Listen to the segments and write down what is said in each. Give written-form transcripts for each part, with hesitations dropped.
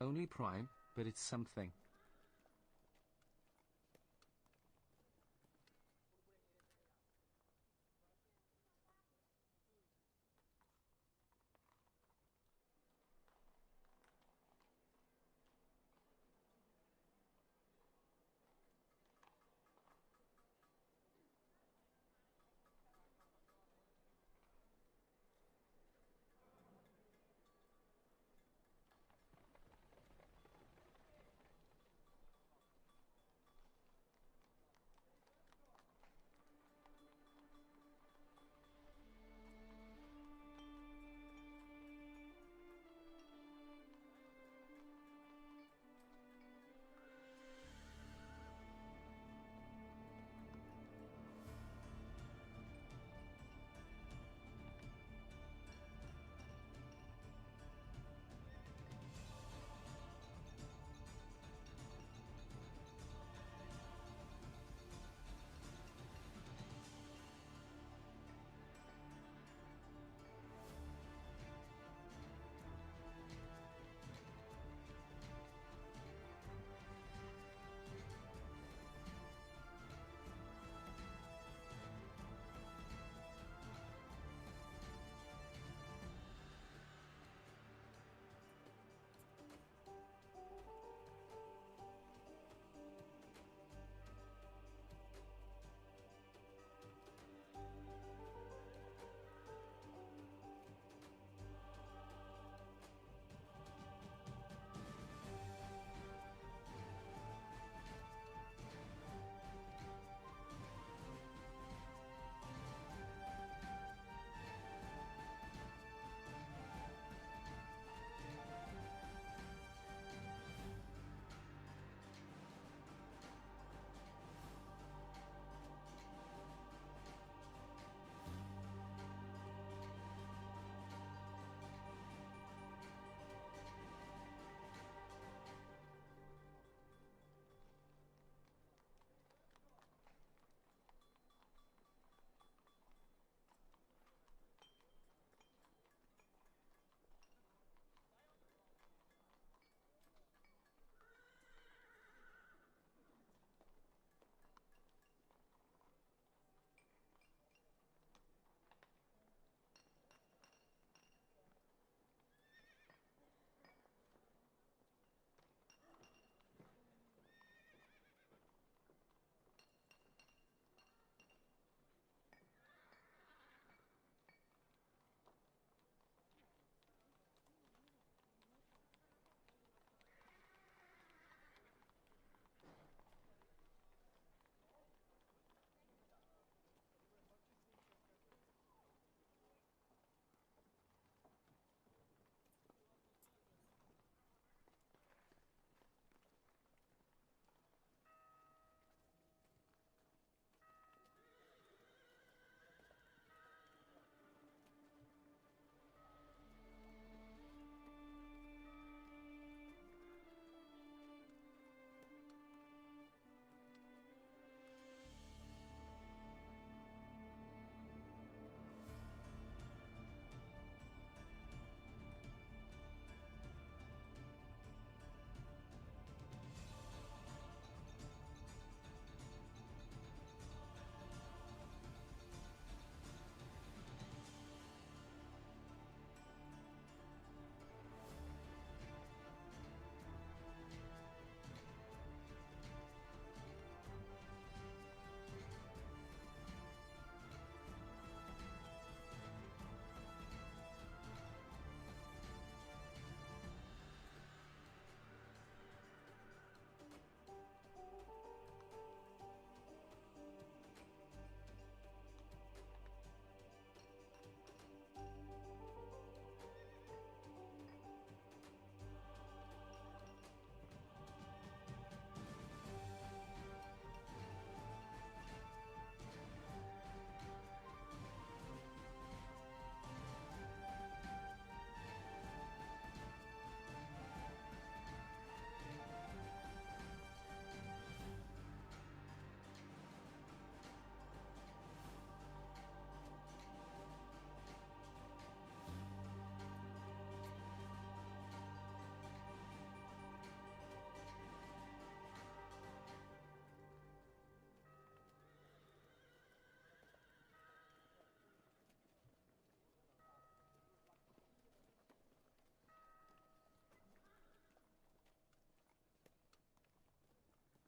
Only prime, but it's something.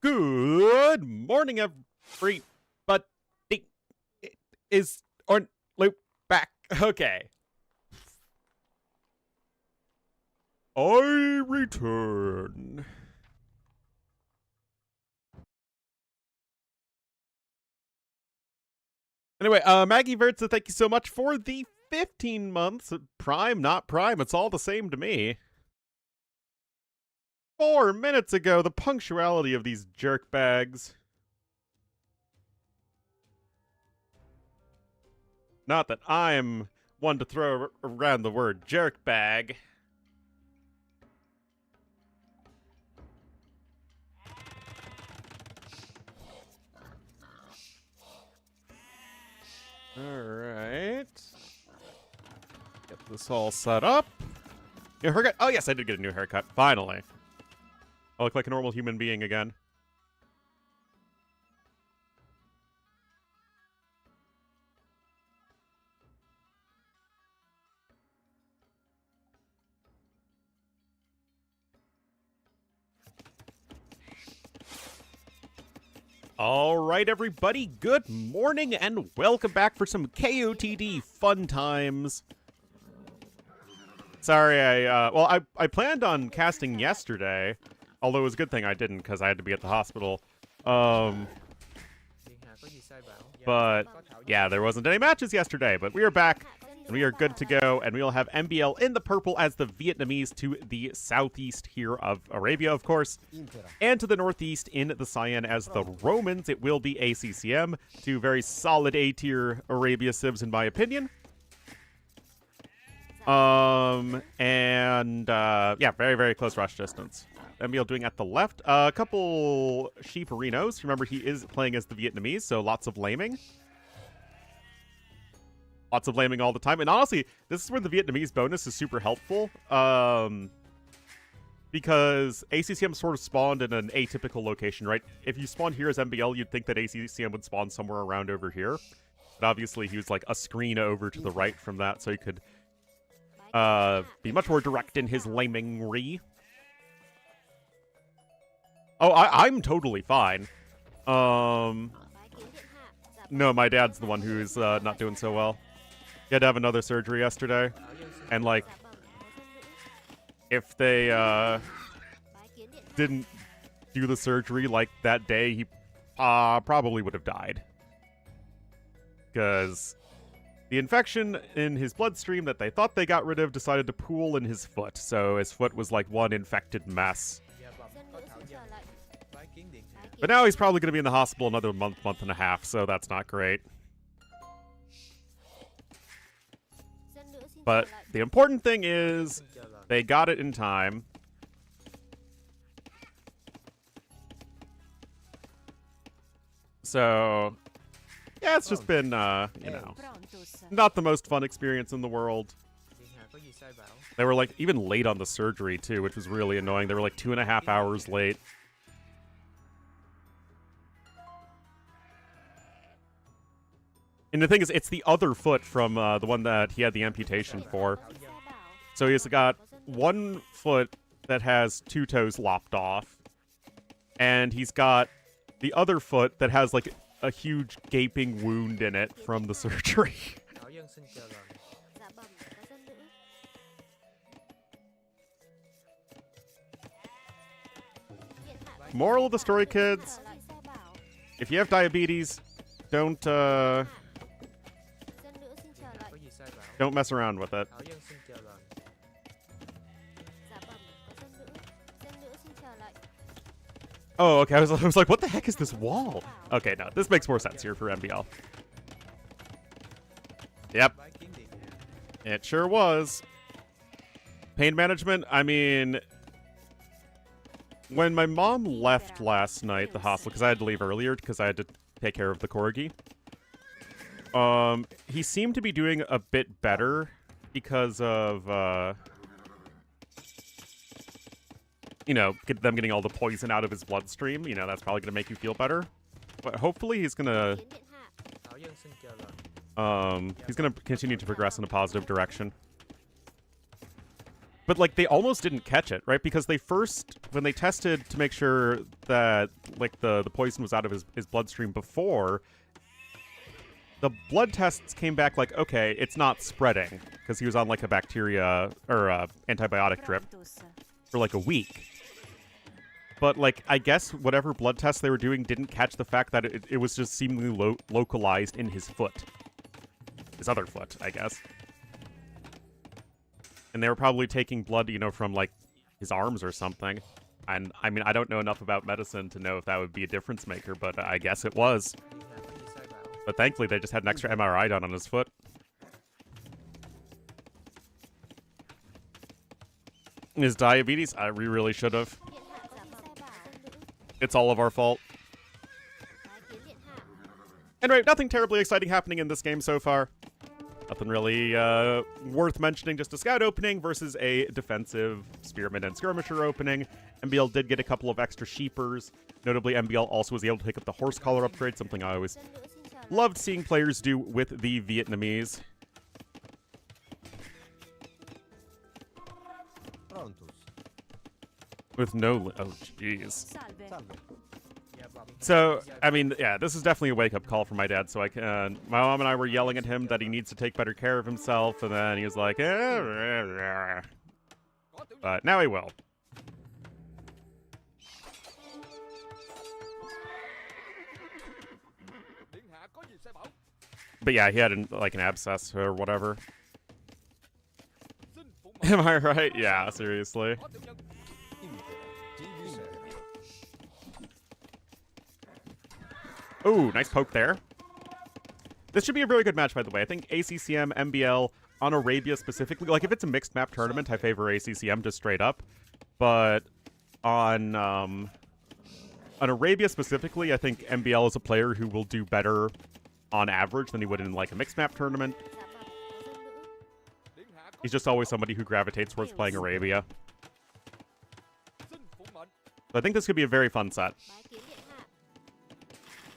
Good morning, everybody. Is Ornlu back? Okay. I return. Anyway, Maggie Vertza, thank you so much for the 15 months. Prime, not Prime, it's all the same to me. 4 minutes ago, the punctuality of these jerkbags. Not that I'm one to throw around the word jerkbag. Alright. Get this all set up. New haircut? Oh yes, I did get a new haircut. Finally. I look like a normal human being again. Alright, everybody, good morning and welcome back for some KOTD fun times. Sorry, I planned on casting yesterday, although it was a good thing I didn't because I had to be at the hospital. But yeah, there wasn't any matches yesterday, but we are back and we are good to go, and we'll have MbL in the purple as the Vietnamese to the southeast here of Arabia, of course, and to the northeast in the cyan as the Romans. It will be ACCM, two very solid A-tier Arabia civs in my opinion. Yeah, very, very close rush distance. MbL doing at the left. A couple Sheeperinos. Remember, he is playing as the Vietnamese, so lots of laming. Lots of laming all the time. And honestly, this is where the Vietnamese bonus is super helpful. Because ACCM sort of spawned in an atypical location, right? If you spawned here as MbL, you'd think that ACCM would spawn somewhere around over here. But obviously, he was like a screen over to the right from that, so he could be much more direct in his laming-ry. Oh, I'm totally fine. No, my dad's the one who's not doing so well. He had to have another surgery yesterday. And, like, if they didn't do the surgery, like, that day, he probably would have died. Because the infection in his bloodstream that they thought they got rid of decided to pool in his foot. So his foot was, like, one infected mess. But now he's probably going to be in the hospital another month and a half, so that's not great. But the important thing is they got it in time. So, yeah, it's just been, you know, not the most fun experience in the world. They were, like, even late on the surgery, too, which was really annoying. They were, like, 2.5 hours late. And the thing is, it's the other foot from the one that he had the amputation for. So he's got one foot that has 2 toes lopped off. And he's got the other foot that has, like, a huge gaping wound in it from the surgery. Moral of the story, kids. If you have diabetes, don't mess around with it. Oh, okay. I was like, what the heck is this wall? Okay, no, this makes more sense here for MbL. Yep. It sure was. Pain management, I mean, when my mom left last night, the hospital, because I had to leave earlier because I had to take care of the corgi. He seemed to be doing a bit better because of, you know, them getting all the poison out of his bloodstream. You know, that's probably going to make you feel better. But hopefully he's going to, continue to progress in a positive direction. But, like, they almost didn't catch it, right? Because they first, when they tested to make sure that, like, the poison was out of his bloodstream before, the blood tests came back like, okay, it's not spreading. Because he was on, like, a bacteria, or a antibiotic drip for, like, a week. But, like, I guess whatever blood tests they were doing didn't catch the fact that it was just seemingly localized in his foot. His other foot, I guess. And they were probably taking blood, you know, from, like, his arms or something. And, I mean, I don't know enough about medicine to know if that would be a difference maker, but I guess it was. But thankfully, they just had an extra MRI done on his foot. His diabetes? We really should have. It's all of our fault. Anyway, nothing terribly exciting happening in this game so far. Nothing really worth mentioning, just a scout opening versus a defensive spearman and skirmisher opening. MbL did get a couple of extra sheepers. Notably, MbL also was able to pick up the horse collar upgrade, something I always loved seeing players do with the Vietnamese. With no... Oh, jeez. So, I mean, yeah, this is definitely a wake-up call for my dad, so I can... My mom and I were yelling at him that he needs to take better care of himself, and then he was like, but now he will. But yeah, he had, like, an abscess or whatever. Am I right? Yeah, seriously. Ooh, nice poke there. This should be a very good match, by the way. I think ACCM, MbL, on Arabia specifically, like, if it's a mixed map tournament, I favor ACCM just straight up. But on Arabia specifically, I think MbL is a player who will do better on average than he would in, like, a mixed map tournament. He's just always somebody who gravitates towards playing Arabia. So I think this could be a very fun set.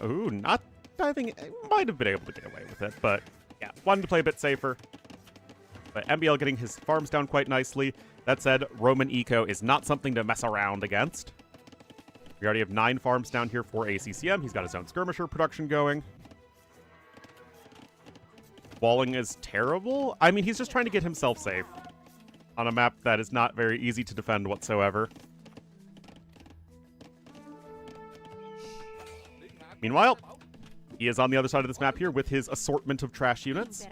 Ooh, not... I think I might have been able to get away with it, but yeah, wanted to play a bit safer. But MbL getting his farms down quite nicely. That said, Roman Eco is not something to mess around against. We already have 9 farms down here for ACCM. He's got his own skirmisher production going. Walling is terrible. I mean, he's just trying to get himself safe on a map that is not very easy to defend whatsoever. Meanwhile, he is on the other side of this map here with his assortment of trash units.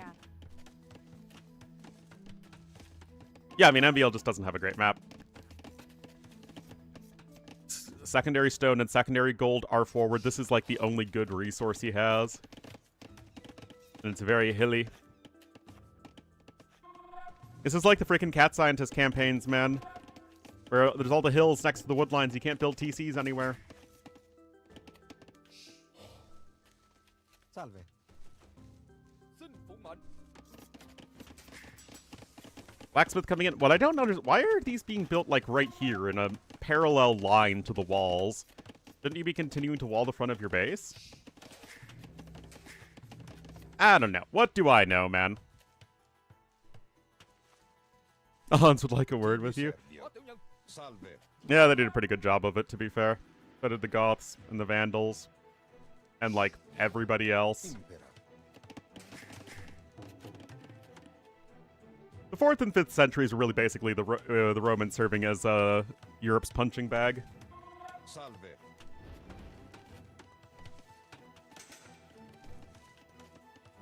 Yeah, I mean, MbL just doesn't have a great map. Secondary stone and secondary gold are forward. This is like the only good resource he has. And it's very hilly. This is like the freaking cat scientist campaigns, man. Where there's all the hills next to the woodlines. You can't build TCs anywhere. Salve. Blacksmith coming in. What I don't understand, why are these being built, like, right here in a parallel line to the walls? Shouldn't you be continuing to wall the front of your base? I don't know. What do I know, man? Hans would like a word with you. Yeah, they did a pretty good job of it, to be fair. So did the Goths and the Vandals. And, like, everybody else. The 4th and 5th centuries were really basically the Romans serving as Europe's punching bag.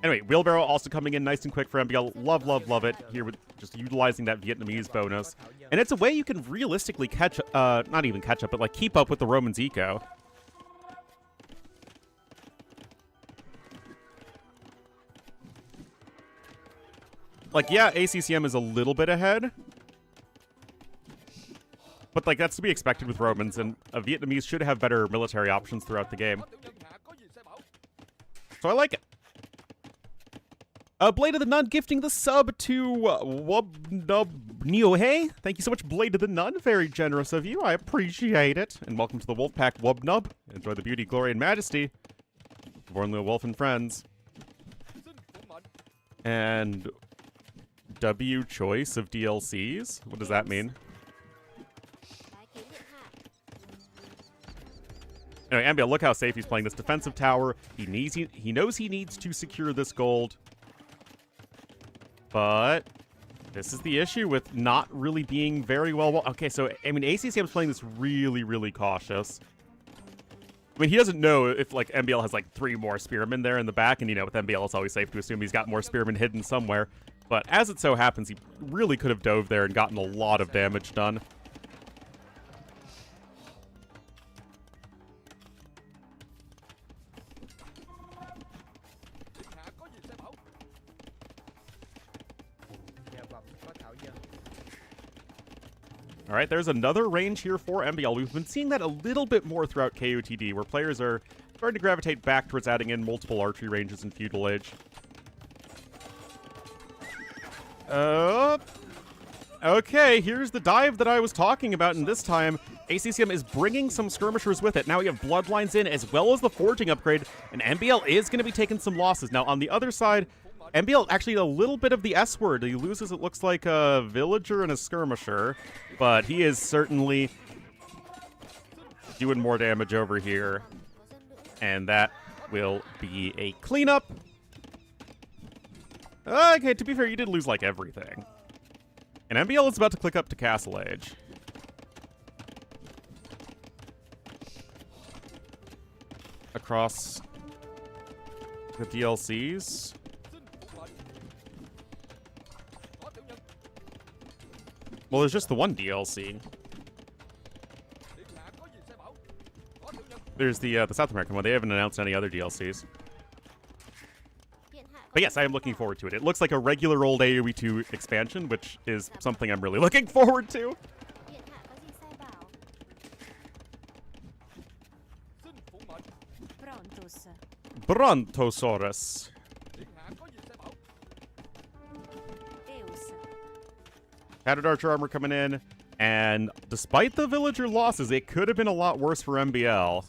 Anyway, Wheelbarrow also coming in nice and quick for MbL. Love, love, love it. Here with just utilizing that Vietnamese bonus. And it's a way you can realistically catch, not even catch up, but, like, keep up with the Romans' eco. Like, yeah, ACCM is a little bit ahead. But, like, that's to be expected with Romans, and Vietnamese should have better military options throughout the game. So I like it. Blade of the Nun gifting the sub to Wubnub Neohe. Thank you so much, Blade of the Nun. Very generous of you. I appreciate it. And welcome to the Wolfpack, Wubnub. Enjoy the beauty, glory, and majesty of Ornlu Wolf and friends. And W choice of DLCs? What does that mean? Anyway, MbL, look how safe he's playing this defensive tower. He knows he needs to secure this gold. But this is the issue with not really being very well... Okay, so, I mean, ACCM's playing this really, really cautious. I mean, he doesn't know if, like, MbL has, like, 3 more spearmen there in the back. And, you know, with MbL, it's always safe to assume he's got more spearmen hidden somewhere. But as it so happens, he really could have dove there and gotten a lot of damage done. All right, there's another range here for MbL. We've been seeing that a little bit more throughout KOTD, where players are starting to gravitate back towards adding in multiple archery ranges in Feudal Age. Okay, here's the dive that I was talking about, and this time, ACCM is bringing some skirmishers with it. Now we have Bloodlines in, as well as the Forging upgrade, and MbL is going to be taking some losses. Now, on the other side, MbL actually a little bit of the S word. He loses, it looks like, a villager and a skirmisher, but he is certainly doing more damage over here, and that will be a cleanup. Okay, to be fair, you did lose, like, everything. And MbL is about to click up to Castle Age. Across the DLCs. Well, there's just the one DLC. There's the South American one. They haven't announced any other DLCs. But yes, I am looking forward to it. It looks like a regular old AoE 2 expansion, which is something I'm really looking forward to. Brontosaurus. Padded archer armor coming in, and despite the villager losses, it could have been a lot worse for MbL.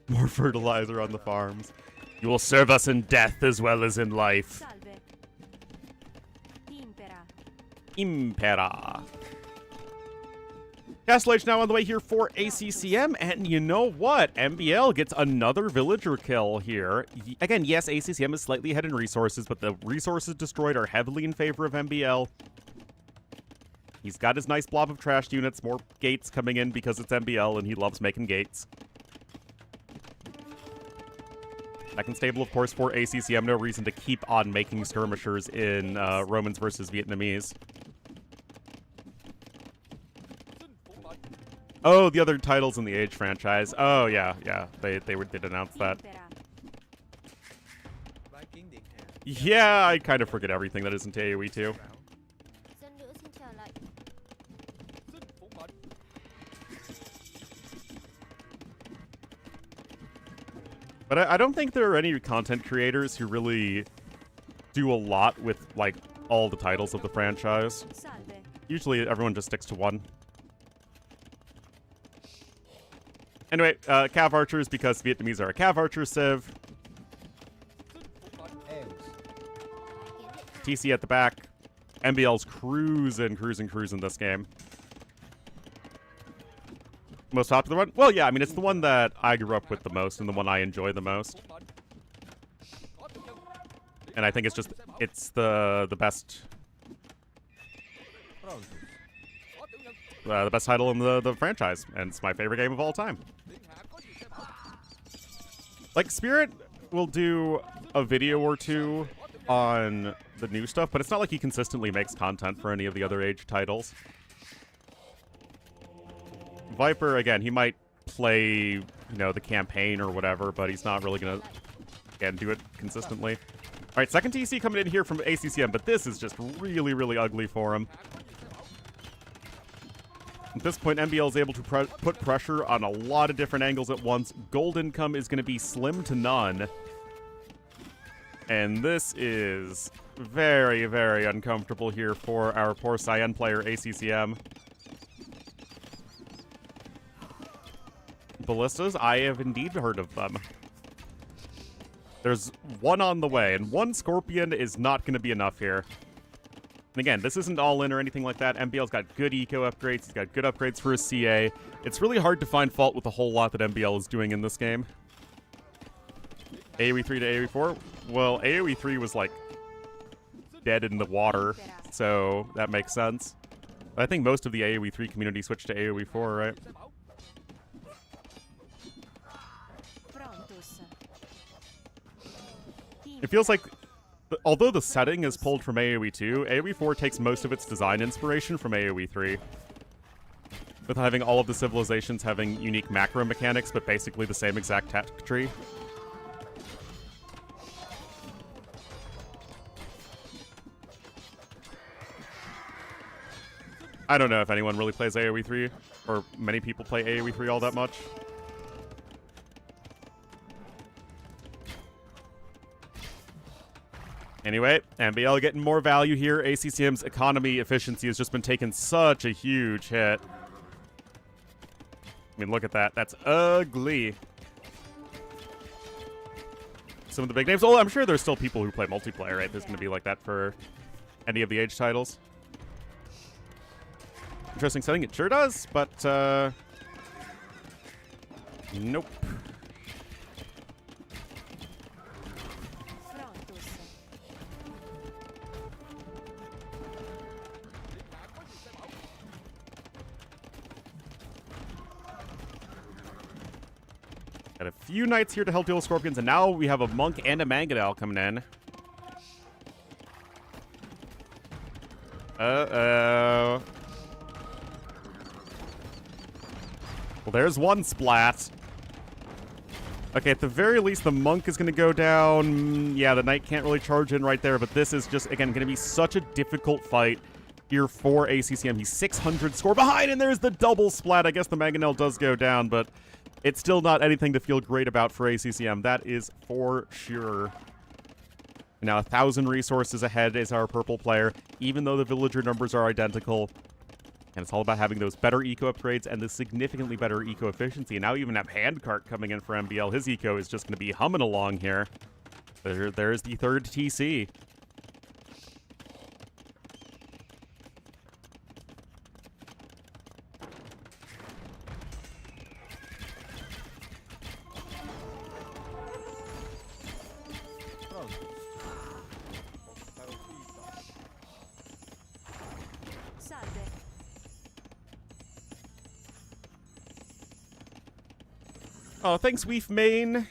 More fertilizer on the farms. You will serve us in death as well as in life. Impera. Castle Age now on the way here for ACCM, and you know what? MbL gets another villager kill here. Again, yes, ACCM is slightly ahead in resources, but the resources destroyed are heavily in favor of MbL. He's got his nice blob of trashed units, more gates coming in because it's MbL, and he loves making gates. Second stable, of course, for ACCM. No reason to keep on making skirmishers in Romans versus Vietnamese. Oh, the other titles in the Age franchise. Oh, yeah, yeah. They did announce that. Yeah, I kind of forget everything that isn't AoE 2. But I don't think there are any content creators who really do a lot with, like, all the titles of the franchise. Usually everyone just sticks to one. Anyway, Cav Archers, because Vietnamese are a Cav Archer civ. TC at the back. MbL's cruising this game. Most popular one? Well, yeah, I mean, it's the one that I grew up with the most and the one I enjoy the most. And I think it's just, it's the best... the best title in the franchise, and it's my favorite game of all time. Like, Spirit will do a video or two on the new stuff, but it's not like he consistently makes content for any of the other Age titles. Viper, again, he might play, you know, the campaign or whatever, but he's not really gonna, again, do it consistently. All right, second TC coming in here from ACCM, but this is just really, really ugly for him. At this point, MbL is able to put pressure on a lot of different angles at once. Gold income is going to be slim to none. And this is very, very uncomfortable here for our poor Cyan player, ACCM. Ballistas, I have indeed heard of them. There's one on the way, and one Scorpion is not going to be enough here. And again, this isn't all-in or anything like that. MbL's got good eco upgrades. He's got good upgrades for his CA. It's really hard to find fault with a whole lot that MbL is doing in this game. AoE 3 to AoE 4? Well, AoE 3 was, like, dead in the water, so that makes sense. But I think most of the AoE 3 community switched to AoE 4, right? It feels like, although the setting is pulled from AoE 2, AoE 4 takes most of its design inspiration from AoE 3. With having all of the civilizations having unique macro mechanics, but basically the same exact tech tree. I don't know if anyone really plays AoE 3, or many people play AoE 3 all that much. Anyway, MbL getting more value here. ACCM's economy efficiency has just been taking such a huge hit. I mean, look at that. That's ugly. Some of the big names. Oh, I'm sure there's still people who play multiplayer, right? There's going to be like that for any of the Age titles. Interesting setting. It sure does, but, nope. Got a few knights here to help deal with Scorpions, and now we have a monk and a MbL coming in. Uh-oh. Well, there's one splat. Okay, at the very least, the monk is going to go down. Yeah, the knight can't really charge in right there, but this is just, again, going to be such a difficult fight here for ACCM. He's 600 score behind, and there's the double splat. I guess the MbL does go down, but it's still not anything to feel great about for ACCM. That is for sure. Now, 1,000 resources ahead is our purple player, even though the villager numbers are identical. And it's all about having those better eco upgrades and the significantly better eco efficiency. And now we even have Handcart coming in for MbL. His eco is just going to be humming along here. There's the third TC. Oh, thanks, Weef Main.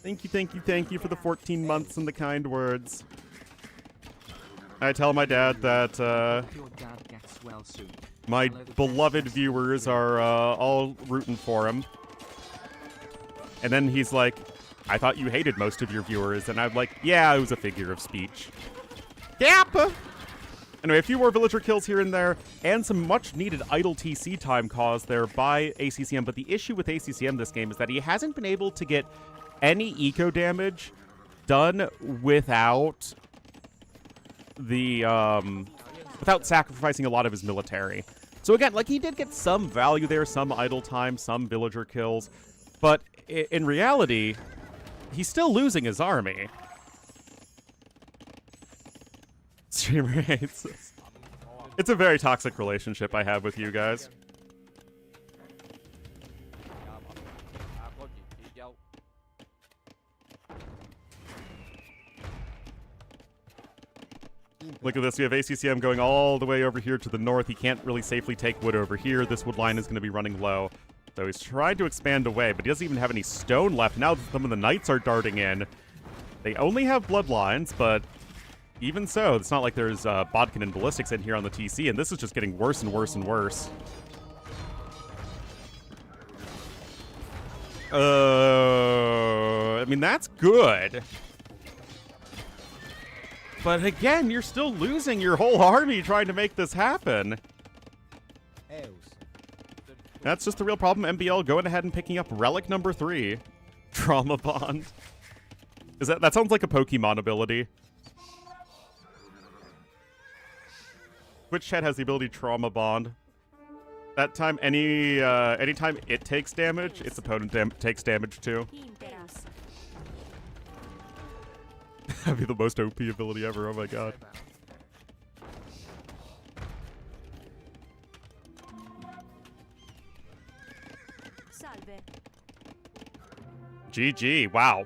Thank you for the 14 months and the kind words. I tell my dad that my beloved viewers are all rooting for him. And then he's like, I thought you hated most of your viewers. And I'm like, yeah, it was a figure of speech. Yep! Anyway, a few more villager kills here and there, and some much-needed idle TC time caused there by ACCM. But the issue with ACCM this game is that he hasn't been able to get any eco damage done without the without sacrificing a lot of his military. So again, like, he did get some value there, some idle time, some villager kills, but in reality, he's still losing his army. Streamer hates this. It's a very toxic relationship I have with you guys. Look at this. We have ACCM going all the way over here to the north. He can't really safely take wood over here. This wood line is going to be running low. So he's trying to expand away, but he doesn't even have any stone left. Now some of the knights are darting in. They only have bloodlines, but even so, it's not like there's Bodkin and Ballistics in here on the TC, and this is just getting worse and worse and worse. I mean, that's good. But again, you're still losing your whole army trying to make this happen. That's just the real problem. MbL going ahead and picking up relic number 3. Trauma Bond. That sounds like a Pokemon ability. Which chat has the ability Trauma Bond? That time, anytime it takes damage, its opponent takes damage too. That'd be the most OP ability ever. Oh my god. GG. Wow.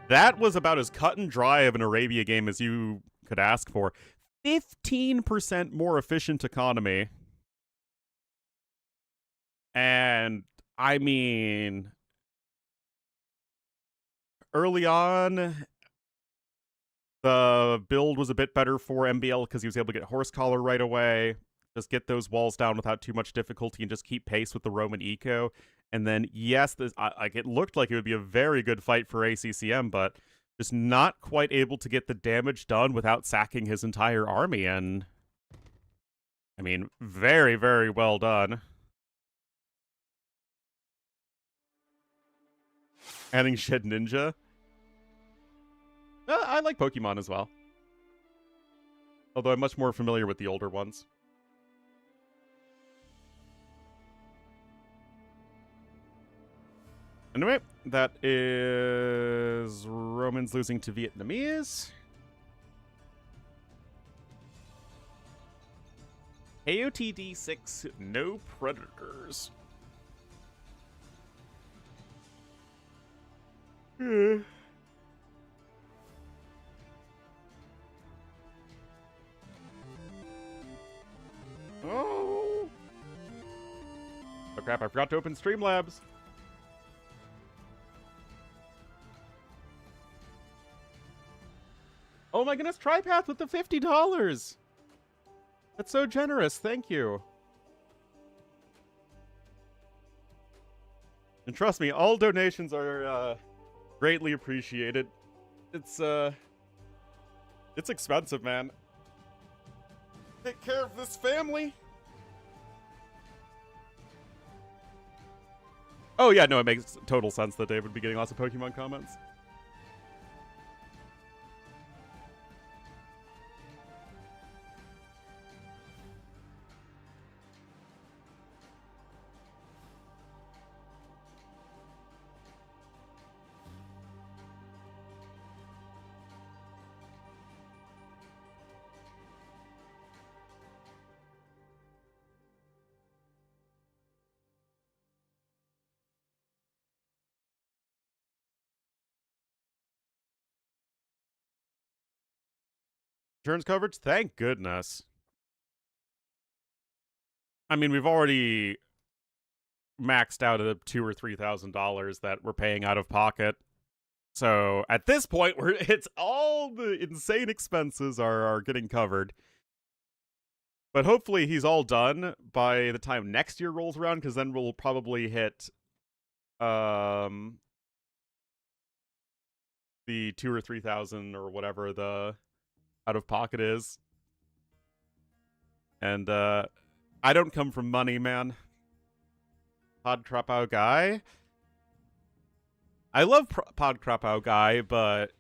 That was about as cut and dry of an Arabia game as you could ask for. 15% more efficient economy. And, I mean, early on, the build was a bit better for MbL because he was able to get horse collar right away, just get those walls down without too much difficulty, and just keep pace with the Roman eco. And then, yes, it looked like it would be a very good fight for ACCM, but just not quite able to get the damage done without sacking his entire army. And, I mean, very, very well done. Adding Shed Ninja. I like Pokemon as well. Although I'm much more familiar with the older ones. Anyway, that is Romans losing to Vietnamese. AOTD 6, no predators. Oh crap, I forgot to open Streamlabs. Oh my goodness, TriPath with the $50. That's so generous, thank you. And trust me, all donations are greatly appreciated. It's expensive, man. Take care of this family. Oh yeah, no, it makes total sense that Dave would be getting lots of Pokemon comments. Insurance coverage? Thank goodness. I mean, we've already maxed out at $2,000 or $3,000 that we're paying out of pocket. So at this point, it's all the insane expenses are getting covered. But hopefully he's all done by the time next year rolls around, because then we'll probably hit the 2,000 or 3,000 or whatever the out of pocket is. And I don't come from money, man. Pod Krapow guy. I love Pod Krapow guy, but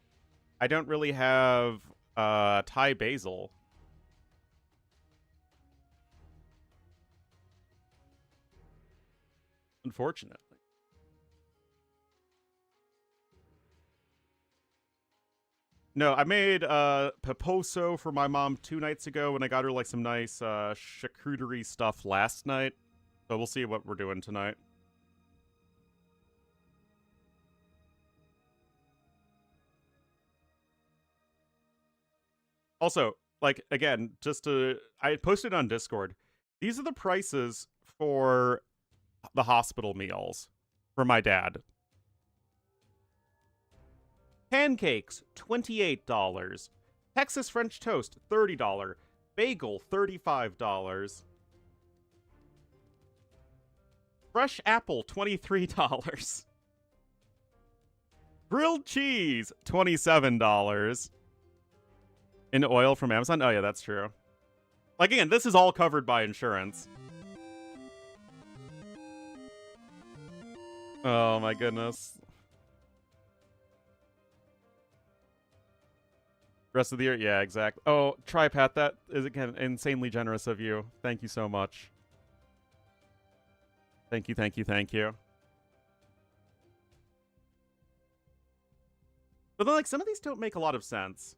I don't really have Thai basil. Unfortunately. No, I made paposo for my mom 2 nights ago, and I got her like some nice charcuterie stuff last night. So we'll see what we're doing tonight. Also, like, again, I posted on Discord. These are the prices for the hospital meals for my dad. Pancakes, $28. Texas French toast, $30. Bagel, $35. Fresh apple, $23. Grilled cheese, $27. In oil from Amazon? Oh yeah, that's true. Like, again, this is all covered by insurance. Oh my goodness. Rest of the year? Yeah, exactly. Oh, TriPath, that is, again, insanely generous of you. Thank you so much. Thank you, thank you, thank you. But then, like, some of these don't make a lot of sense.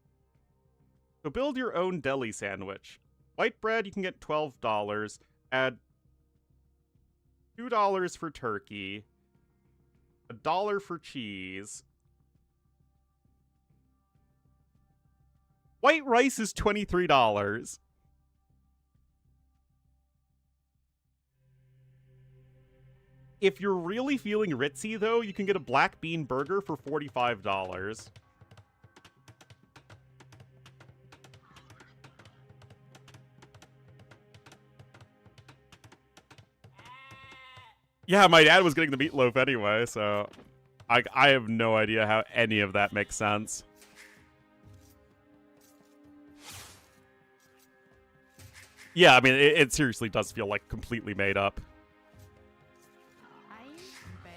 So build your own deli sandwich. White bread, you can get $12. Add $2 for turkey. $1 for cheese. White rice is $23. If you're really feeling ritzy, though, you can get a black bean burger for $45. Yeah, my dad was getting the meatloaf anyway, so I have no idea how any of that makes sense. Yeah, I mean, it seriously does feel like completely made up.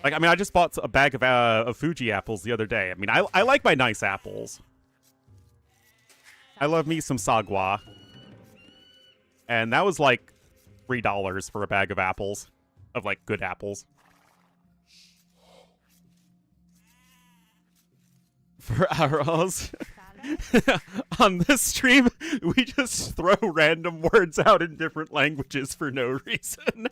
Like, I mean, I just bought a bag of Fuji apples the other day. I mean, I like my nice apples. I love me some sagwa. And that was like $3 for a bag of apples. Of, like, good apples. For arrows. On this stream, we just throw random words out in different languages for no reason.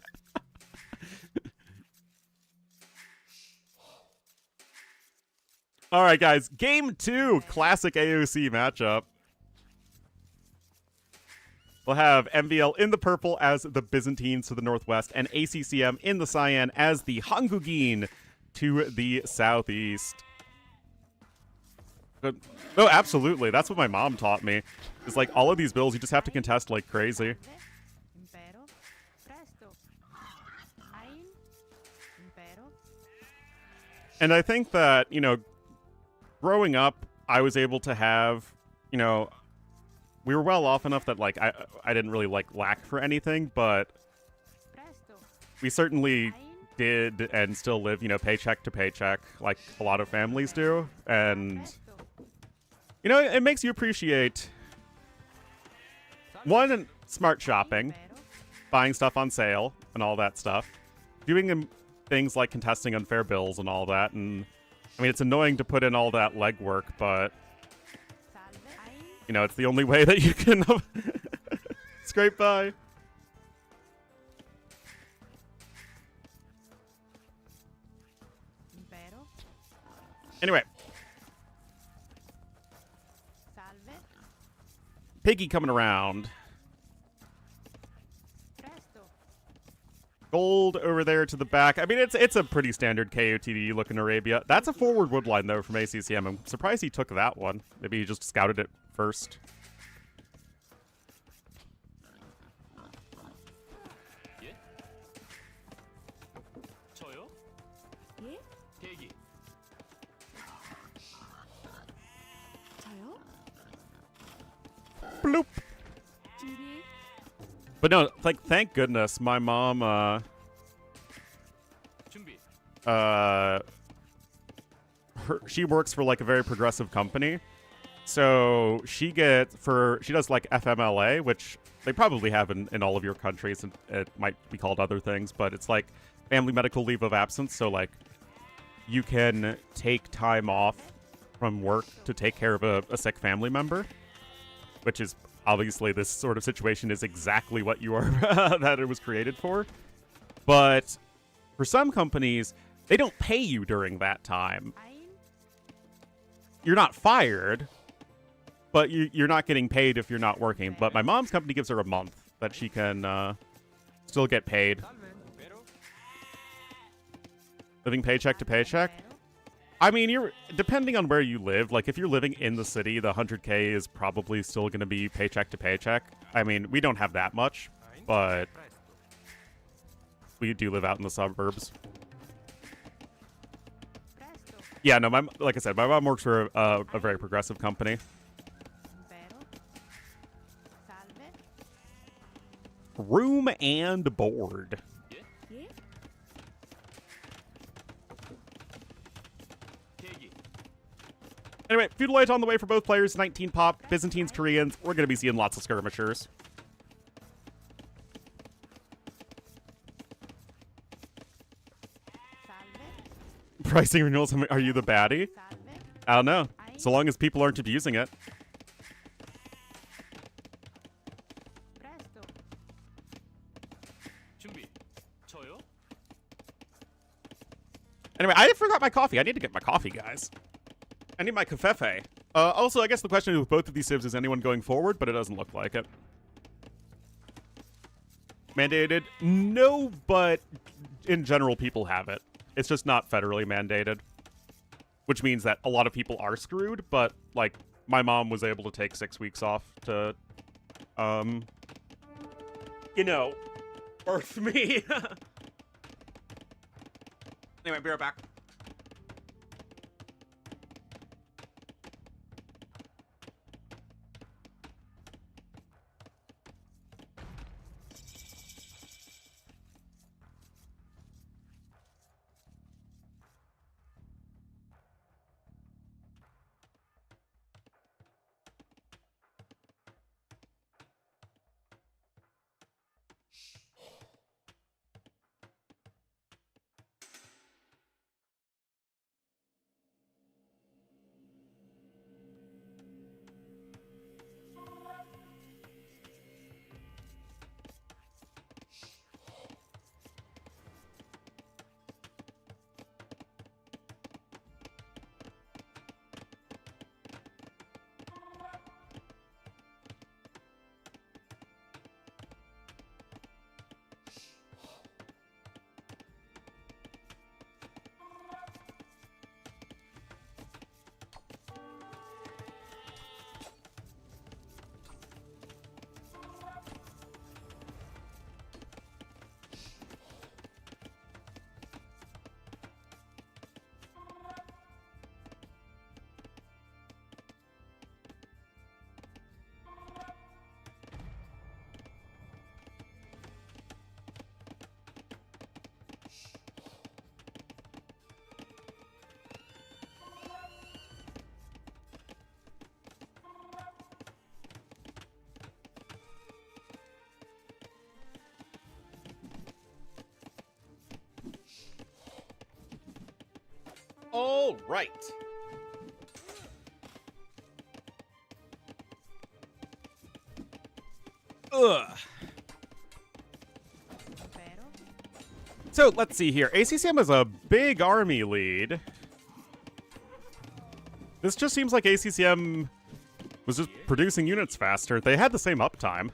Alright, guys. Game 2. Classic AOC matchup. We'll have MbL in the purple as the Byzantines to the northwest, and ACCM in the cyan as the Hangugin to the southeast. No, absolutely. That's what my mom taught me. It's like all of these bills, you just have to contest like crazy. And I think that, you know, growing up, I was able to have, you know, we were well off enough that, like, I didn't really, like, lack for anything, but we certainly did and still live, you know, paycheck to paycheck, like a lot of families do. And, you know, it makes you appreciate, one, smart shopping, buying stuff on sale and all that stuff, doing things like contesting unfair bills and all that. And, I mean, it's annoying to put in all that legwork, but, you know, it's the only way that you can scrape by. Anyway. Piggy coming around. Gold over there to the back. I mean, it's a pretty standard KOTD looking Arabia. That's a forward woodline, though, from ACCM. I'm surprised he took that one. Maybe he just scouted it first. Bloop. But no, like, thank goodness my mom, she works for, like, a very progressive company. So she does, like, FMLA, which they probably have in all of your countries, and it might be called other things, but it's, like, family medical leave of absence. So, like, you can take time off from work to take care of a sick family member, which is obviously this sort of situation is exactly what you are that it was created for. But for some companies, they don't pay you during that time. You're not fired, but you're not getting paid if you're not working. But my mom's company gives her a month that she can still get paid. Living paycheck to paycheck. I mean, you're depending on where you live. Like, if you're living in the city, the 100K is probably still going to be paycheck to paycheck. I mean, we don't have that much, but we do live out in the suburbs. Yeah, no, like I said, my mom works for a very progressive company. Room and board. Anyway, Feudal Age on the way for both players. 19 pop, Byzantines, Koreans. We're going to be seeing lots of skirmishers. Pricing renewals, are you the baddie? I don't know. So long as people aren't abusing it. Anyway, I forgot my coffee. I need to get my coffee, guys. I need my cafefe. Also, I guess the question with both of these civs is anyone going forward, but it doesn't look like it. Mandated? No, but in general, people have it. It's just not federally mandated. Which means that a lot of people are screwed, but, like, my mom was able to take 6 weeks off to, you know, birth me. Anyway, be right back. All right. Ugh. So, let's see here. ACCM has a big army lead. This just seems like ACCM was just producing units faster. They had the same uptime.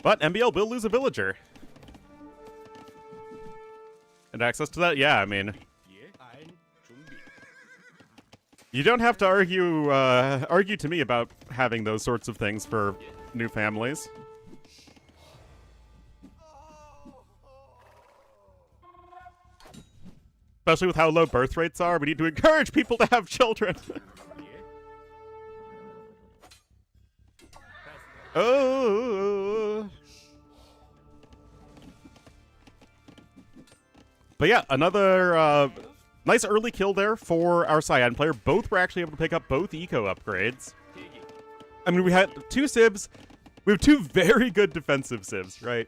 But MbL will lose a villager. And access to that? Yeah, I mean... You don't have to argue to me about having those sorts of things for new families. Especially with how low birth rates are, we need to encourage people to have children. Oh. But yeah, another nice early kill there for our Cyan player. Both were actually able to pick up both eco upgrades. I mean, we had 2 civs. We have 2 very good defensive civs, right?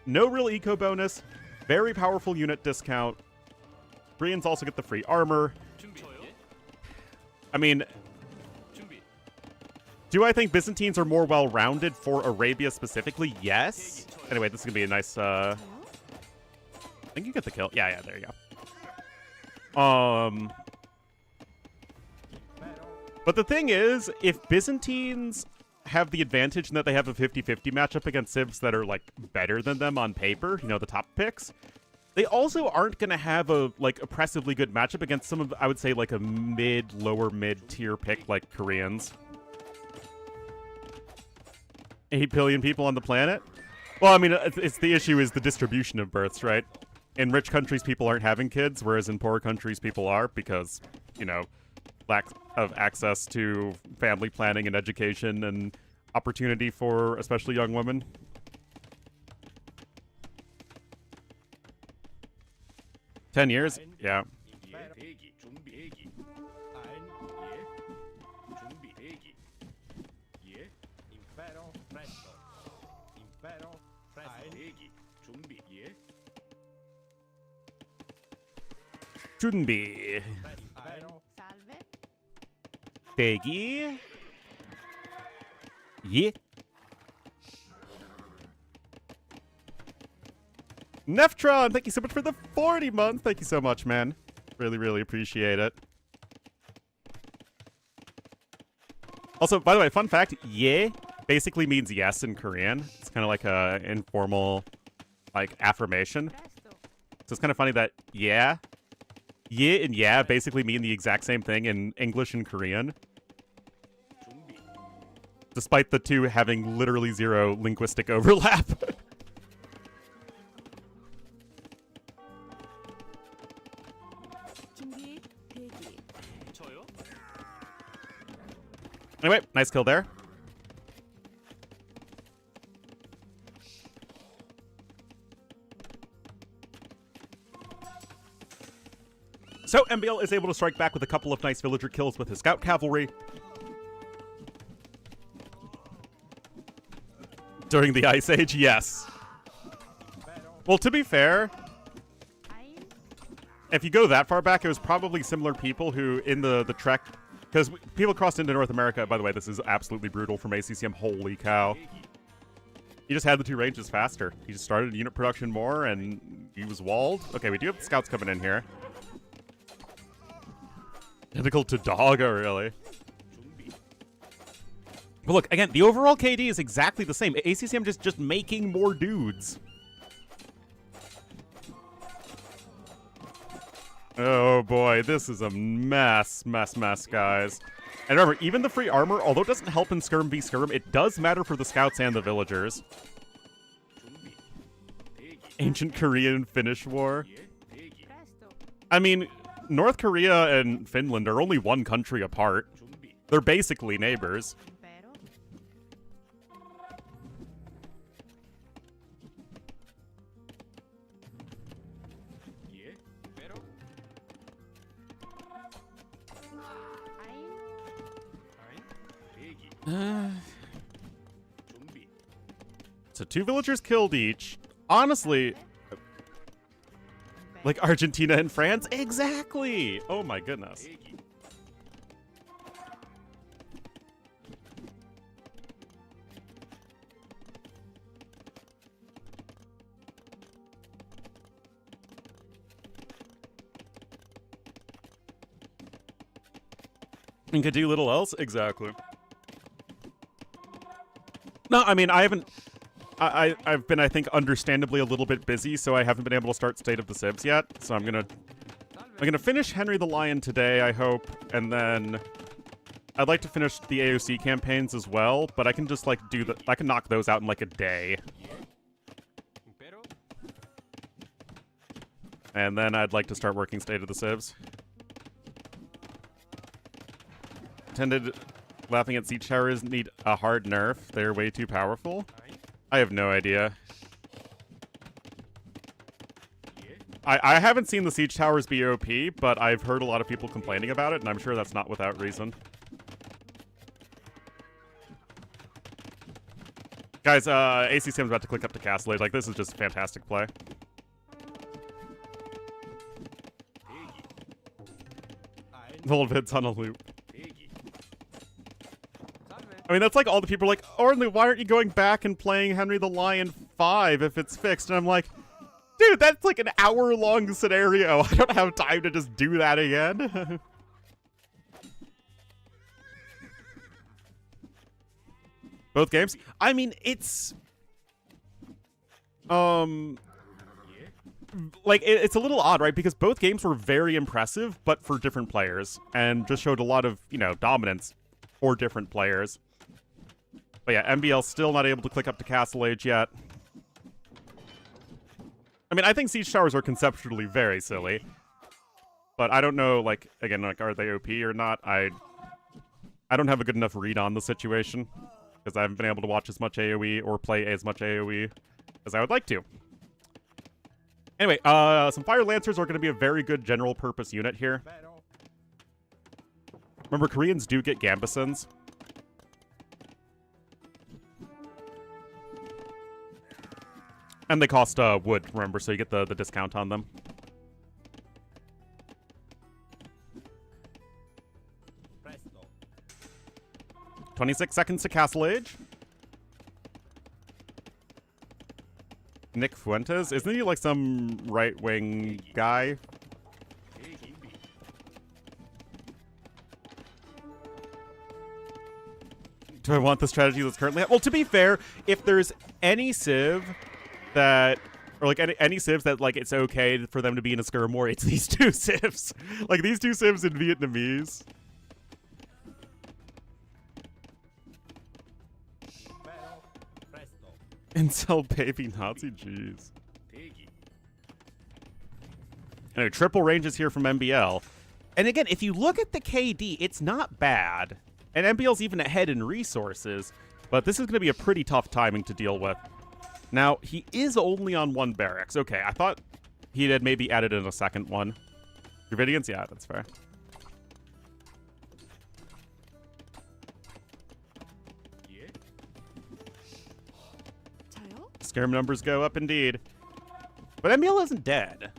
No real eco bonus. Very powerful unit discount. Koreans also get the free armor. I mean, do I think Byzantines are more well-rounded for Arabia specifically? Yes. Anyway, this is going to be a nice... I think you get the kill. Yeah, there you go. But the thing is, if Byzantines have the advantage in that they have a 50-50 matchup against civs that are, like, better than them on paper, you know, the top picks, they also aren't going to have a, like, oppressively good matchup against some of, I would say, like, a lower mid-tier pick like Koreans. 8 billion people on the planet? Well, I mean, it's the issue is the distribution of births, right? In rich countries, people aren't having kids, whereas in poor countries, people are because, you know, lack of access to family planning and education and opportunity for especially young women. $10 years? Yeah. Junbi. Peggy. Yeah. Neftron, thank you so much for the 40 month. Thank you so much, man. Really, really appreciate it. Also, by the way, fun fact, yeah basically means yes in Korean. It's kind of like a informal, like, affirmation. So it's kind of funny that yeah and yeah basically mean the exact same thing in English and Korean. Despite the two having literally zero linguistic overlap. Anyway, nice kill there. So MbL is able to strike back with a couple of nice villager kills with his scout cavalry. During the Ice Age, yes. Well, to be fair, if you go that far back, it was probably similar people who, in the trek, because people crossed into North America. By the way, this is absolutely brutal from ACCM. Holy cow. He just had the two ranges faster. He just started unit production more, and he was walled. Okay, we do have the scouts coming in here. Identical to Dogga, really. But look, again, the overall KD is exactly the same. ACCM just making more dudes. Oh boy, this is a mess, guys. And remember, even the free armor, although it doesn't help in Skirm v Skirm, it does matter for the scouts and the villagers. Ancient Korean Finnish War. I mean, North Korea and Finland are only one country apart. They're basically neighbors. So 2 villagers killed each. Honestly, like Argentina and France? Exactly! Oh my goodness. And could do little else? Exactly. No, I mean, I haven't... I've been, I think, understandably a little bit busy, so I haven't been able to start State of the Civs yet. So I'm gonna finish Henry the Lion today, I hope, and then I'd like to finish the AOC campaigns as well. But I can just like I can knock those out in like a day, and then I'd like to start working State of the Civs. Intended laughing at siege towers need a hard nerf. They're way too powerful. I have no idea. I haven't seen the siege towers be OP, but I've heard a lot of people complaining about it, and I'm sure that's not without reason. Guys, ACCM's about to click up to Castle Age. Like, this is just fantastic play. The whole vid's on a loop. I mean, that's like all the people are like, Ornlu, why aren't you going back and playing Henry the Lion 5 if it's fixed? And I'm like, dude, that's like an hour-long scenario. I don't have time to just do that again. Both games? I mean, it's... like, it's a little odd, right? Because both games were very impressive, but for different players. And just showed a lot of, you know, dominance for different players. But yeah, MbL still not able to click up to Castle Age yet. I mean, I think siege towers are conceptually very silly. But I don't know, like, again, like, are they OP or not? I don't have a good enough read on the situation. Because I haven't been able to watch as much AoE or play as much AoE as I would like to. Anyway, some Fire Lancers are going to be a very good general purpose unit here. Remember, Koreans do get Gambesons. And they cost wood, remember, so you get the discount on them. Presto. 26 seconds to Castle Age. Nick Fuentes? Isn't he like some right-wing guy? Do I want the strategy that's currently... Well, to be fair, if there's any civ that... Or like any civs that like it's okay for them to be in a skirm war, it's these two civs. Like these two civs in Vietnamese. Incel baby Nazi, jeez. Anyway, triple ranges here from MbL. And again, if you look at the KD, it's not bad. And MbL's even ahead in resources, but this is going to be a pretty tough timing to deal with. Now, he is only on one barracks. Okay, I thought he had maybe added in a second one. Dravidians? Yeah, that's fair. Skirm numbers go up indeed. But MbL isn't dead.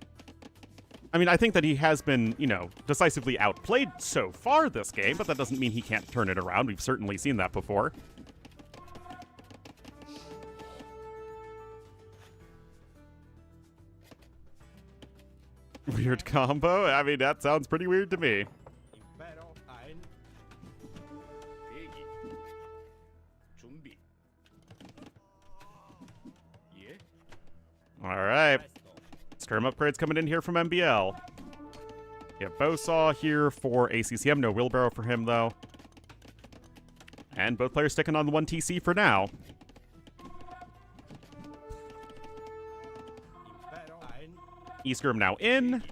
I mean, I think that he has been, you know, decisively outplayed so far this game, but that doesn't mean he can't turn it around. We've certainly seen that before. Weird combo? I mean, that sounds pretty weird to me. Alright. Skirm upgrades coming in here from MbL. Yeah, Bowsaw here for ACCM. No wheelbarrow for him, though. And both players sticking on the 1 TC for now. E-Skirm now in.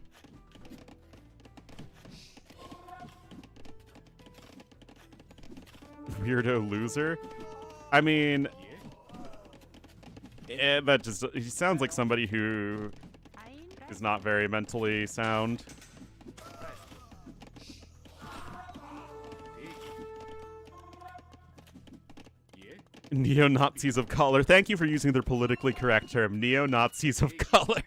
Weirdo loser. I mean... that just... He sounds like somebody who is not very mentally sound. Neo-Nazis of color. Thank you for using their politically correct term. Neo-Nazis of color.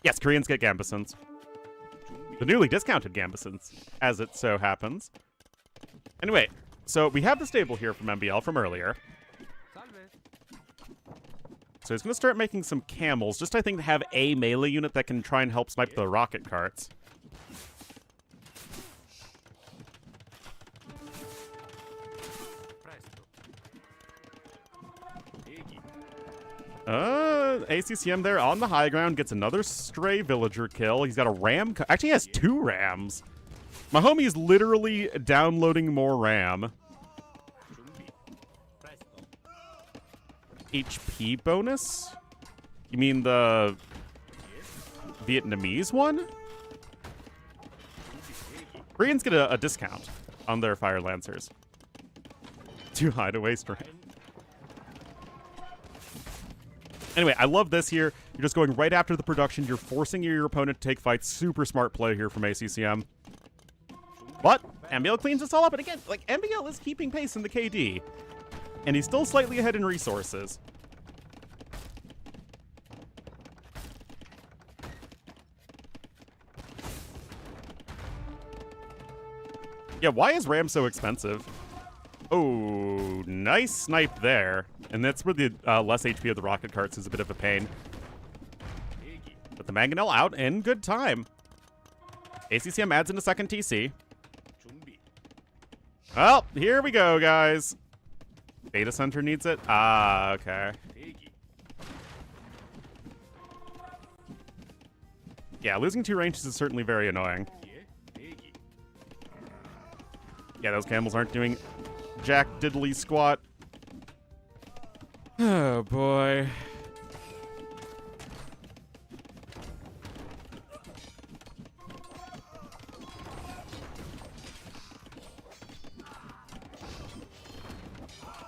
Yes, Koreans get Gambesons. The newly discounted Gambesons, as it so happens. Anyway, so we have the stable here from MbL from earlier. So he's going to start making some camels, just I think to have a melee unit that can try and help snipe the rocket carts. ACCM there on the high ground gets another stray villager kill. He's got a ram. Actually, he has 2 rams. My homie is literally downloading more RAM. HP bonus? You mean the Vietnamese one? Koreans get a discount on their Fire Lancers. Too high to waste RAM. Anyway, I love this here. You're just going right after the production. You're forcing your opponent to take fights. Super smart play here from ACCM. But MbL cleans this all up. And again, like, MbL is keeping pace in the KD. And he's still slightly ahead in resources. Yeah, why is RAM so expensive? Oh, nice snipe there. And that's where the less HP of the rocket carts is a bit of a pain. But the Mangonel out in good time. ACCM adds in a second TC. Well, here we go, guys. Data center needs it? Ah, okay. Yeah, losing 2 ranges is certainly very annoying. Yeah, those camels aren't doing jack diddly squat. Oh, boy.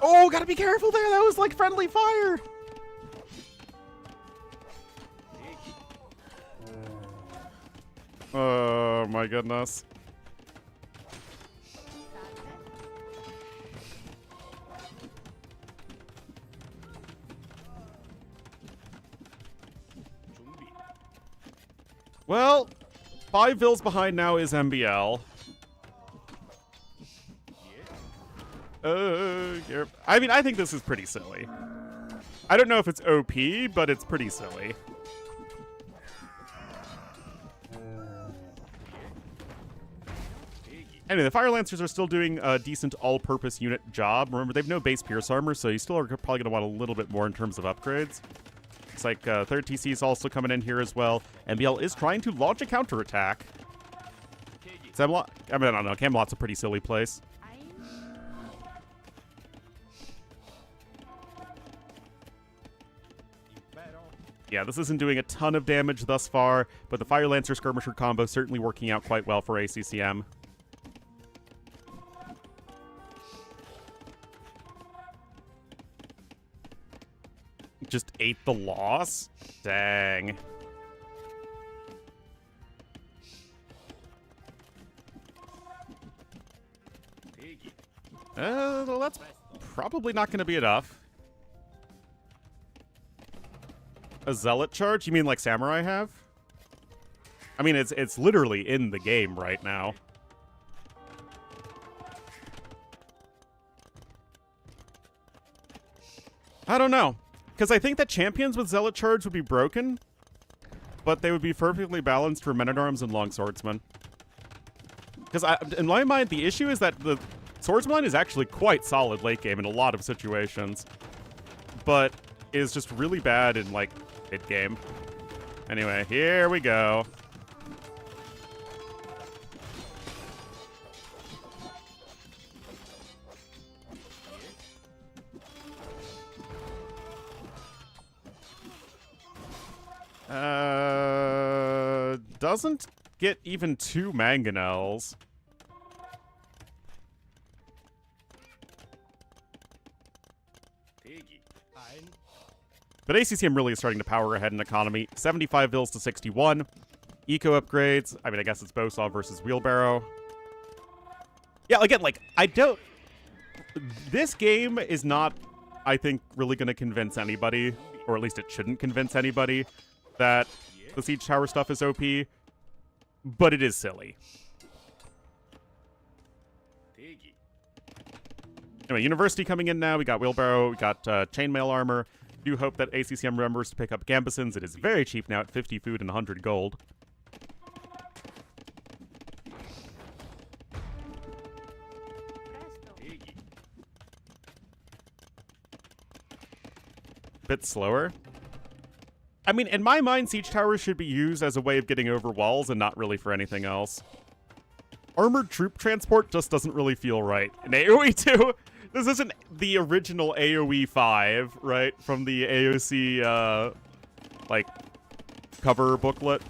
Oh, gotta be careful there. That was like friendly fire. Oh, my goodness. Well, 5 vills behind now is MbL. I mean, I think this is pretty silly. I don't know if it's OP, but it's pretty silly. Anyway, the Fire Lancers are still doing a decent all-purpose unit job. Remember, they have no base Pierce armor, so you still are probably going to want a little bit more in terms of upgrades. It's like 3rd TC is also coming in here as well. MbL is trying to launch a counterattack. I mean, I don't know. Camelot's a pretty silly place. Yeah, this isn't doing a ton of damage thus far, but the Fire Lancer Skirmisher combo is certainly working out quite well for ACCM. Just ate the loss? Dang. Well, that's probably not going to be enough. A Zealot charge? You mean like Samurai have? I mean, it's literally in the game right now. I don't know. Because I think that champions with Zealot charge would be broken, but they would be perfectly balanced for Men-at-Arms and Longswordsmen. Because in my mind, the issue is that the Swordsman line is actually quite solid late game in a lot of situations, but is just really bad in, like, mid game. Anyway, here we go. Doesn't get even 2 mangonels. But ACCM really is starting to power ahead in economy. 75 vills to 61. Eco upgrades. I mean, I guess it's Bowsaw versus Wheelbarrow. Yeah, again, like, I don't... This game is not, I think, really going to convince anybody, or at least it shouldn't convince anybody, that the Siege Tower stuff is OP, but it is silly. Anyway, University coming in now. We got Wheelbarrow, we got Chainmail Armor. Do hope that ACCM remembers to pick up Gambesons. It is very cheap now at 50 food and 100 gold. Bit slower. I mean, in my mind, Siege Towers should be used as a way of getting over walls and not really for anything else. Armored Troop Transport just doesn't really feel right. In AoE 2, this isn't the original AoE 5, right? From the AOC, like, cover booklet.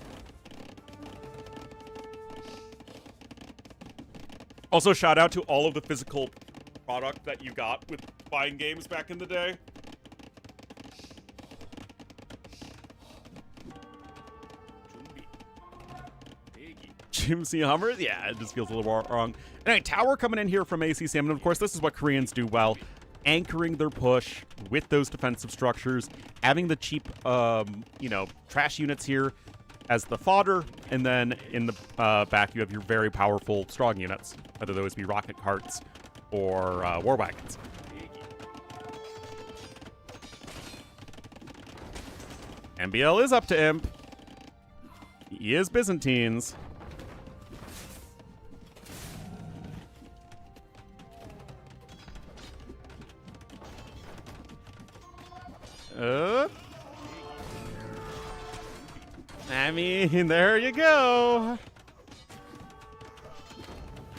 Also, shout out to all of the physical product that you got with buying games back in the day. Jimsy Hummer? Yeah, it just feels a little wrong. Anyway, Tower coming in here from ACCM, and of course, this is what Koreans do well. Anchoring their push with those defensive structures, having the cheap, you know, trash units here as the fodder, and then in the back, you have your very powerful, strong units, whether those be rocket carts or war wagons. MbL is up to Imp. He is Byzantines. I mean, there you go.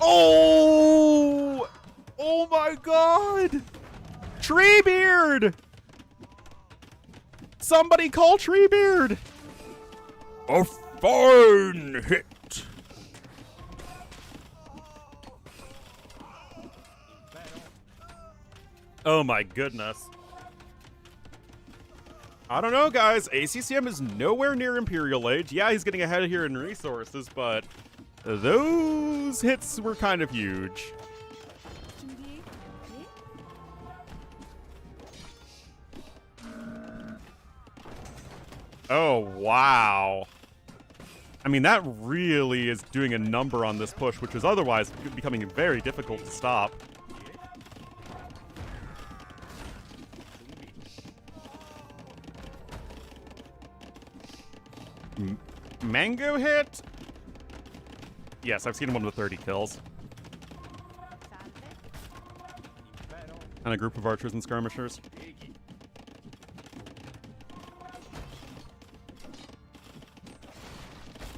Oh! Oh my god! Treebeard! Somebody call Treebeard! A fine hit! Oh my goodness. I don't know, guys. ACCM is nowhere near Imperial Age. Yeah, he's getting ahead here in resources, but those hits were kind of huge. Oh, wow. I mean, that really is doing a number on this push, which is otherwise becoming very difficult to stop. Mango hit? Yes, I've seen one with 30 kills. And a group of archers and skirmishers.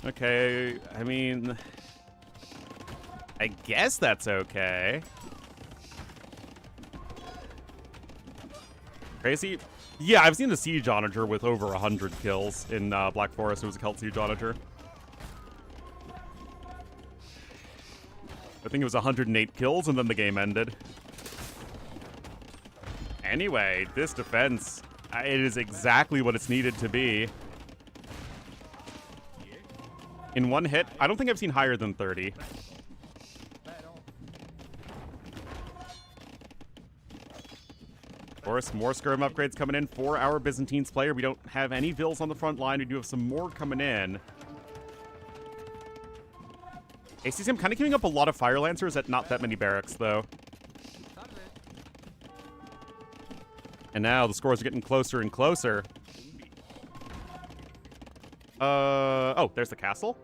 Okay, I mean, I guess that's okay. Crazy? Yeah, I've seen a siege onager with over 100 kills in Black Forest. It was a Celt siege onager. I think it was 108 kills, and then the game ended. Anyway, this defense, it is exactly what it's needed to be. In one hit, I don't think I've seen higher than 30. Of course, more skirm upgrades coming in for our Byzantines player. We don't have any vills on the front line. We do have some more coming in. ACCM kind of queuing up a lot of Fire Lancers at not that many barracks, though. And now the scores are getting closer and closer. Oh, there's the castle.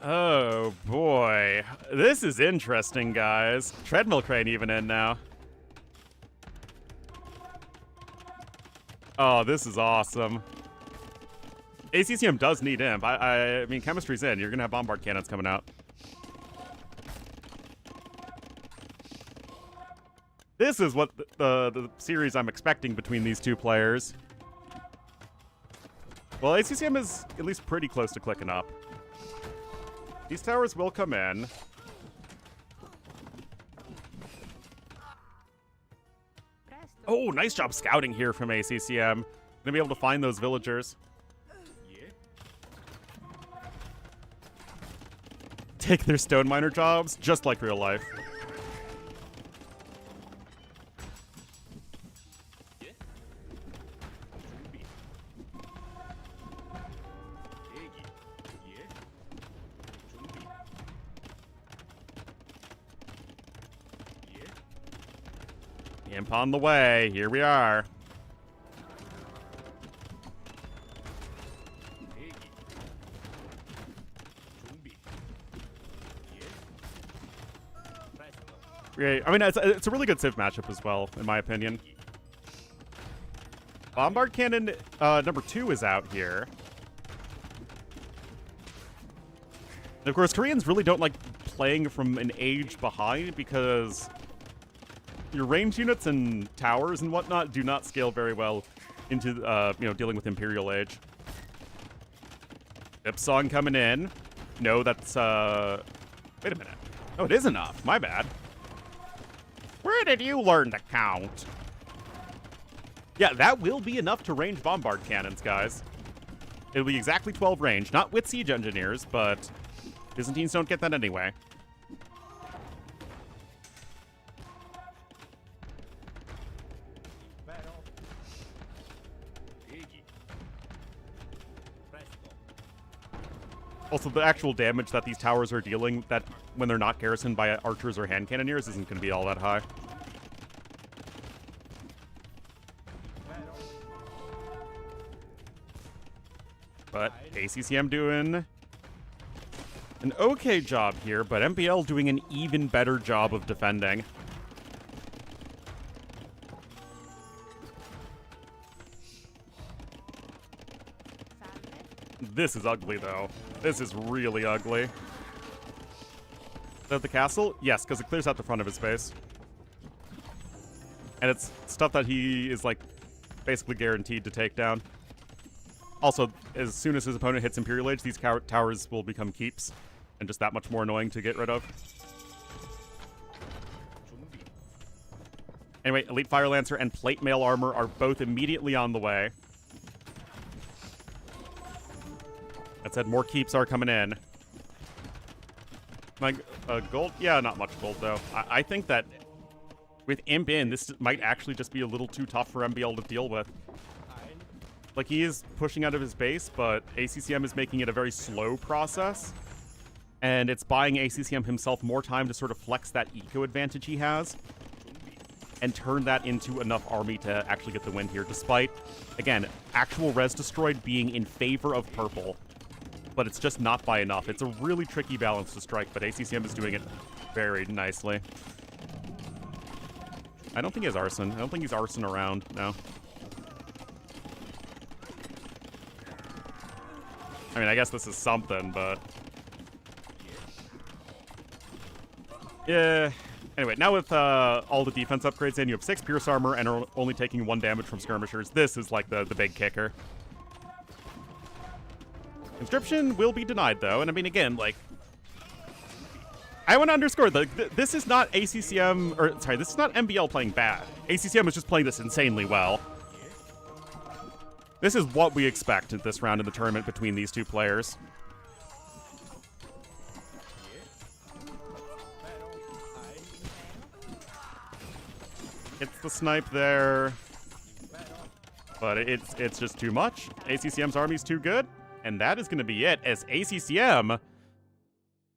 Oh, boy. This is interesting, guys. Treadmill crane even in now. Oh, this is awesome. ACCM does need imp. I mean, chemistry's in. You're going to have bombard cannons coming out. This is what the series I'm expecting between these two players. Well, ACCM is at least pretty close to clicking up. These towers will come in. Oh, nice job scouting here from ACCM. Gonna be able to find those villagers. Take their stone miner jobs, just like real life. Imp on the way. Here we are. Yeah, I mean, it's a really good civ matchup as well, in my opinion. Bombard Cannon number 2 is out here. And of course, Koreans really don't like playing from an age behind because your range units and towers and whatnot do not scale very well into, dealing with Imperial Age. Ipsong coming in. No, that's, wait a minute. Oh, it is enough. My bad. Where did you learn to count? Yeah, that will be enough to range bombard cannons, guys. It'll be exactly 12 range. Not with siege engineers, but Byzantines don't get that anyway. Also, the actual damage that these towers are dealing, that when they're not garrisoned by archers or hand cannoneers, isn't going to be all that high. But ACCM doing an okay job here, but MbL doing an even better job of defending. This is ugly, though. This is really ugly. Is that the castle? Yes, because it clears out the front of his face. And it's stuff that he is, like, basically guaranteed to take down. Also, as soon as his opponent hits Imperial Age, these towers will become keeps. And just that much more annoying to get rid of. Anyway, Elite Fire Lancer and Plate Mail Armor are both immediately on the way. That said, more keeps are coming in. Like, gold? Yeah, not much gold, though. I think that with Imp in, this might actually just be a little too tough for MbL to deal with. Like, he is pushing out of his base, but ACCM is making it a very slow process. And it's buying ACCM himself more time to sort of flex that eco advantage he has. and turn that into enough army to actually get the win here, despite, again, actual res destroyed being in favor of purple. But it's just not by enough. It's a really tricky balance to strike, but ACCM is doing it very nicely. I don't think he has arson. I don't think he's arson around, no. I mean, I guess this is something, but... yeah. Anyway, now with all the defense upgrades in, you have 6 pierce armor and are only taking 1 damage from skirmishers. This is like the big kicker. Conscription will be denied, though. And I mean, again, like... I want to underscore, this is not ACCM... or, sorry, this is not MbL playing bad. ACCM is just playing this insanely well. This is what we expect at this round in the tournament between these two players. It's the snipe there, but it's just too much. ACCM's army's too good, and that is going to be it as ACCM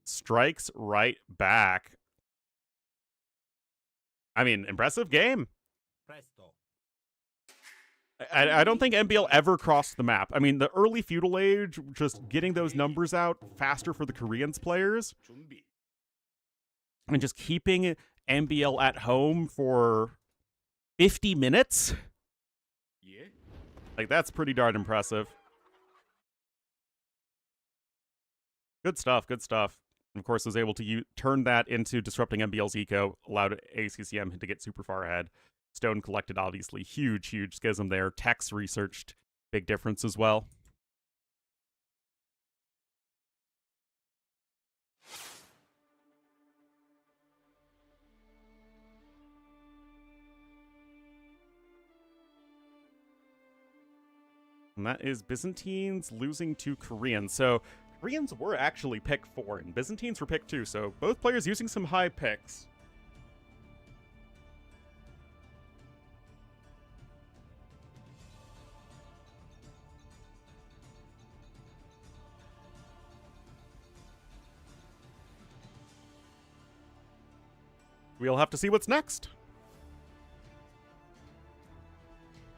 strikes right back. I mean, impressive game. I don't think MbL ever crossed the map. I mean, the early feudal age, just getting those numbers out faster for the Koreans players, and just keeping MbL at home for 50 minutes? Yeah. Like, that's pretty darn impressive. Good stuff, good stuff. And of course, was able to turn that into disrupting MbL's eco, allowed ACCM to get super far ahead. Stone collected, obviously. Huge, huge schism there. Tex researched. Big difference as well. And that is Byzantines losing to Koreans. So Koreans were actually pick 4, and Byzantines were pick 2. So both players using some high picks. We'll have to see what's next.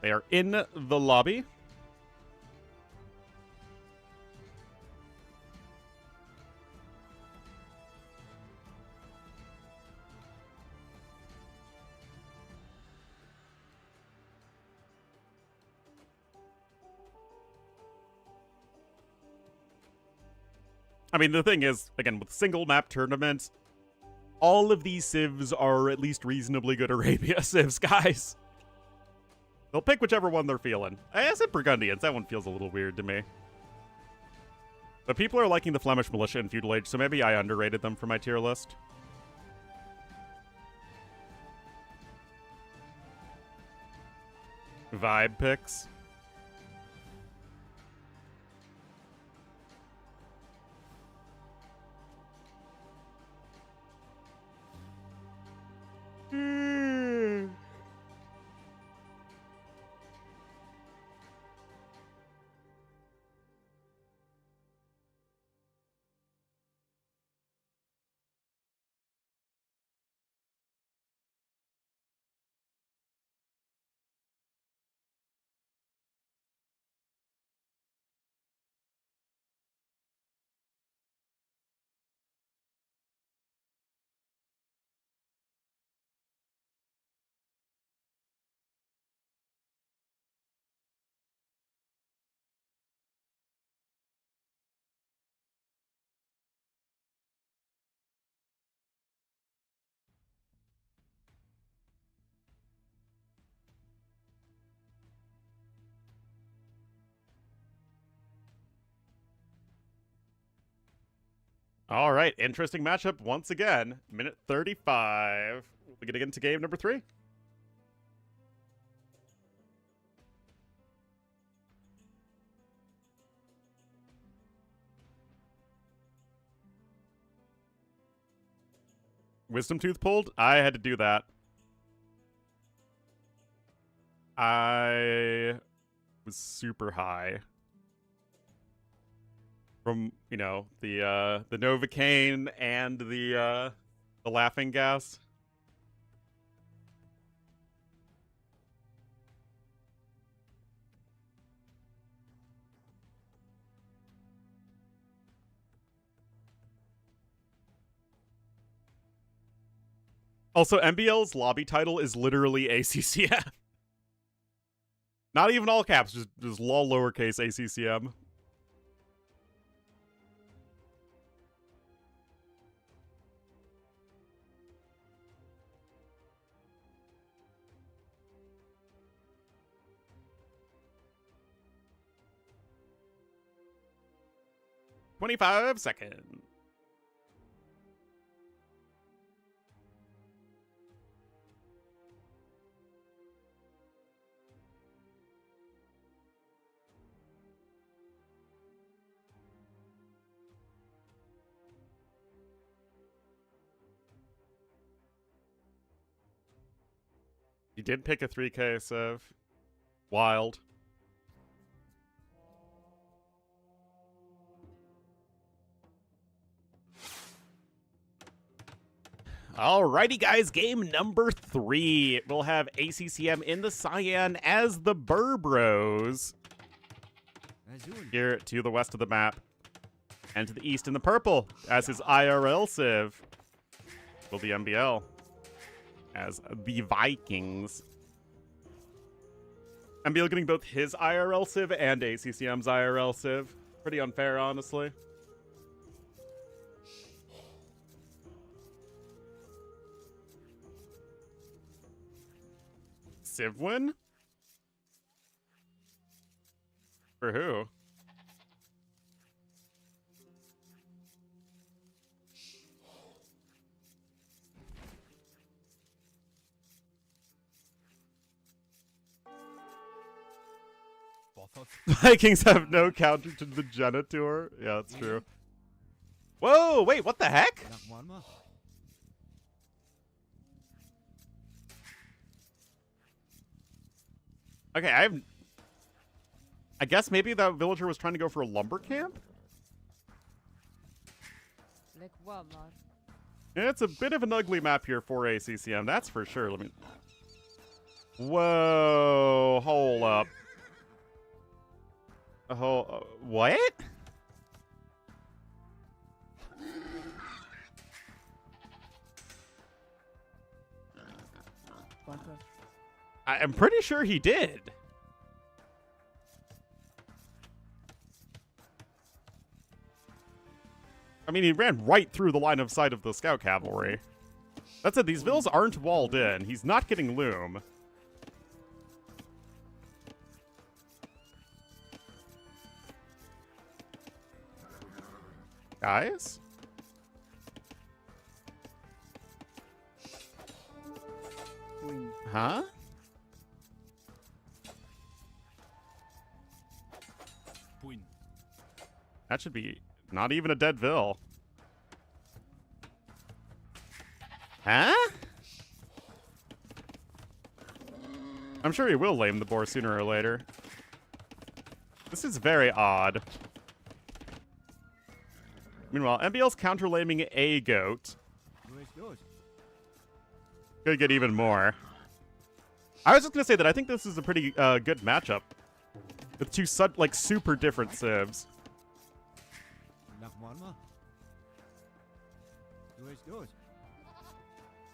They are in the lobby. I mean, the thing is, again, with single map tournaments, all of these civs are at least reasonably good Arabia civs, guys. They'll pick whichever one they're feeling. I said Burgundians. That one feels a little weird to me. But people are liking the Flemish militia in feudal age, so maybe I underrated them for my tier list. Vibe picks. All right, interesting matchup once again. Minute 35. We're going to get into game number 3. Wisdom Tooth pulled? I had to do that. I was super high. From, you know, the Novocaine and the laughing gas. Also, MbL's lobby title is literally ACCM. Not even all caps, just lol lowercase ACCM. $25 seconds. You did pick a 3K, Civ. Wild. Alrighty, guys, game number 3. We'll have ACCM in the cyan as the Burbros. Here to the west of the map. And to the east in the purple as his IRL Civ. Will be MbL as the Vikings. MbL getting both his IRL Civ and ACCM's IRL Civ. Pretty unfair, honestly. Civ win? For who? Vikings have no counter to the Genitor. Yeah, that's true. Whoa, wait, what the heck? Okay, I guess maybe that villager was trying to go for a lumber camp? Yeah, it's a bit of an ugly map here for ACCM, that's for sure. Let me... Whoa, hold up. What? I'm pretty sure he did. I mean, he ran right through the line of sight of the scout cavalry. That's it, these villas aren't walled in. He's not getting loom. Guys? Huh? That should be not even a dead vill. Huh? I'm sure he will lame the boar sooner or later. This is very odd. Meanwhile, MbL's counter-laming a goat. Could get even more. I was just going to say that I think this is a pretty good matchup. With two super different civs.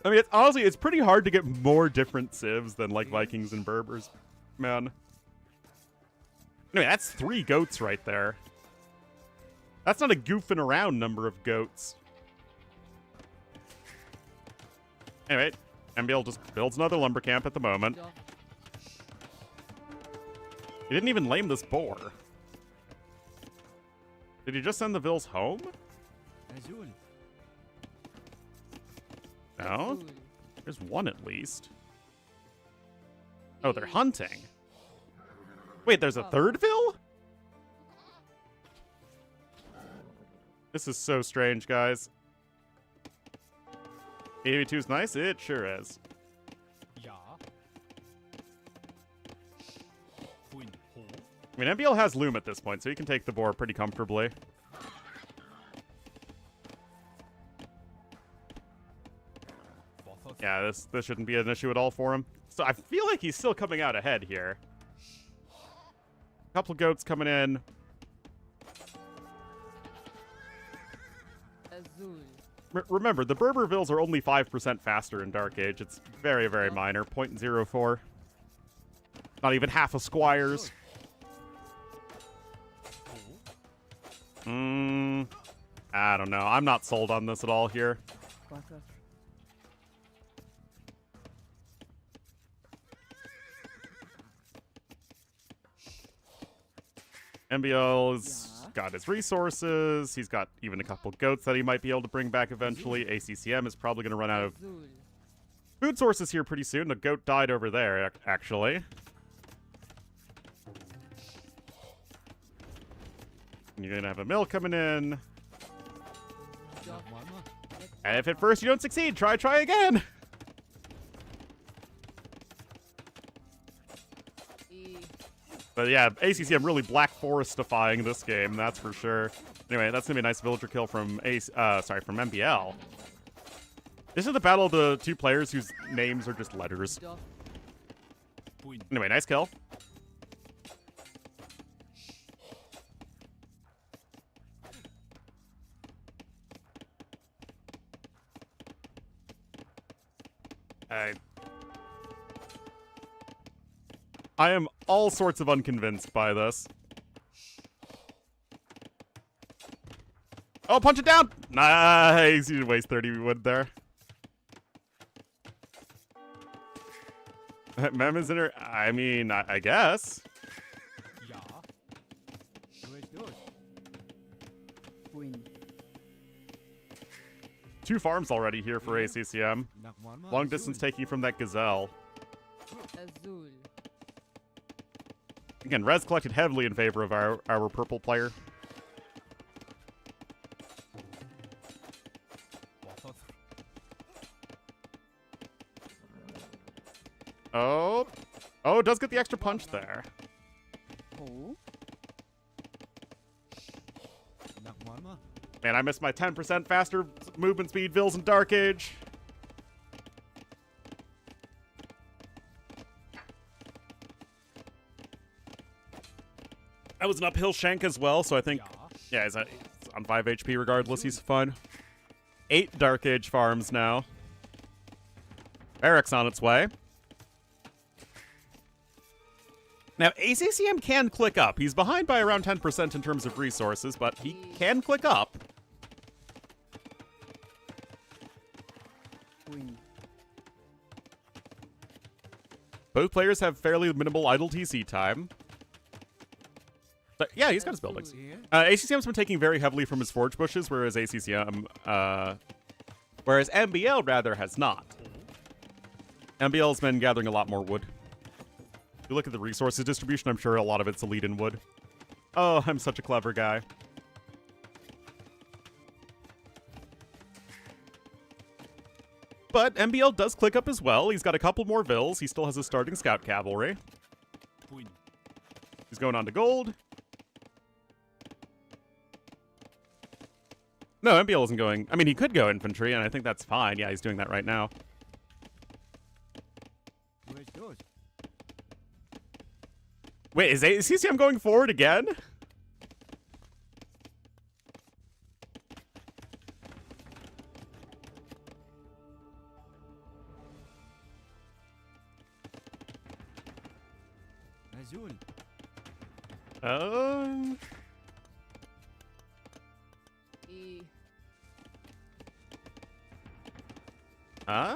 I mean, honestly, it's pretty hard to get more different civs than, like, Vikings and Berbers. Man. Anyway, that's 3 goats right there. That's not a goofing around number of goats. Anyway, MbL just builds another lumber camp at the moment. He didn't even lame this boar. Did he just send the vills home? No? There's one at least. Oh, they're hunting. Wait, there's a third vill? This is so strange, guys. 82 is nice? It sure is. I mean, MbL has loom at this point, so he can take the boar pretty comfortably. Yeah, this shouldn't be an issue at all for him. So I feel like he's still coming out ahead here. Couple goats coming in. remember, the Berbervilles are only 5% faster in Dark Age. It's very, very minor. 0.04. Not even half a Squire's. I don't know. I'm not sold on this at all here. MbL's got his resources. He's got even a couple goats that he might be able to bring back eventually. ACCM is probably going to run out of food sources here pretty soon. The goat died over there, actually. And you're going to have a mill coming in. And if at first you don't succeed, try again. But yeah, ACCM really Black Forest-defying this game, that's for sure. Anyway, that's gonna be a nice villager kill from from MbL. This is the battle of the two players whose names are just letters. Anyway, nice kill. I am all sorts of unconvinced by this. Oh, punch it down! Nice! You didn't waste 30 wood there. Mem is in her. I mean, I guess. Two farms already here for ACCM. Long distance taking from that gazelle. Again, res collected heavily in favor of our purple player. Oh. Oh, does get the extra punch there. Man, I missed my 10% faster movement speed vills in Dark Age. That was an uphill shank as well, so I think, yeah, he's on 5 HP regardless. He's fine. 8 Dark Age farms now. Eric's on its way. Now, ACCM can click up. He's behind by around 10% in terms of resources, but he can click up. Both players have fairly minimal idle TC time. But yeah, he's got his buildings. ACCM's been taking very heavily from his forge bushes, whereas MbL rather has not. MbL's been gathering a lot more wood. If you look at the resources distribution, I'm sure a lot of it's elite in wood. Oh, I'm such a clever guy. But MbL does click up as well. He's got a couple more vills. He still has his starting scout cavalry. He's going on to gold. No, MbL isn't going. I mean, he could go infantry, and I think that's fine. Yeah, he's doing that right now. Wait, is ACCM going forward again? Huh?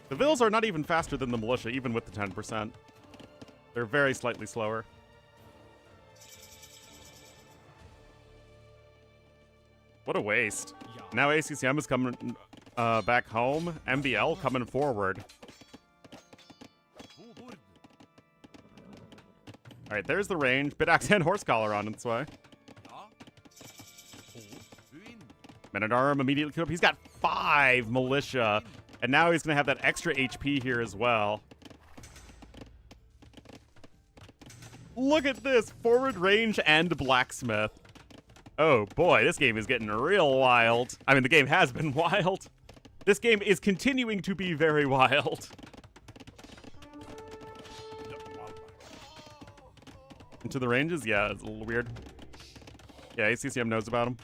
The vills are not even faster than the militia, even with the 10%. They're very slightly slower. What a waste. Now ACCM is coming back home. MbL coming forward. Alright, there's the range. Bidax and Horse Collar on its way. Men-at-Arm immediately come up. He's got 5 militia. And now he's going to have that extra HP here as well. Look at this. Forward range and blacksmith. Oh boy, this game is getting real wild. I mean, the game has been wild. This game is continuing to be very wild. into the ranges? Yeah, it's a little weird. Yeah, ACCM knows about him.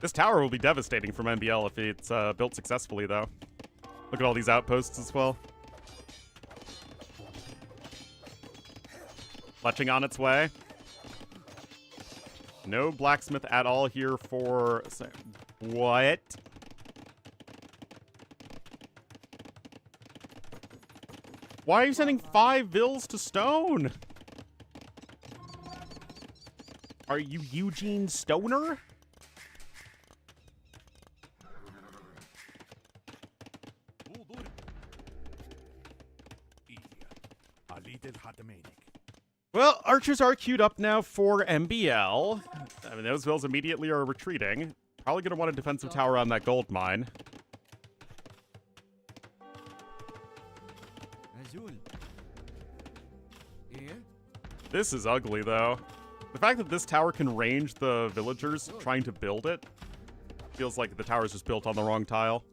This tower will be devastating from MbL if it's built successfully, though. Look at all these outposts as well. Fletching on its way. No blacksmith at all here for... What? Why are you sending 5 vills to stone? Are you Eugene Stoner? Well, archers are queued up now for MbL. I mean, those vills immediately are retreating. Probably going to want a defensive tower on that gold mine. This is ugly, though. The fact that this tower can range the villagers trying to build it feels like the tower's just built on the wrong tile.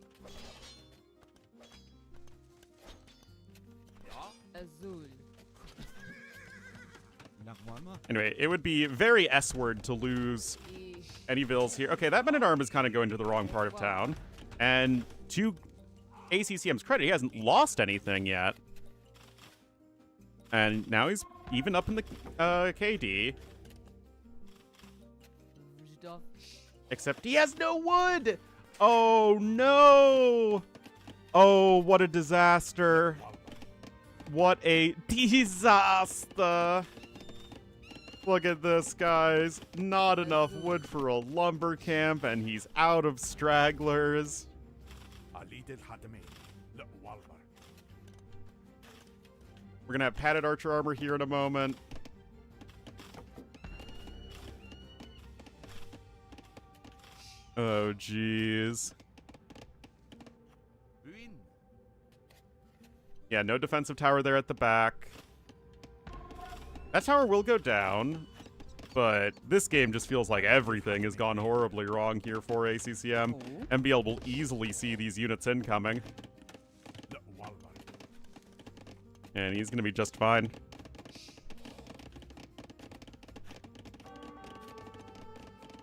Anyway, it would be very S-word to lose any vills here. Okay, that men-at-arm is kind of going to the wrong part of town. And to ACCM's credit, he hasn't lost anything yet. And now he's even up in the KD. Except he has no wood! Oh, no! Oh, what a disaster. What a disaster. Look at this, guys. Not enough wood for a lumber camp, and he's out of stragglers. We're gonna have padded archer armor here in a moment. Oh, jeez. Yeah, no defensive tower there at the back. That tower will go down, but this game just feels like everything has gone horribly wrong here for ACCM. MbL will easily see these units incoming. And he's going to be just fine.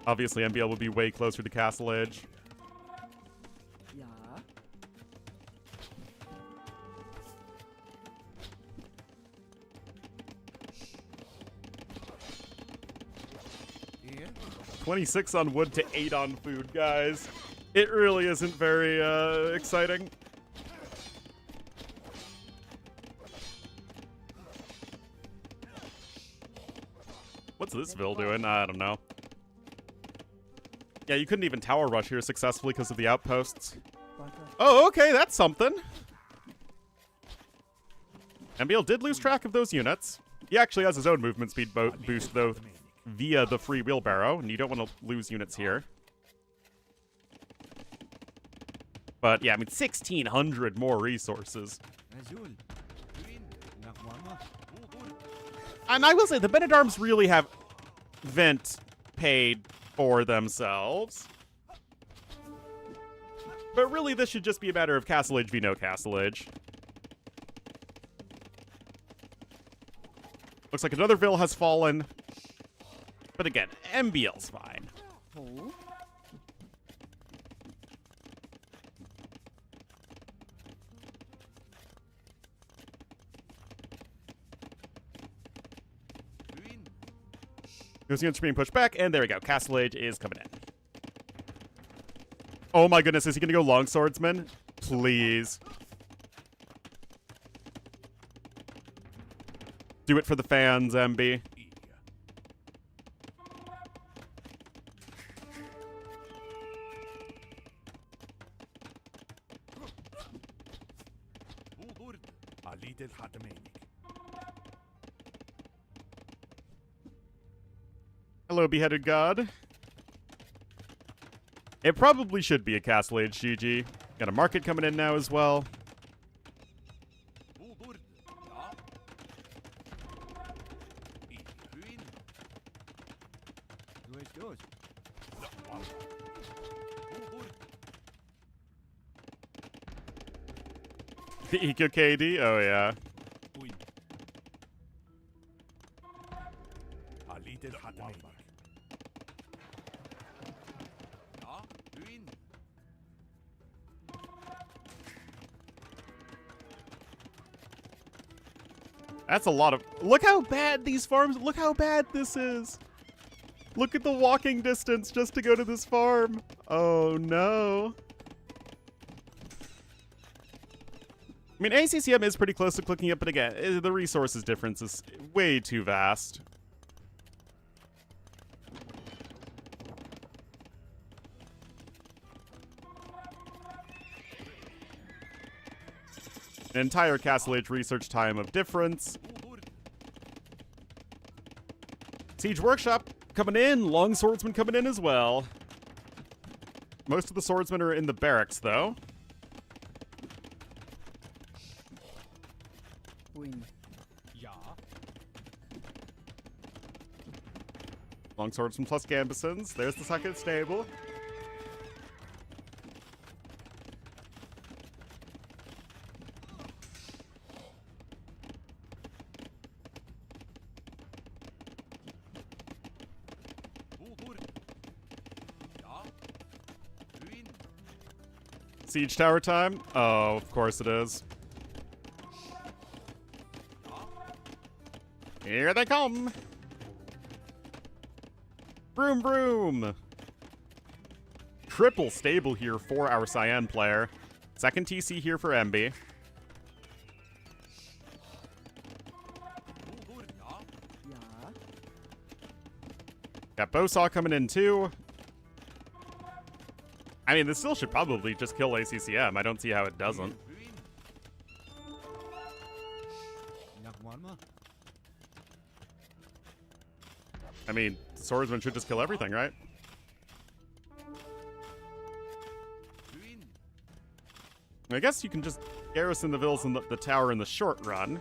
Obviously, MbL will be way closer to Castle Edge. Yeah. 26 on wood to 8 on food, guys. It really isn't very exciting. What's this Vil doing? I don't know. Yeah, you couldn't even tower rush here successfully because of the outposts. Oh, okay, that's something. MbL did lose track of those units. He actually has his own movement speed boost, though, via the free wheelbarrow, and you don't want to lose units here. But, yeah, I mean, 1,600 more resources. And I will say, the Men-at-Arms really have Vent paid for themselves. But really, this should just be a matter of Castle Age v no Castle Age. Looks like another Vil has fallen. But again, MbL's fine. Oh. Those units are being pushed back, and there we go. Castle Age is coming in. Oh my goodness, is he going to go Longswordsman? Please. Do it for the fans, MB. Hello, beheaded god. It probably should be a Castle Age GG. Got a market coming in now as well. The Eco KD? Oh, yeah. That's a lot of... Look how bad these farms... Look how bad this is. Look at the walking distance just to go to this farm. Oh, no. I mean, ACCM is pretty close to clicking it, but again, the resources difference is way too vast. An entire Castle Age research time of difference. Siege Workshop coming in. Long Swordsman coming in as well. Most of the swordsmen are in the barracks, though. Win. Long Swordsman plus Gambesons. There's the second stable. Siege tower time? Oh, of course it is. Here they come! Broom, broom! Triple stable here for our Cyan player. Second TC here for MB. Yeah. Got Bowsaw coming in too. I mean, this still should probably just kill ACCM. I don't see how it doesn't. I mean, swordsman should just kill everything, right? I guess you can just garrison the villas in the tower in the short run.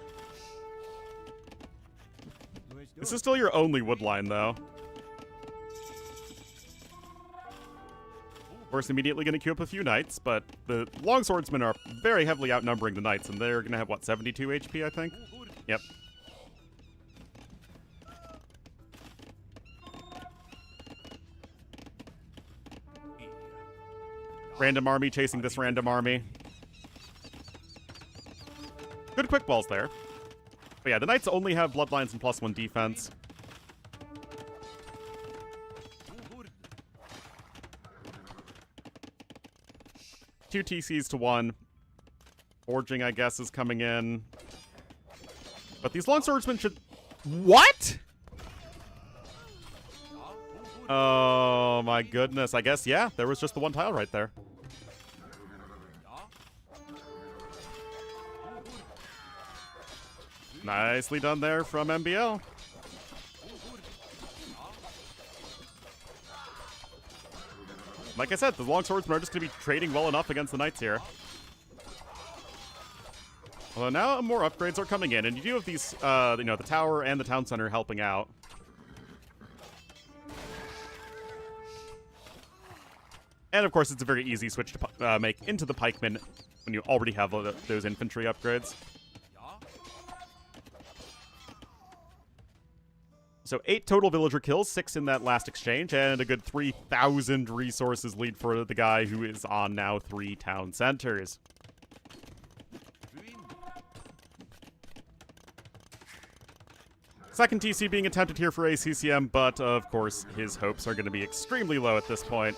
This is still your only wood line, though. Of course, immediately going to queue up a few knights, but the long swordsmen are very heavily outnumbering the knights, and they're going to have, what, 72 HP, I think? Yep. Random army chasing this random army. Good quick balls there. But yeah, the knights only have bloodlines and +1 defense. Two TCs to one. Forging, I guess, is coming in. But these long swordsmen should... What? Oh my goodness. I guess, yeah, there was just the one tile right there. Nicely done there from MbL. Like I said, the long swordsmen are just going to be trading well enough against the knights here. Although now more upgrades are coming in, and you do have these, you know, the tower and the town center helping out. And of course, it's a very easy switch to make into the pikemen when you already have those infantry upgrades. So 8 total villager kills, 6 in that last exchange, and a good 3,000 resources lead for the guy who is on now 3 town centers. Second TC being attempted here for ACCM, but of course his hopes are going to be extremely low at this point.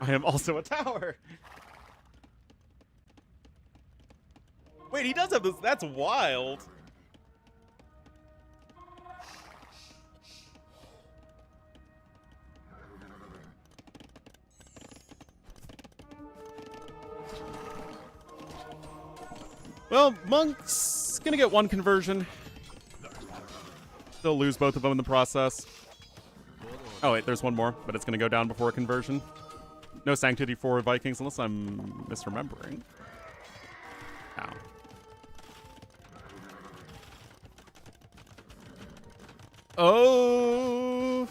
I am also a tower! Wait, he does have this. That's wild. Well, Monk's gonna get 1 conversion. They'll lose both of them in the process. Oh wait, there's one more, but it's gonna go down before a conversion. No Sanctity for Vikings, unless I'm misremembering. Ow. Oh,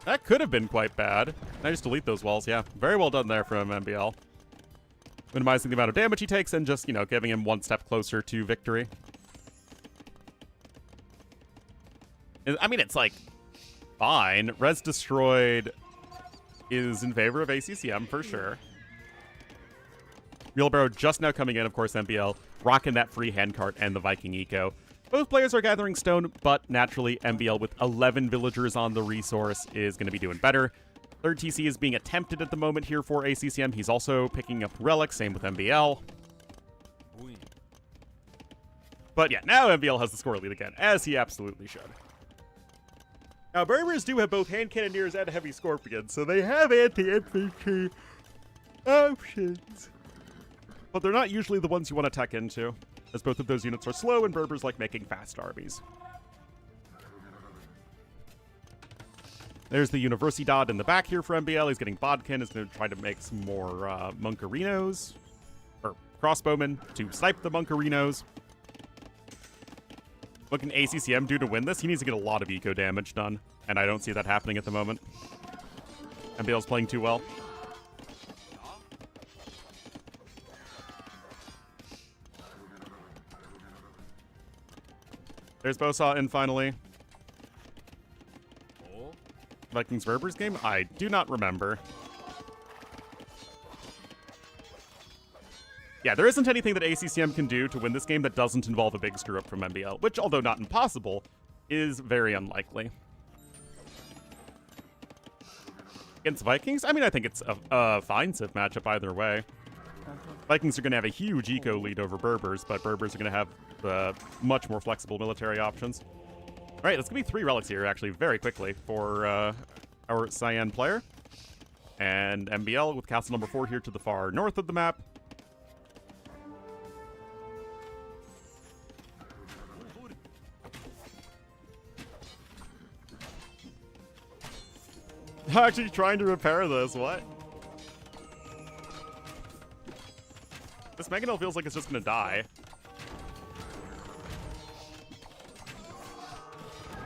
that could have been quite bad. I just delete those walls. Yeah, very well done there from MbL. Minimizing the amount of damage he takes and just, you know, giving him 1 step closer to victory. I mean, it's like fine. Res destroyed is in favor of ACCM for sure. Wheelbarrow just now coming in, of course, MbL, rocking that free handcart and the Viking Eco. Both players are gathering stone, but naturally, MbL with 11 villagers on the resource is going to be doing better. Third TC is being attempted at the moment here for ACCM. He's also picking up relics, same with MbL. But yeah, now MbL has the score lead again, as he absolutely should. Now, Berbers do have both hand cannoneers and heavy scorpions, so they have anti-infantry options. But they're not usually the ones you want to tech into, as both of those units are slow and Berbers like making fast armies. There's the Universidad in the back here for MbL. He's getting Bodkin. He's going to try to make some more Munkarinos, or crossbowmen, to snipe the Munkarinos. What can ACCM do to win this? He needs to get a lot of eco damage done, and I don't see that happening at the moment. MbL's playing too well. There's Bosaw in finally. Vikings Berbers game? I do not remember. Yeah, there isn't anything that ACCM can do to win this game that doesn't involve a big screw-up from MbL, which, although not impossible, is very unlikely. Against Vikings? I mean, I think it's a fine civ matchup either way. Vikings are going to have a huge eco lead over Berbers, but Berbers are going to have much more flexible military options. All right, there's going to be 3 relics here, actually, very quickly for our Cyan player. And MbL with castle number 4 here to the far north of the map. Actually trying to repair this, what? This Mangonel feels like it's just gonna die.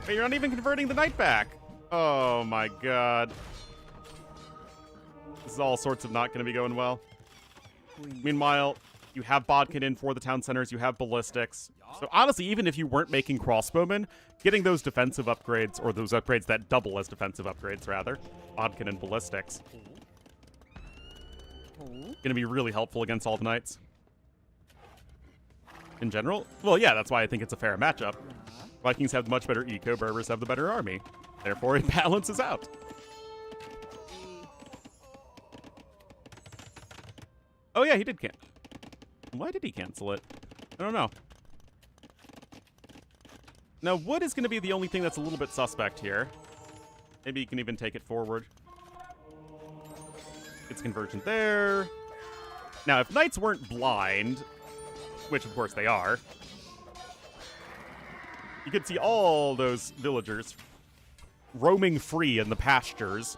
Hey, you're not even converting the knight back. Oh my god. This is all sorts of not gonna be going well. Meanwhile, you have Bodkin in for the town centers, you have ballistics. So honestly, even if you weren't making crossbowmen, getting those defensive upgrades, or those upgrades that double as defensive upgrades, rather, Bodkin and ballistics, gonna be really helpful against all the knights. In general, well, yeah, that's why I think it's a fair matchup. Vikings have much better eco, Berbers have the better army. Therefore, it balances out. Oh yeah, he did cancel. Why did he cancel it? I don't know. Now, wood is going to be the only thing that's a little bit suspect here. Maybe you can even take it forward. It's convergent there. Now, if knights weren't blind, which of course they are, you could see all those villagers roaming free in the pastures.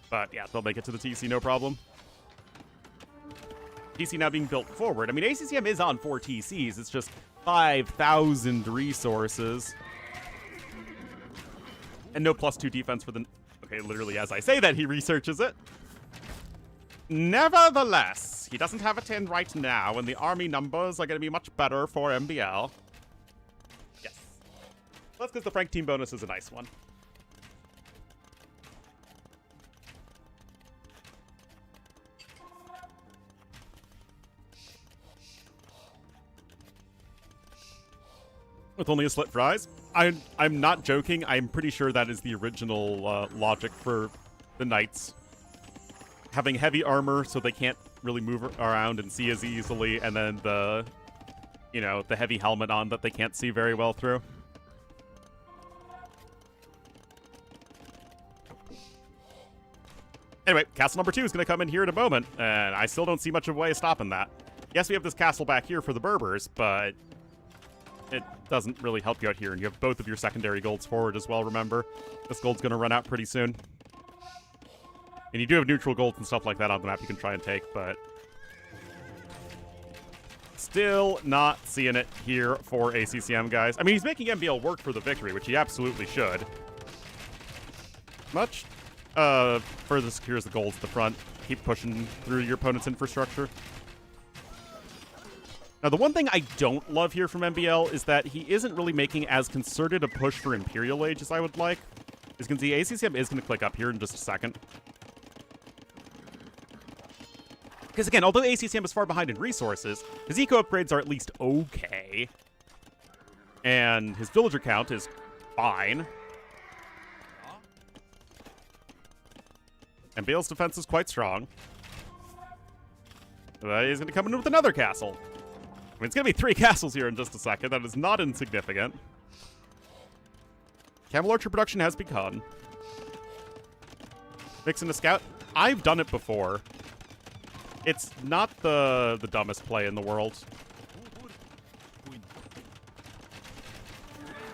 But yeah, they'll make it to the TC, no problem. TC now being built forward. I mean, ACCM is on 4 TCs. It's just 5,000 resources. And no +2 defense for the... Okay, literally as I say that, he researches it. Nevertheless, he doesn't have a 10 right now, and the army numbers are going to be much better for MbL. Yes. That's because the Frank team bonus is a nice one. With only a slit fries? I'm not joking. I'm pretty sure that is the original logic for the knights. Having heavy armor so they can't really move around and see as easily, and then the, you know, the heavy helmet on that they can't see very well through. Anyway, castle number 2 is going to come in here in a moment, and I still don't see much of a way of stopping that. Yes, we have this castle back here for the Berbers, but it doesn't really help you out here, and you have both of your secondary golds forward as well, remember. This gold's going to run out pretty soon. And you do have neutral golds and stuff like that on the map you can try and take, but still not seeing it here for ACCM, guys. I mean, he's making MbL work for the victory, which he absolutely should. Much further secures the golds at the front. Keep pushing through your opponent's infrastructure. Now, the one thing I don't love here from MbL is that he isn't really making as concerted a push for Imperial Age as I would like. As you can see, ACCM is going to click up here in just a second. Because again, although ACCM is far behind in resources, his eco upgrades are at least okay. And his villager count is fine. And MbL's defense is quite strong. He's going to come in with another castle. I mean, it's going to be 3 castles here in just a second. That is not insignificant. Camel Archer production has begun. Mixing a scout. I've done it before. It's not the dumbest play in the world.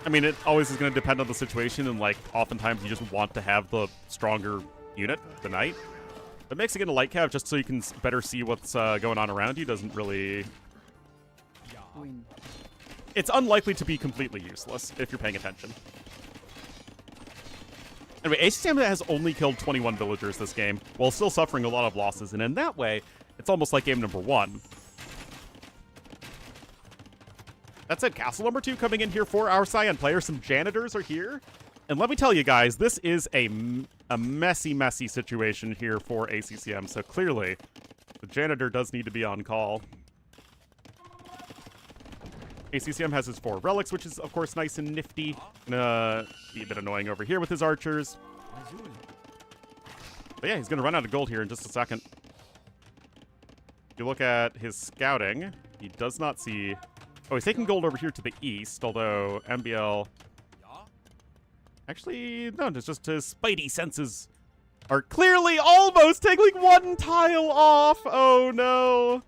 I mean, it always is going to depend on the situation, and like oftentimes you just want to have the stronger unit, the knight. But mixing in a light cav just so you can better see what's going on around you doesn't really... It's unlikely to be completely useless if you're paying attention. Anyway, ACCM has only killed 21 villagers this game, while still suffering a lot of losses, and in that way, it's almost like game number 1. That said, castle number 2 coming in here for our Cyan player. Some janitors are here. And let me tell you guys, this is a messy, messy situation here for ACCM, so clearly, the janitor does need to be on call. ACCM has his 4 relics, which is, of course, nice and nifty. Be a bit annoying over here with his archers. But yeah, he's going to run out of gold here in just a second. If you look at his scouting, he does not see... Oh, he's taking gold over here to the east, although MbL... Actually, no, it's just his spidey senses are clearly almost taking 1 tile off. Oh, no.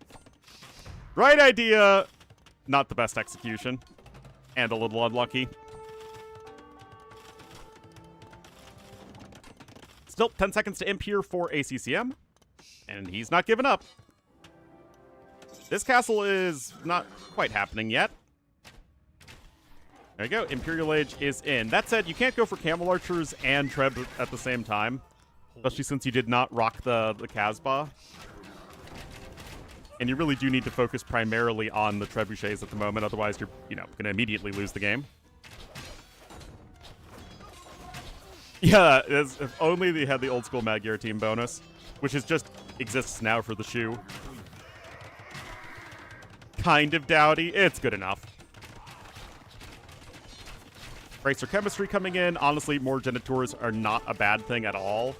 Right idea. Not the best execution. And a little unlucky. Still 10 seconds to imp here for ACCM. And he's not giving up. This castle is not quite happening yet. There you go. Imperial Age is in. That said, you can't go for Camel Archers and Treb at the same time. Especially since you did not rock the Casbah. And you really do need to focus primarily on the trebuchets at the moment. Otherwise, you're, going to immediately lose the game. Yeah, if only they had the old school Magyar team bonus. Which exists now for the shoe. Kind of dowdy. It's good enough. Racer chemistry coming in. Honestly, more genitors are not a bad thing at all.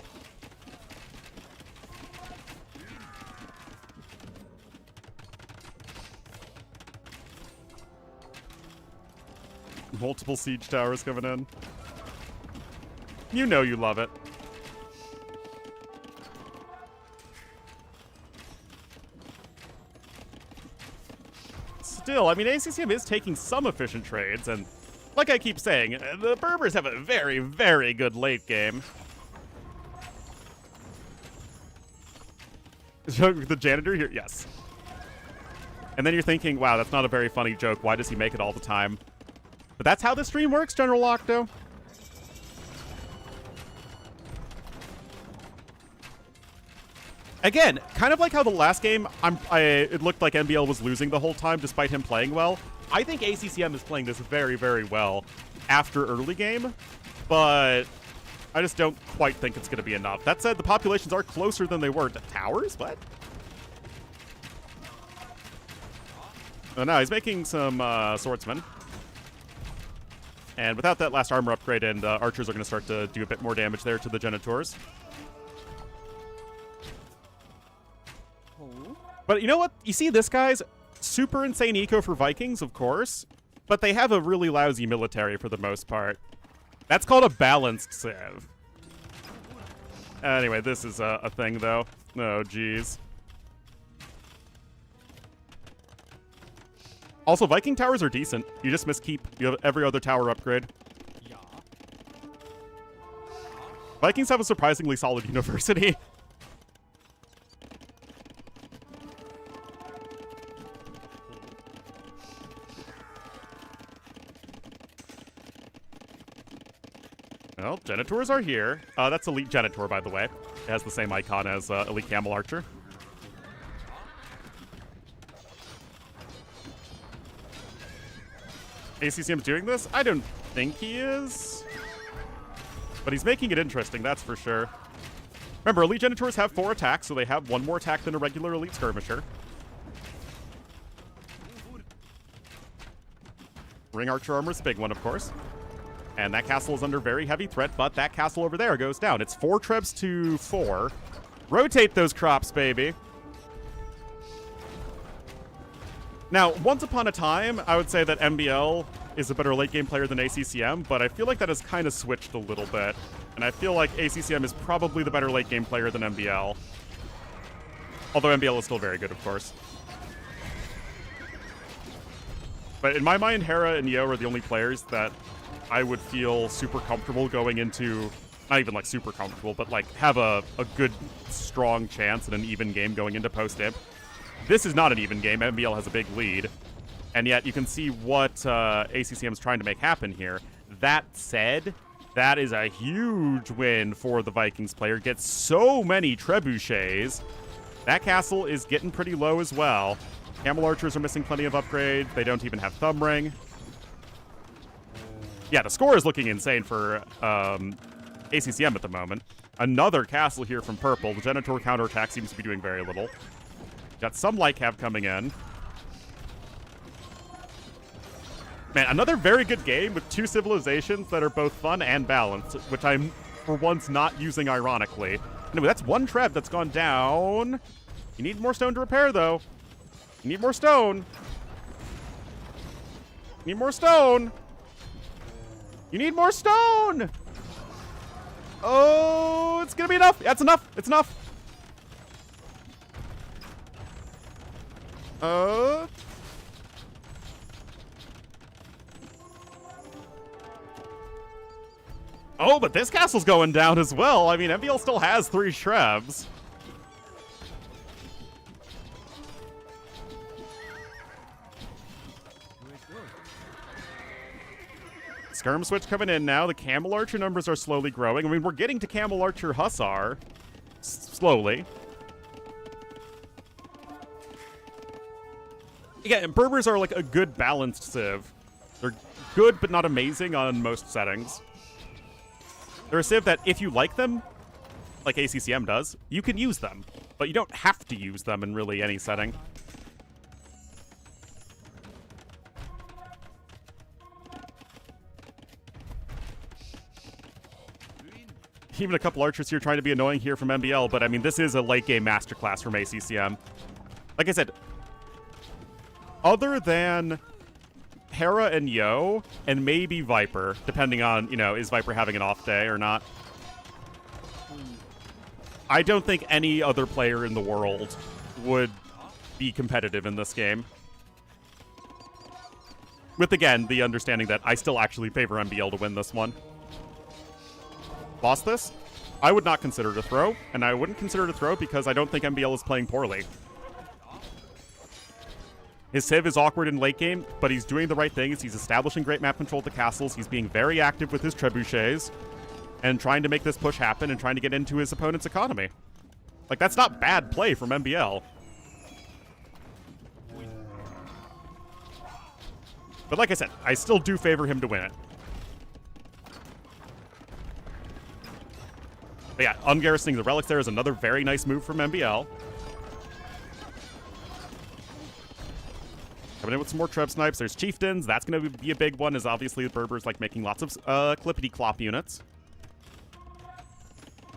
Multiple siege towers coming in. You know you love it. Still, I mean, ACCM is taking some efficient trades, and like I keep saying, the Berbers have a very, very good late game. The janitor here? Yes. And then you're thinking, wow, that's not a very funny joke. Why does he make it all the time? But that's how the stream works, General Octo. Again, kind of like how the last game, it looked like MbL was losing the whole time despite him playing well. I think ACCM is playing this very, very well after early game, but I just don't quite think it's going to be enough. That said, the populations are closer than they were to towers. What? Oh, no, he's making some swordsmen. And without that last armor upgrade, and archers are going to start to do a bit more damage there to the genitors. But you know what? You see this, guys? Super insane eco for Vikings, of course. But they have a really lousy military for the most part. That's called a balanced civ. Anyway, this is a thing, though. Oh, geez. Also, Viking towers are decent. You just miskeep. You have every other tower upgrade. Vikings have a surprisingly solid university. Well, Genitors are here. That's Elite Genitor, by the way. It has the same icon as Elite Camel Archer. ACCM's doing this? I don't think he is. But he's making it interesting, that's for sure. Remember, Elite Genitors have 4 attacks, so they have 1 more attack than a regular Elite Skirmisher. Ring Archer Armor's the big one, of course. And that castle is under very heavy threat, but that castle over there goes down. It's 4 trebs to 4. Rotate those crops, baby. Now, once upon a time, I would say that MbL is a better late game player than ACCM, but I feel like that has kind of switched a little bit. And I feel like ACCM is probably the better late game player than MbL. Although MbL is still very good, of course. But in my mind, Hera and Yo are the only players that I would feel super comfortable going into, not even like super comfortable, but like have a good, strong chance in an even game going into post-imp. This is not an even game. MbL has a big lead. And yet you can see what ACCM is trying to make happen here. That said, that is a huge win for the Vikings player. Gets so many trebuchets. That castle is getting pretty low as well. Camel Archers are missing plenty of upgrades. They don't even have Thumb Ring. Yeah, the score is looking insane for ACCM at the moment. Another castle here from Purple. The Genitor counterattack seems to be doing very little. Got some Light Cav coming in. Man, another very good game with 2 civilizations that are both fun and balanced, which I'm, for once, not using ironically. Anyway, that's 1 treb that's gone down. You need more stone to repair, though. You need more stone. You need more stone. You need more stone! Oh, it's gonna be enough. That's enough. It's enough. Oh, but this castle's going down as well. I mean, MbL still has 3 trebs. Skirm switch coming in now. The Camel Archer numbers are slowly growing. I mean, we're getting to Camel Archer Hussar slowly. Yeah, and Berbers are like a good balanced civ. They're good but not amazing on most settings. They're a civ that if you like them, like ACCM does, you can use them. But you don't have to use them in really any setting. Even a couple archers here trying to be annoying here from MbL, but I mean, this is a late game masterclass from ACCM. Like I said, other than Hera and Yo, and maybe Viper, depending on, you know, is Viper having an off day or not, I don't think any other player in the world would be competitive in this game. With, again, the understanding that I still actually favor MbL to win this one. Lost this? I would not consider it a throw, and I wouldn't consider it a throw because I don't think MbL is playing poorly. His civ is awkward in late game, but he's doing the right things. He's establishing great map control at the castles. He's being very active with his trebuchets and trying to make this push happen and trying to get into his opponent's economy. Like, that's not bad play from MbL. But like I said, I still do favor him to win it. But yeah, ungarrisoning the relics there is another very nice move from MbL. Coming in with some more Treb snipes. There's Chieftains. That's going to be a big one, as obviously the Berbers like making lots of clippity-clop units.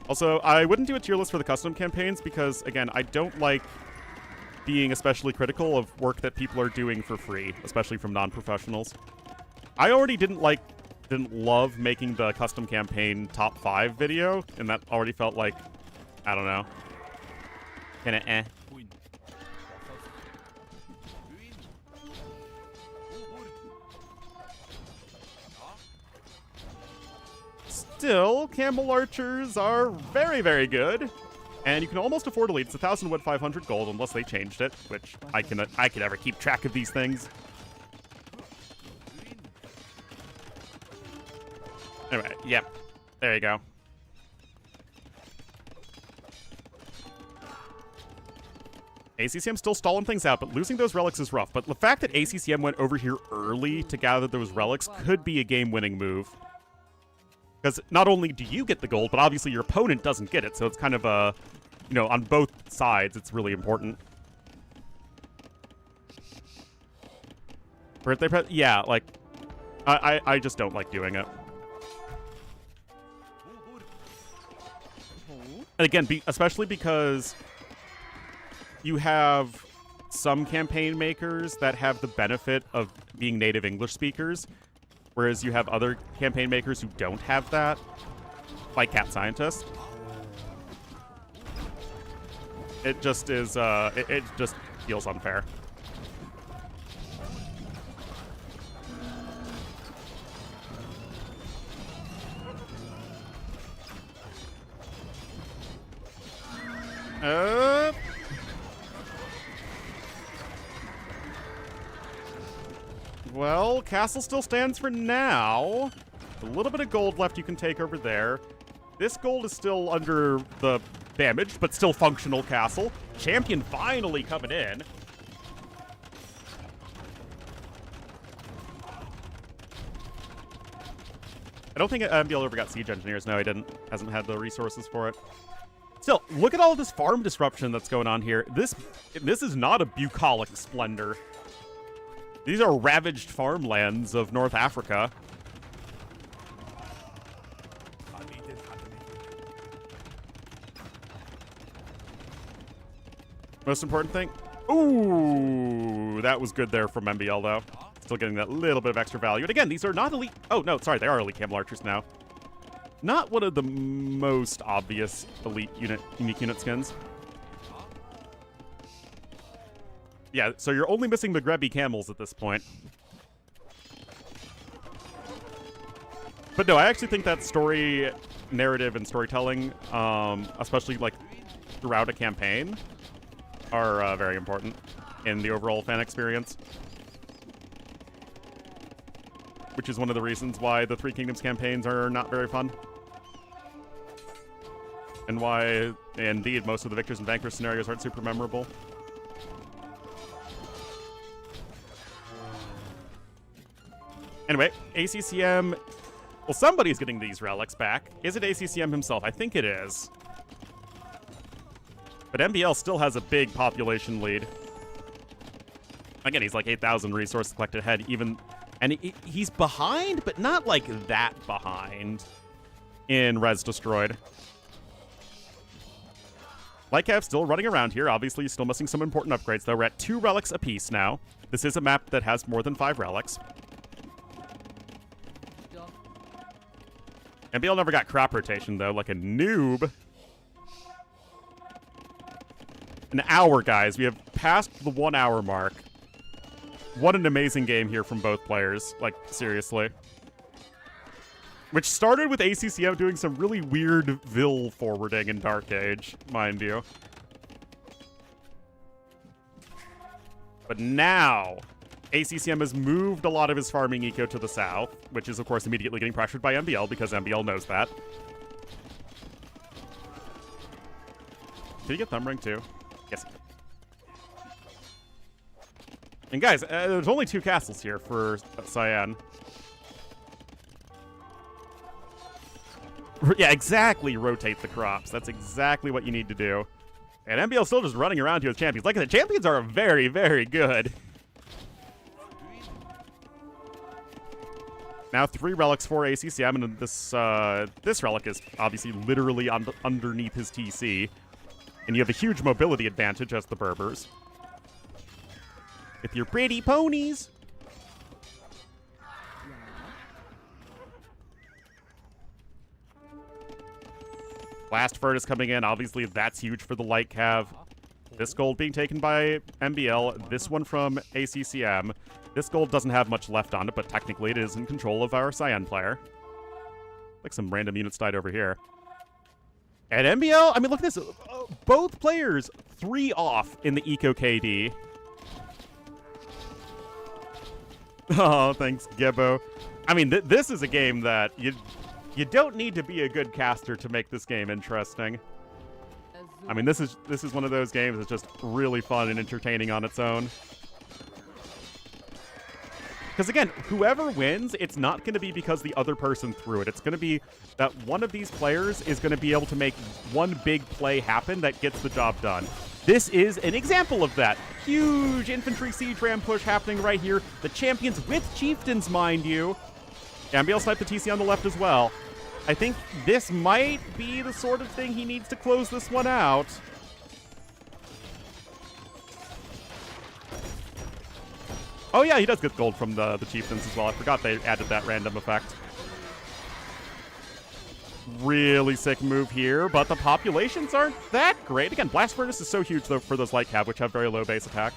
Also, I wouldn't do a tier list for the custom campaigns because, again, I don't like being especially critical of work that people are doing for free, especially from non-professionals. I already didn't love making the custom campaign top 5 video, and that already felt like, I don't know, kind of eh. Still, Camel Archers are very, very good, and you can almost afford to lead. It's 1,000 wood, 500 gold, unless they changed it, which I can never keep track of these things. Anyway, yep, there you go. ACCM still stalling things out, but losing those relics is rough. But the fact that ACCM went over here early to gather those relics could be a game-winning move. Because not only do you get the gold, but obviously your opponent doesn't get it. So it's kind of a, you know, on both sides, it's really important. Birthday present? Yeah, like, I just don't like doing it. And again, especially because you have some campaign makers that have the benefit of being native English speakers, whereas you have other campaign makers who don't have that, like Cat Scientist. It just is, it just feels unfair. Well, castle still stands for now. A little bit of gold left you can take over there. This gold is still under the damage, but still functional castle. Champion finally coming in. I don't think MbL ever got siege engineers. No, he didn't. Hasn't had the resources for it. Still, look at all this farm disruption that's going on here. This is not a bucolic splendor. These are ravaged farmlands of North Africa. Most important thing? Ooh, that was good there from MbL, though. Still getting that little bit of extra value. And again, these are not elite. Oh, no, sorry, they are elite camel archers now. Not one of the most obvious elite unique unit skins. Yeah, so you're only missing the Grebby camels at this point. But no, I actually think that story narrative and storytelling, especially like throughout a campaign, are very important in the overall fan experience. Which is one of the reasons why the Three Kingdoms campaigns are not very fun. And why, indeed, most of the Victors and Vanquishers scenarios aren't super memorable. Anyway, ACCM... Well, somebody's getting these relics back. Is it ACCM himself? I think it is. But MbL still has a big population lead. Again, he's like 8,000 resources collected ahead, even... And he's behind, but not like that behind in Res Destroyed. Lycav still running around here. Obviously, still missing some important upgrades, though. We're at 2 relics apiece now. This is a map that has more than 5 relics. MbL never got crop rotation, though, like a noob. An hour, guys. We have passed the 1 hour mark. What an amazing game here from both players. Like, seriously. Which started with ACCM doing some really weird Vil forwarding in Dark Age, mind you. But now, ACCM has moved a lot of his farming eco to the south, which is, of course, immediately getting pressured by MbL because MbL knows that. Did he get Thumbring too? Yes. And guys, there's only 2 castles here for Cyan. Yeah, exactly. Rotate the crops. That's exactly what you need to do. And MbL's still just running around here with champions. Like I said, champions are very, very good. Now 3 relics for ACCM, and this relic is obviously literally underneath his TC. And you have a huge mobility advantage as the Berbers. With your pretty ponies. Blast Furnace coming in. Obviously, that's huge for the Light Cav. This gold being taken by MbL. This one from ACCM. This gold doesn't have much left on it, but technically it is in control of our Cyan player. Like some random units died over here. And MbL, I mean, look at this. Both players 3 off in the Eco KD. Oh, thanks, Gebo. I mean, this is a game that you don't need to be a good caster to make this game interesting. I mean, this is one of those games that's just really fun and entertaining on its own. Because again, whoever wins, it's not going to be because the other person threw it. It's going to be that one of these players is going to be able to make one big play happen that gets the job done. This is an example of that. Huge infantry siege ram push happening right here. The champions with chieftains, mind you. MbL sniped the TC on the left as well. I think this might be the sort of thing he needs to close this one out. Oh yeah, he does get gold from the chieftains as well. I forgot they added that random effect. Really sick move here, but the populations aren't that great. Again, Blast Furnace is so huge though for those light cav, which have very low base attack.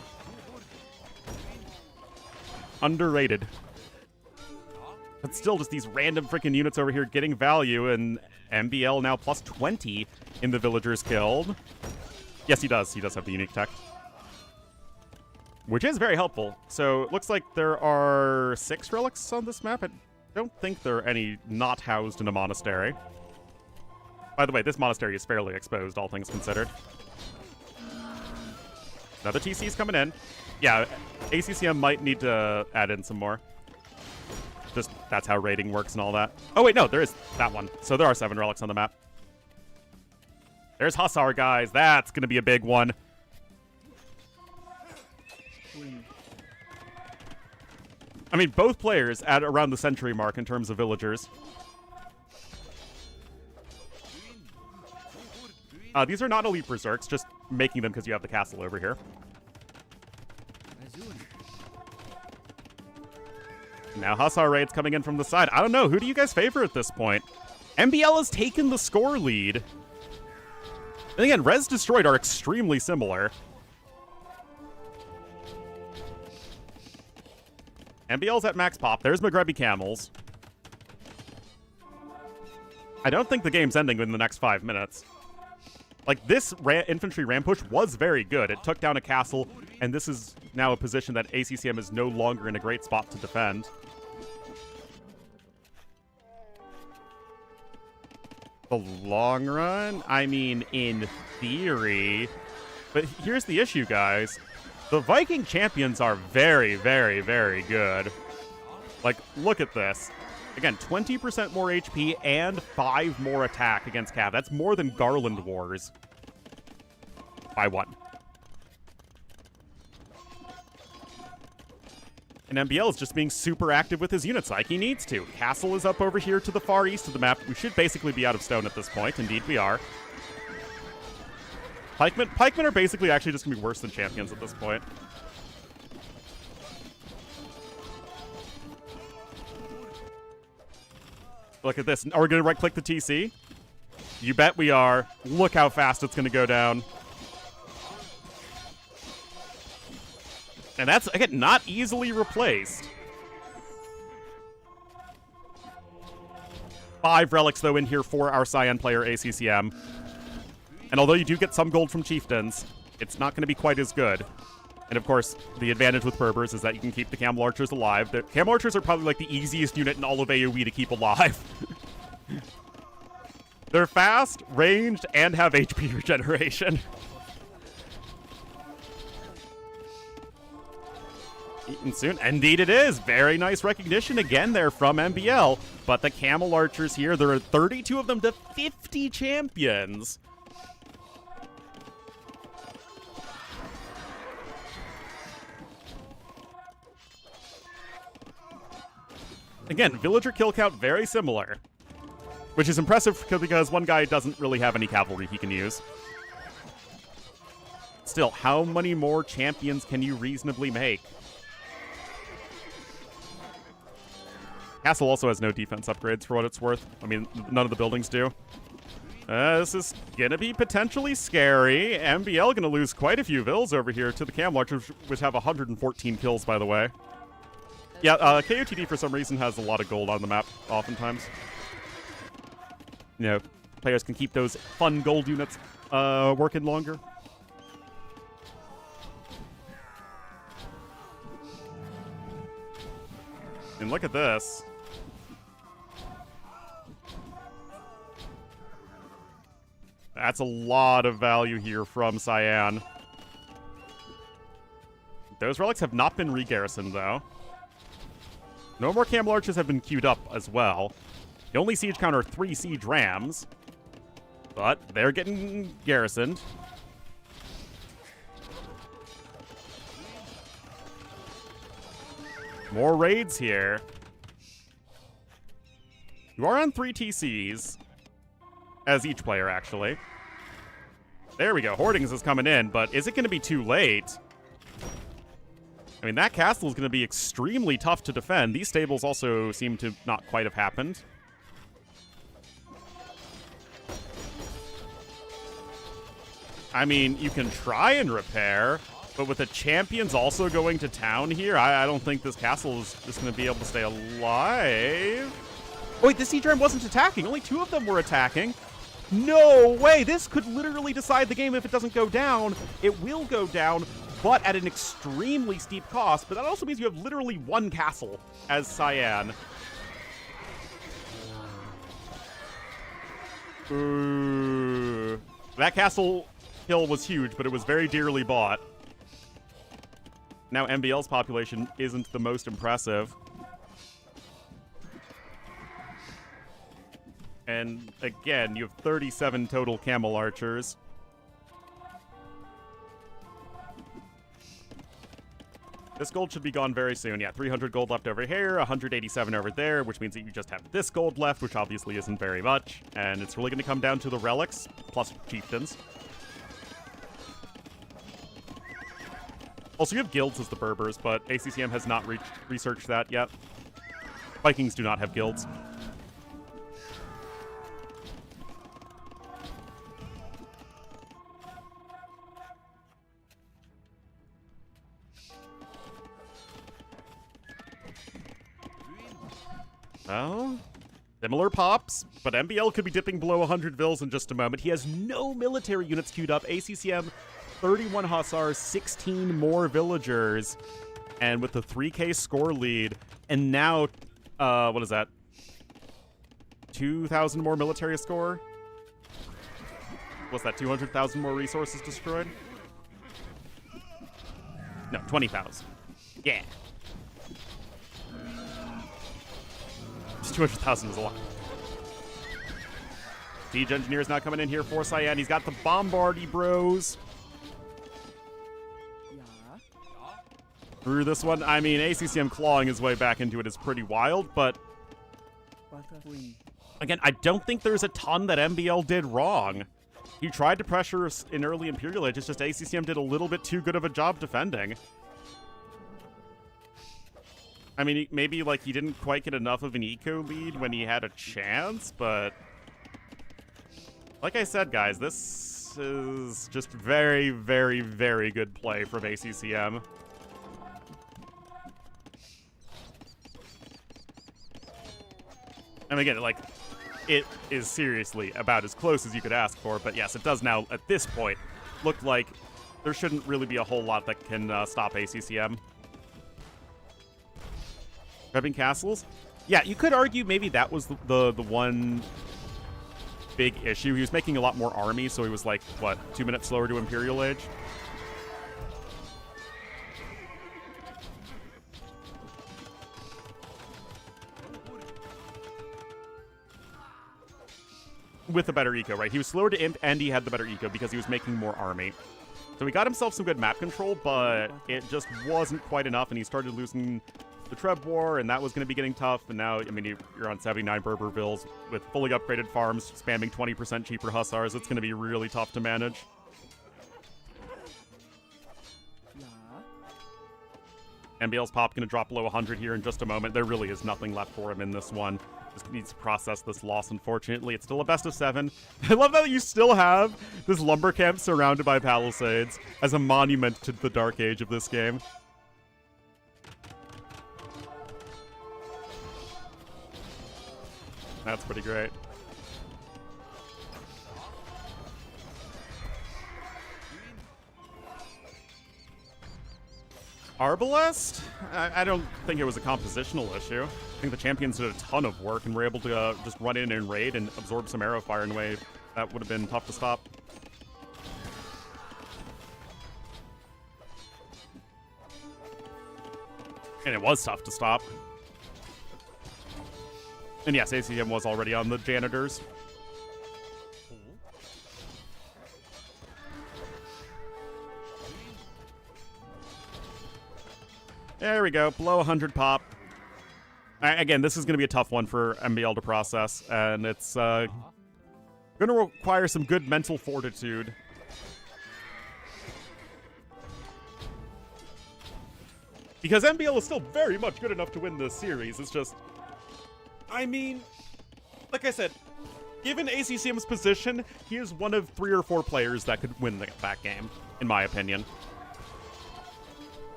Underrated. But still, just these random freaking units over here getting value, and MbL now plus 20 in the villagers killed. Yes, he does. He does have the unique tech, which is very helpful. So it looks like there are 6 relics on this map. I don't think there are any not housed in a monastery. By the way, this monastery is fairly exposed, all things considered. Another TC's coming in. Yeah, ACCM might need to add in some more. Just, that's how raiding works and all that. Oh, wait, no, there is that one. So there are 7 relics on the map. There's Hussar, guys. That's going to be a big one. I mean, both players at around the century mark in terms of villagers. These are not elite berserks, just making them because you have the castle over here. Now Hussar raids coming in from the side. I don't know. Who do you guys favor at this point? MbL has taken the score lead. And again, Res Destroyed are extremely similar. MbL's at max pop. There's Magrebi camels. I don't think the game's ending within the next 5 minutes. Like, this infantry ram push was very good. It took down a castle, and this is now a position that ACCM is no longer in a great spot to defend. The long run? I mean, in theory. But here's the issue, guys. The Viking champions are very, very, very good. Like, look at this. Again, 20% more HP and 5 more attack against Cav. That's more than Garland Wars. By 1. And MbL is just being super active with his units like he needs to. Castle is up over here to the far east of the map. We should basically be out of stone at this point. Indeed, we are. Pikemen are basically actually just going to be worse than champions at this point. Look at this. Are we going to right-click the TC? You bet we are. Look how fast it's going to go down. And that's, again, not easily replaced. 5 relics, though, in here for our Cyan player, ACCM. And although you do get some gold from chieftains, it's not going to be quite as good. And of course, the advantage with Berbers is that you can keep the Camel Archers alive. The Camel Archers are probably like the easiest unit in all of AoE to keep alive. They're fast, ranged, and have HP regeneration. Eaten soon. Indeed it is. Very nice recognition again there from MbL. But the Camel Archers here, there are 32 of them to 50 champions. Again, villager kill count very similar, which is impressive because one guy doesn't really have any cavalry he can use. Still, how many more champions can you reasonably make? Castle also has no defense upgrades for what it's worth. I mean, none of the buildings do. This is gonna be potentially scary. MbL gonna lose quite a few vills over here to the Camel Archers, which have 114 kills, by the way. Yeah, KOTD for some reason has a lot of gold on the map, oftentimes. You know, players can keep those fun gold units working longer. And look at this. That's a lot of value here from Cyan. Those relics have not been re-garrisoned, though. No more camel archers have been queued up as well. The only siege counter are 3 siege rams, but they're getting garrisoned. More raids here. You are on 3 TCs, as each player, actually. There we go. Hoardings is coming in, but is it going to be too late? I mean, that castle is going to be extremely tough to defend. These stables also seem to not quite have happened. I mean, you can try and repair, but with the champions also going to town here, I don't think this castle is just going to be able to stay alive. Oh, wait, the siege ram wasn't attacking. Only 2 of them were attacking. No way! This could literally decide the game if it doesn't go down. It will go down, but at an extremely steep cost. But that also means you have literally 1 castle as Cyan. Ooh. That castle kill was huge, but it was very dearly bought. Now MbL's population isn't the most impressive. And again, you have 37 total camel archers. This gold should be gone very soon. Yeah, 300 gold left over here, 187 over there, which means that you just have this gold left, which obviously isn't very much. And it's really going to come down to the relics, plus chieftains. Also, you have guilds as the Berbers, but ACCM has not researched that yet. Vikings do not have guilds. Well, similar pops, but MbL could be dipping below 100 vils in just a moment. He has no military units queued up. ACCM, 31 hussars, 16 more villagers, and with the 3k score lead, and now, what is that? 2,000 more military score? What's that, 200,000 more resources destroyed? No, 20,000. Yeah. 200,000 is a lot. Siege Engineer's not coming in here for Cyan. He's got the Bombardy Bros. Through this one, I mean, ACCM clawing his way back into it is pretty wild, but again, I don't think there's a ton that MbL did wrong. He tried to pressure us in early Imperial Age, it's just ACCM did a little bit too good of a job defending. I mean, maybe, like, he didn't quite get enough of an eco lead when he had a chance, but like I said, guys, this is just very, very, very good play from ACCM. And again, like, it is seriously about as close as you could ask for, but yes, it does now, at this point, look like there shouldn't really be a whole lot that can stop ACCM. Prepping castles? Yeah, you could argue maybe that was the one big issue. He was making a lot more army, so he was like, what, 2 minutes slower to Imperial Age? With a better eco, right? He was slower to imp, and he had the better eco because he was making more army. So he got himself some good map control, but it just wasn't quite enough, and he started losing the Treb War, and that was going to be getting tough. And now, I mean, you're on 79 Berber vills with fully upgraded farms, spamming 20% cheaper hussars. It's going to be really tough to manage. MbL's pop going to drop below 100 here in just a moment. There really is nothing left for him in this one. Just needs to process this loss, unfortunately. It's still a best of 7. I love that you still have this lumber camp surrounded by palisades as a monument to the dark age of this game. That's pretty great. Arbalest? I don't think it was a compositional issue. I think the champions did a ton of work and were able to just run in and raid and absorb some arrow fire in a way that would have been tough to stop. And it was tough to stop. And yes, ACCM was already on the janitors. There we go. Below 100 pop. Again, this is going to be a tough one for MbL to process, and it's going to require some good mental fortitude. Because MbL is still very much good enough to win this series. It's just, I mean, like I said, given ACCM's position, he is one of 3 or 4 players that could win that game, in my opinion.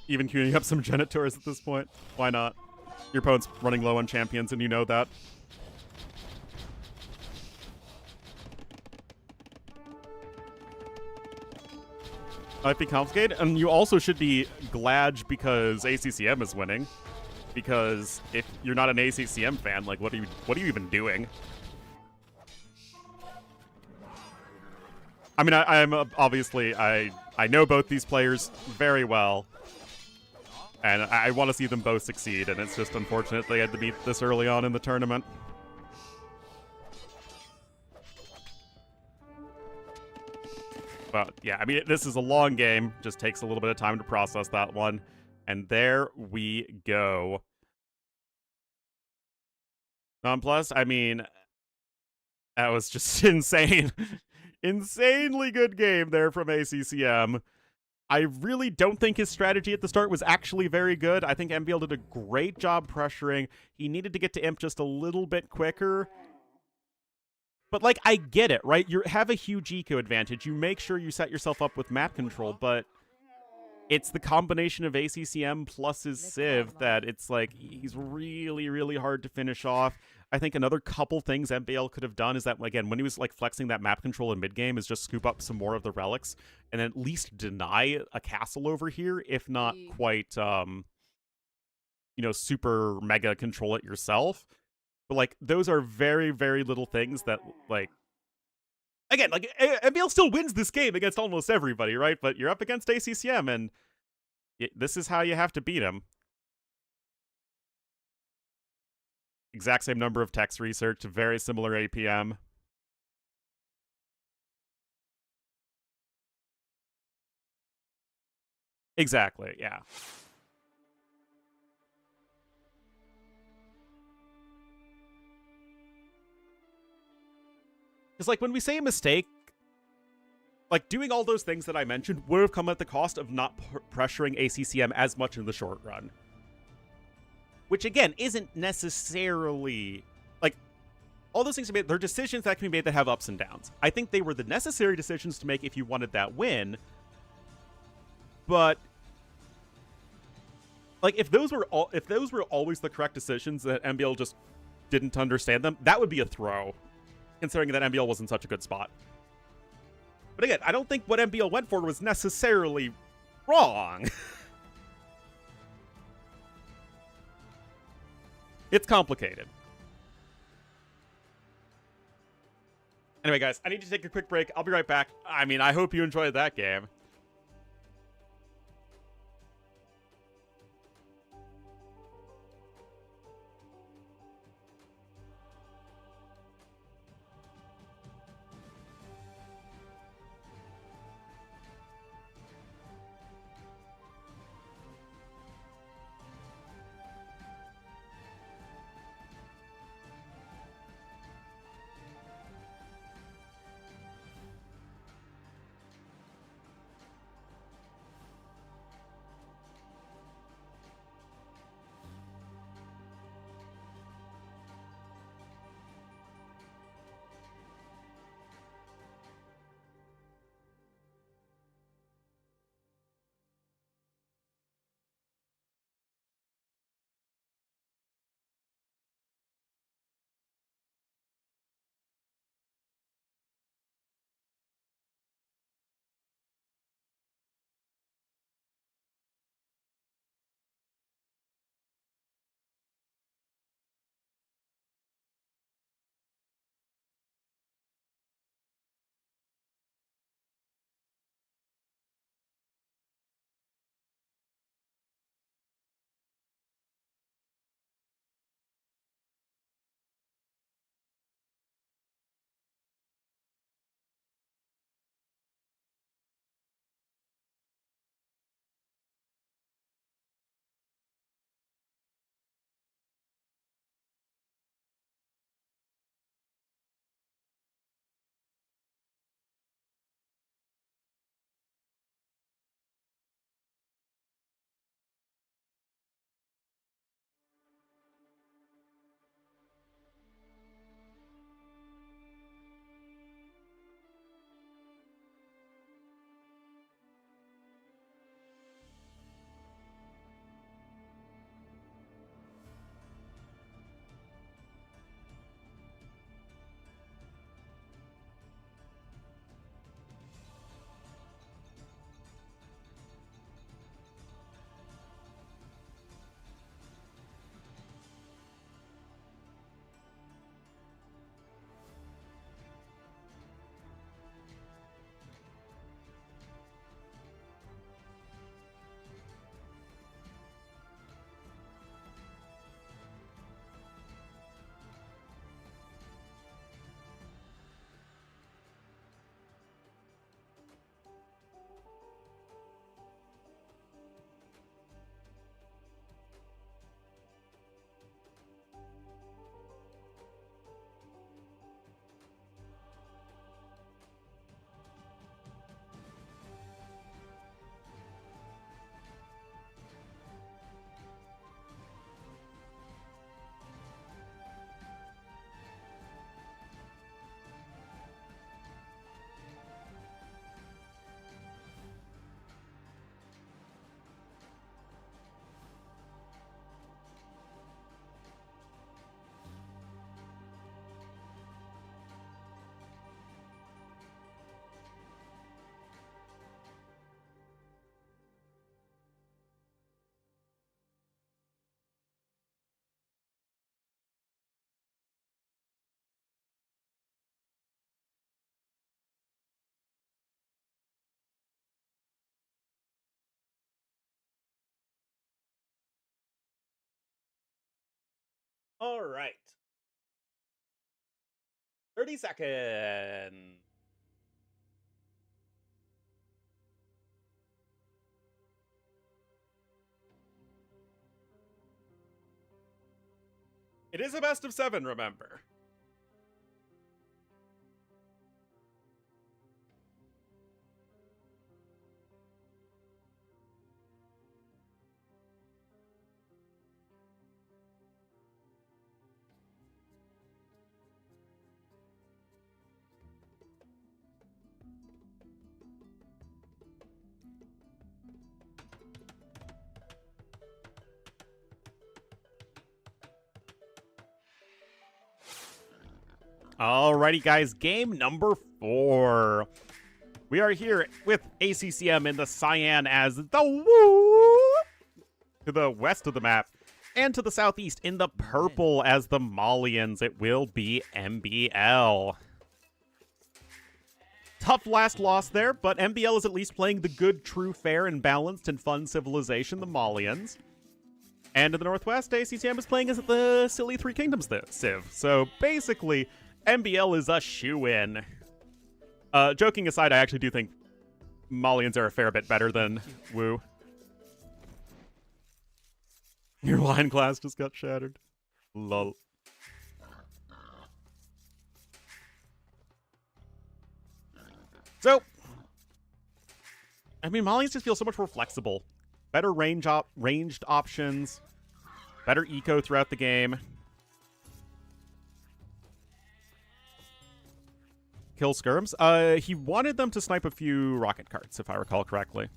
Even queuing up some Genitors at this point. Why not? Your opponent's running low on champions, and you know that. Might be complicated, and you also should be glad because ACCM is winning. Because if you're not an ACCM fan, like, what are you even doing? I mean, I'm obviously I know both these players very well, and I want to see them both succeed. And it's just unfortunate they had to meet this early on in the tournament. But yeah, I mean, this is a long game. Just takes a little bit of time to process that one. And there we go. Nonplus, I mean, that was just insane. Insanely good game there from ACCM. I really don't think his strategy at the start was actually very good. I think MbL did a great job pressuring. He needed to get to Imp just a little bit quicker. But, like, I get it, right? You have a huge eco advantage. You make sure you set yourself up with map control, but it's the combination of ACCM plus his Civ that it's like he's really, really hard to finish off. I think another couple things MbL could have done is that, again, when he was like flexing that map control in mid-game, is just scoop up some more of the relics and at least deny a castle over here, if not quite, you know, super mega control it yourself. But, like, those are very, very little things that, like, again, like, MbL still wins this game against almost everybody, right? But you're up against ACCM, and this is how you have to beat him. Exact same number of text research, very similar APM. Exactly, yeah. Because, like, when we say a mistake, like, doing all those things that I mentioned would have come at the cost of not pressuring ACCM as much in the short run. Which, again, isn't necessarily, like, all those things are made, they're decisions that can be made that have ups and downs. I think they were the necessary decisions to make if you wanted that win. But, like, if those were always the correct decisions that MbL just didn't understand them, that would be a throw, considering that MbL was in such a good spot. But again, I don't think what MbL went for was necessarily wrong. It's complicated. Anyway, guys, I need to take a quick break. I'll be right back. I mean, I hope you enjoyed that game. All right. 30 seconds. It is a best of 7, remember. Alrighty, guys, game number 4. We are here with ACCM in the cyan as the woo to the west of the map, and to the southeast in the purple as the Malians. It will be MbL. Tough last loss there, but MbL is at least playing the good, true, fair, and balanced and fun civilization, the Malians. And in the northwest, ACCM is playing as the silly Three Kingdoms civ. So basically, MbL is a shoo-in. Joking aside, I actually do think Malians are a fair bit better than Wu. Your line class just got shattered. Lol. So, I mean, Malians just feel so much more flexible. Better ranged options. Better eco throughout the game. Kill skirms. He wanted them to snipe a few rocket carts, if I recall correctly.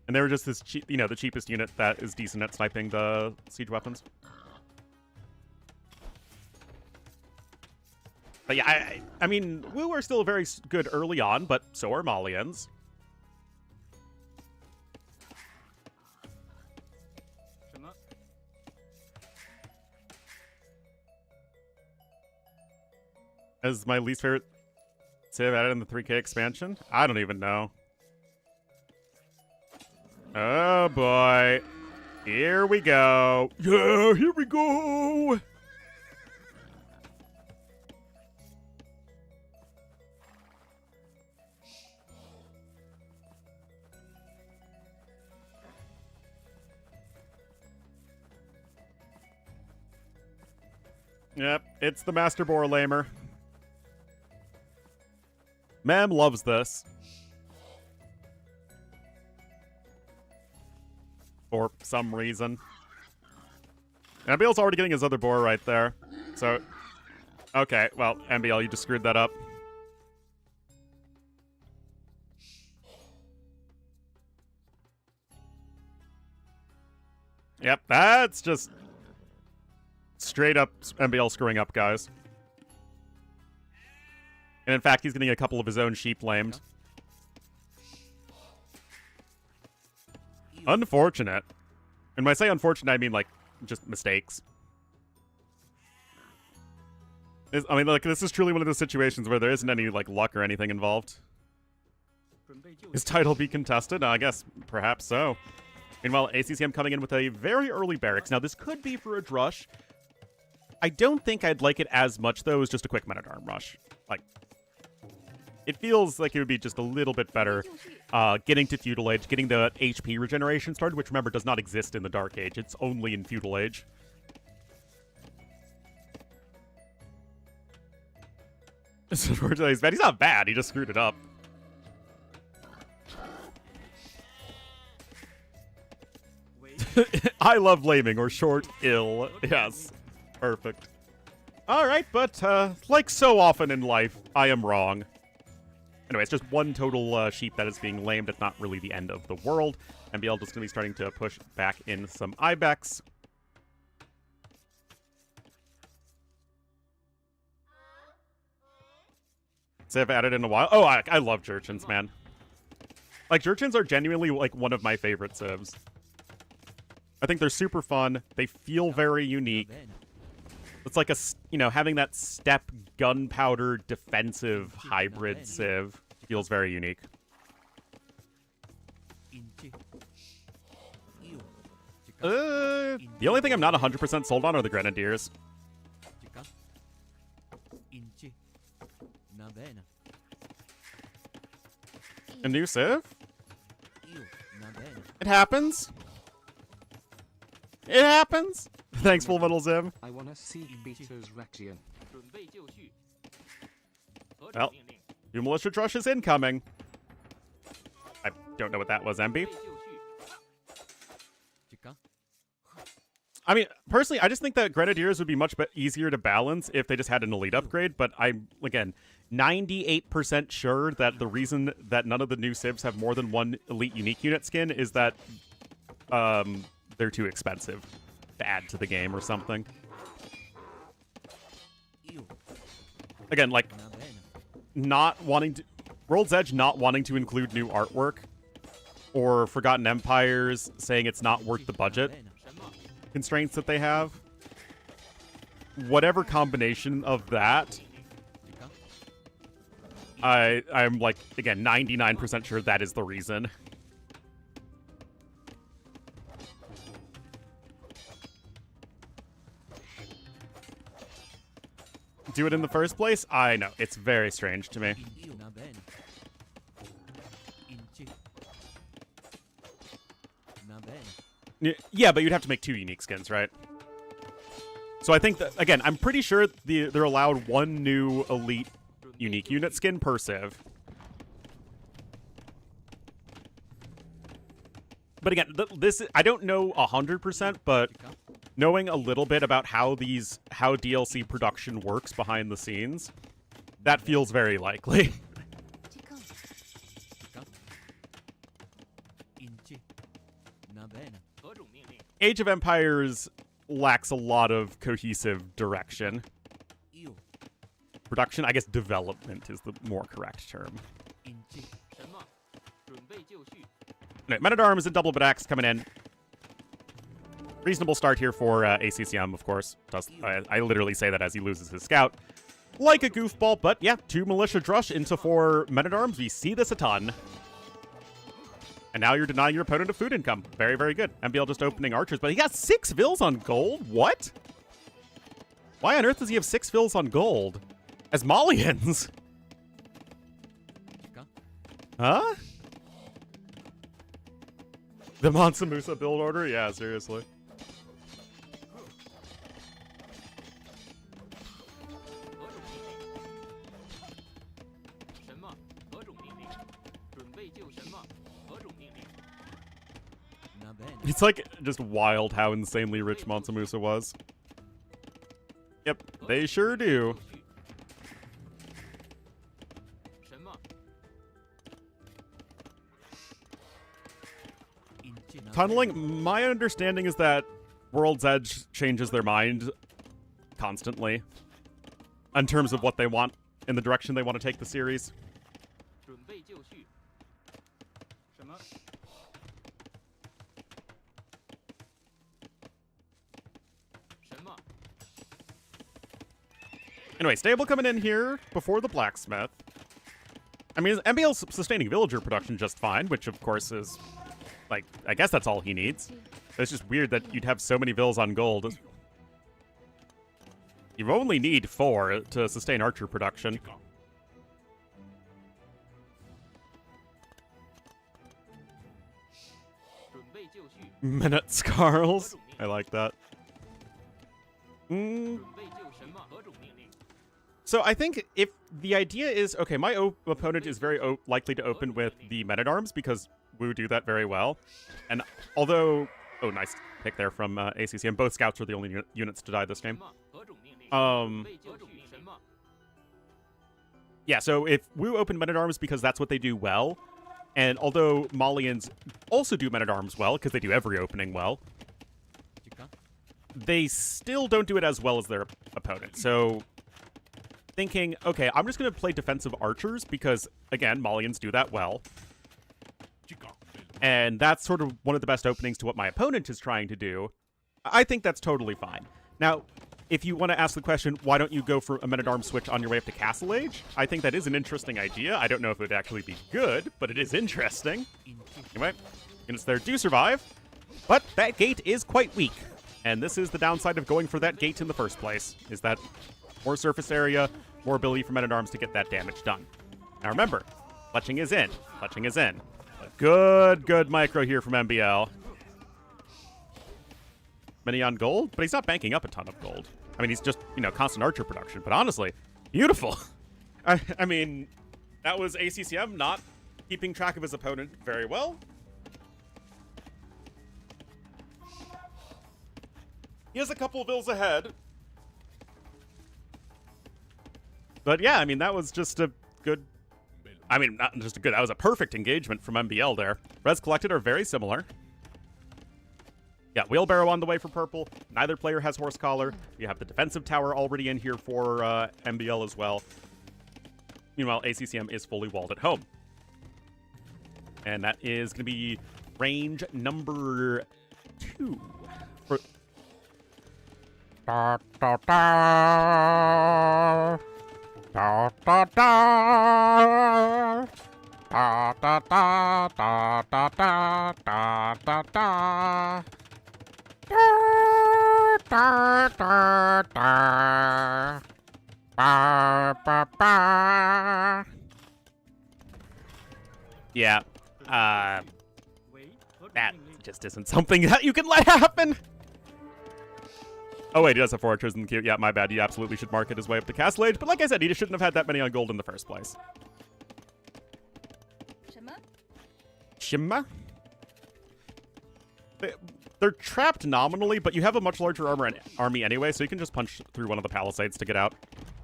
And they were just this cheap, the cheapest unit that is decent at sniping the siege weapons. But yeah, I mean, Wu are still very good early on, but so are Malians. As my least favorite civ added in the 3K expansion? I don't even know. Oh boy. Here we go. Yeah, here we go. Yep, it's the Master Boar Lamer. Mem loves this. For some reason. MbL's already getting his other boar right there. So, okay, well, MbL, you just screwed that up. Yep, that's just straight up MbL screwing up, guys. And in fact, he's getting a couple of his own sheep lamed. Unfortunate. And when I say unfortunate, I mean, like, just mistakes. I mean, like, this is truly one of those situations where there isn't any, like, luck or anything involved. Is title be contested? I guess, perhaps so. Meanwhile, ACCM coming in with a very early barracks. Now, this could be for a drush. I don't think I'd like it as much, though, as just a quick men-at-arm rush. Like, it feels like it would be just a little bit better getting to Feudal Age, getting the HP regeneration started, which, remember, does not exist in the Dark Age. It's only in Feudal Age. He's bad. He's not bad. He just screwed it up. I love laming, or short, ill. Yes. Perfect. Alright, but like so often in life, I am wrong. Anyway, it's just one total sheep that is being lamed. It's not really the end of the world. MbL just going to be starting to push back in some Ibex. Civ added in a while. Oh, I love Jurchens, man. Like, Jurchens are genuinely, like, one of my favorite civs. I think they're super fun. They feel very unique. It's like having that step gunpowder defensive hybrid civ feels very unique. The only thing I'm not 100% sold on are the Grenadiers. A new civ? It happens. It happens. Thanks, Full Metal Zim. I wanna see Peter's Rection. Well, new militia rush is incoming. I don't know what that was, MB. I mean, personally, I just think that Grenadiers would be much easier to balance if they just had an elite upgrade, but I'm, again, 98% sure that the reason that none of the new civs have more than one elite unique unit skin is that they're too expensive to add to the game or something. Again, like, not wanting to... World's Edge not wanting to include new artwork, or Forgotten Empires saying it's not worth the budget constraints that they have. Whatever combination of that, I'm like, again, 99% sure that is the reason. Do it in the first place? I know. It's very strange to me. Yeah, but you'd have to make 2 unique skins, right? So I think that, again, I'm pretty sure they're allowed 1 new elite unique unit skin per civ. But again, this I don't know 100%, but knowing a little bit about how DLC production works behind the scenes, that feels very likely. Age of Empires lacks a lot of cohesive direction. Production, I guess development is the more correct term. Right, Men-at-Arms and Double Badax coming in. Reasonable start here for ACCM, of course. I literally say that as he loses his scout. Like a goofball, but yeah, 2 Militia Drush into 4 Men-at-Arms. We see this a ton. And now you're denying your opponent a food income. Very, very good. MbL just opening archers, but he got 6 vills on gold? What? Why on earth does he have 6 vills on gold? As Malians? Huh? The Mansa Musa build order? Yeah, seriously. It's like just wild how insanely rich Mansa Musa was. Yep, they sure do. Tunneling, my understanding is that World's Edge changes their mind constantly in terms of what they want, in the direction they want to take the series. Anyway, stable coming in here before the blacksmith. I mean, MbL's sustaining villager production just fine, which of course is, like, I guess that's all he needs. It's just weird that you'd have so many vills on gold. You only need 4 to sustain archer production. Minute Scarls. I like that. So I think if the idea is, okay, my opponent is very likely to open with the Men-at-Arms because Wu do that very well. And although, oh, nice pick there from ACCM. Both scouts are the only units to die this game. Yeah, so if Wu open Men-at-Arms because that's what they do well, and although Malians also do Men-at-Arms well, because they do every opening well, they still don't do it as well as their opponent. So thinking, okay, I'm just going to play defensive archers because, again, Malians do that well. And that's sort of one of the best openings to what my opponent is trying to do. I think that's totally fine. Now, if you want to ask the question, why don't you go for a Men-at-Arms switch on your way up to Castle Age? I think that is an interesting idea. I don't know if it would actually be good, but it is interesting. Anyway, units there do survive. But that gate is quite weak. And this is the downside of going for that gate in the first place, is that more surface area, more ability for men-at-arms to get that damage done. Now remember, clutching is in. Clutching is in. Good micro here from MbL. Many on gold, but he's not banking up a ton of gold. I mean, he's just, constant archer production. But honestly, beautiful. I mean, that was ACCM not keeping track of his opponent very well. He has a couple of vills ahead. But yeah, I mean, that was just a good... I mean, not just a good... That was a perfect engagement from MbL there. Res collected are very similar. Yeah, wheelbarrow on the way for purple. Neither player has horse collar. You have the defensive tower already in here for MbL as well. Meanwhile, ACCM is fully walled at home. And that is going to be range number 2. For... Da, da, da. Da, da, da. Da, da, da, da, da, da, da, da, da. Da, da, da. Ba, ba, ba. Yeah, that just isn't something that you can let happen. Oh wait, he does have 4 archers in the queue. Yeah, my bad. He absolutely should market his way up to Castle Age. But like I said, he just shouldn't have had that many on gold in the first place. Shimma? They're trapped nominally, but you have a much larger army anyway, so you can just punch through one of the palisades to get out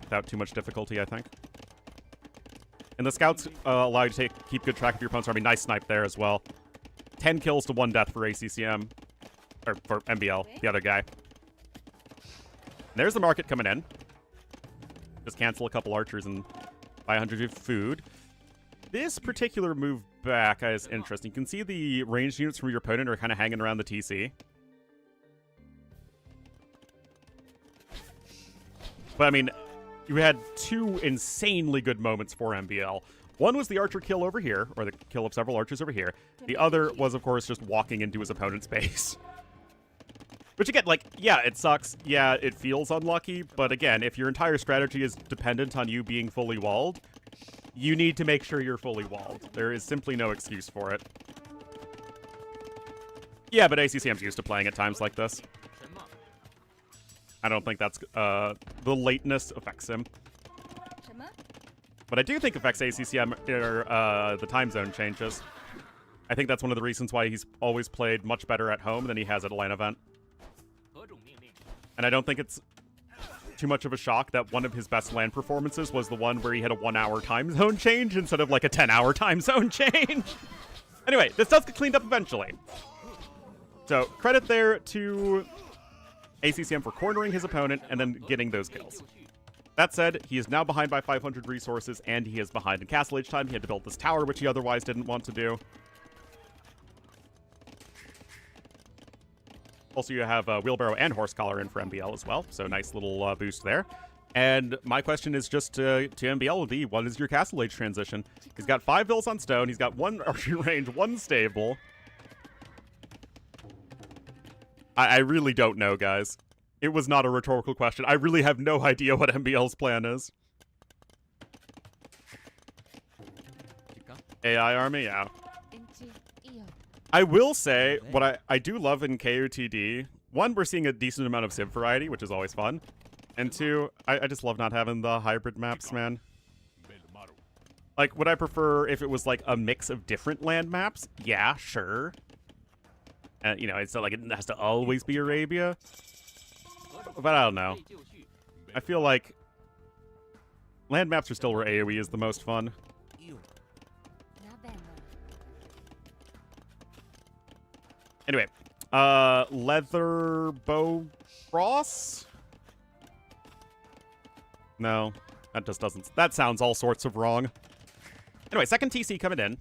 without too much difficulty, I think. And the scouts allow you to keep good track of your opponent's army. Nice snipe there as well. 10 kills to 1 death for ACCM. Or for MbL, the other guy. There's the market coming in. Just cancel a couple archers and buy 100 of food. This particular move back is interesting. You can see the ranged units from your opponent are kind of hanging around the TC. But I mean, you had 2 insanely good moments for MbL. One was the archer kill over here, or the kill of several archers over here. The other was, of course, just walking into his opponent's base. Which again, like, yeah, it sucks. Yeah, it feels unlucky. But again, if your entire strategy is dependent on you being fully walled, you need to make sure you're fully walled. There is simply no excuse for it. Yeah, but ACCM's used to playing at times like this. I don't think that's, the lateness affects him. What I do think affects ACCM are, the time zone changes. I think that's one of the reasons why he's always played much better at home than he has at a LAN event. And I don't think it's too much of a shock that one of his best LAN performances was the one where he had a 1-hour time zone change instead of like a 10-hour time zone change. Anyway, this does get cleaned up eventually. So credit there to ACCM for cornering his opponent and then getting those kills. That said, he is now behind by 500 resources, and he is behind in Castle Age time. He had to build this tower, which he otherwise didn't want to do. Also, you have Wheelbarrow and Horse Collar in for MbL as well, so nice little boost there. And my question is just to MbL would be, what is your Castle Age transition? He's got 5 vills on stone, he's got 1 archery range, 1 stable. I really don't know, guys. It was not a rhetorical question. I really have no idea what MbL's plan is. AI army, yeah. I will say, what I do love in KOTD, 1, we're seeing a decent amount of civ variety, which is always fun. And 2, I just love not having the hybrid maps, man. Like, would I prefer if it was like a mix of different land maps? Yeah, sure. You know, it's not like it has to always be Arabia. But I don't know. I feel like land maps are still where AoE is the most fun. Anyway, leather bow cross? No, that just doesn't. That sounds all sorts of wrong. Anyway, second TC coming in.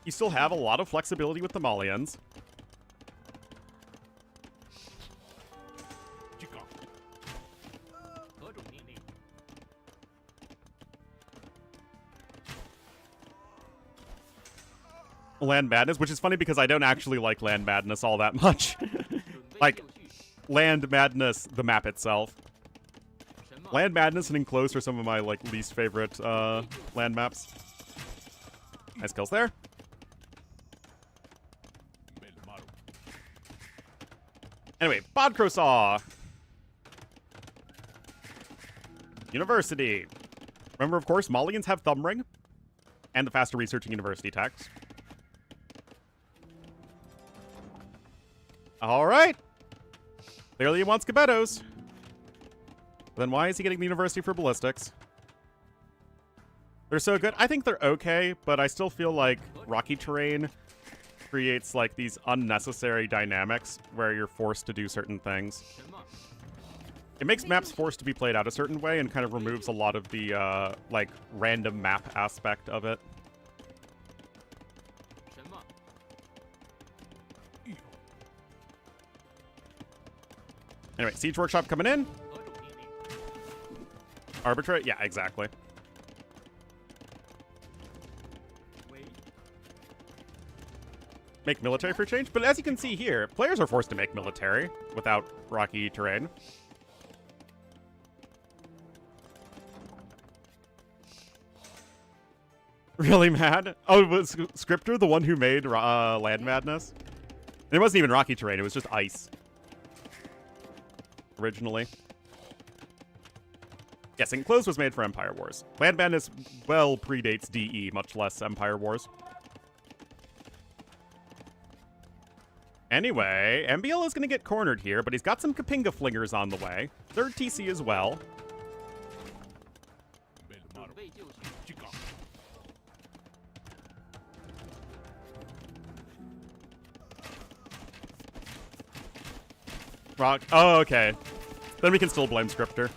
You still have a lot of flexibility with the Malians. Land Madness, which is funny because I don't actually like Land Madness all that much. Like, Land Madness, the map itself. Land Madness and Enclosed are some of my, like, least favorite land maps. Nice kills there. Anyway, Bodcrosaw. University. Remember, of course, Malians have Thumb Ring and the faster researching university tax. All right. Clearly he wants Gebettos. Then why is he getting the university for ballistics? They're so good. I think they're okay, but I still feel like rocky terrain creates like these unnecessary dynamics where you're forced to do certain things. It makes maps forced to be played out a certain way and kind of removes a lot of the like random map aspect of it. Anyway, Siege Workshop coming in. Arbitrate? Yeah, exactly. Make military for change? But as you can see here, players are forced to make military without rocky terrain. Really mad? Oh, was Scripter the one who made Land Madness? It wasn't even rocky terrain, it was just ice. Originally. Yes, Enclosed was made for Empire Wars. Land Madness well predates DE, much less Empire Wars. Anyway, MbL is going to get cornered here, but he's got some Kapinga Flingers on the way. Third TC as well. Rock. Oh, okay. Then we can still blame Scripter.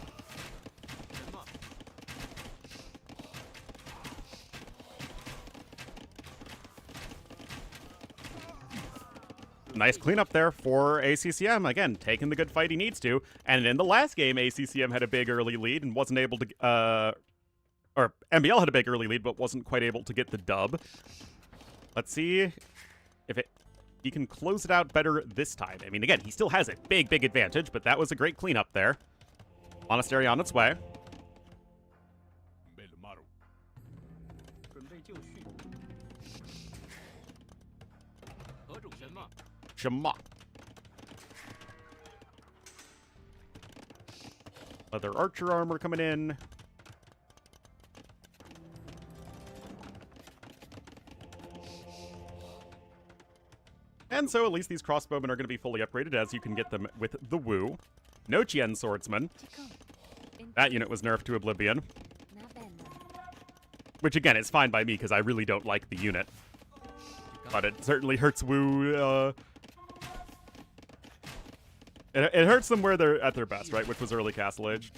Nice cleanup there for ACCM. Again, taking the good fight he needs to. And in the last game, ACCM had a big early lead and wasn't able to... or MbL had a big early lead, but wasn't quite able to get the dub. Let's see if he can close it out better this time. I mean, again, he still has a big advantage, but that was a great cleanup there. Monastery on its way. Shema. Leather archer armor coming in. And so at least these crossbowmen are going to be fully upgraded as you can get them with the Wu. No Chien Swordsman. That unit was nerfed to oblivion. Which again is fine by me because I really don't like the unit. But it certainly hurts Wu. It hurts them where they're at their best, right? Which was early Castle Age.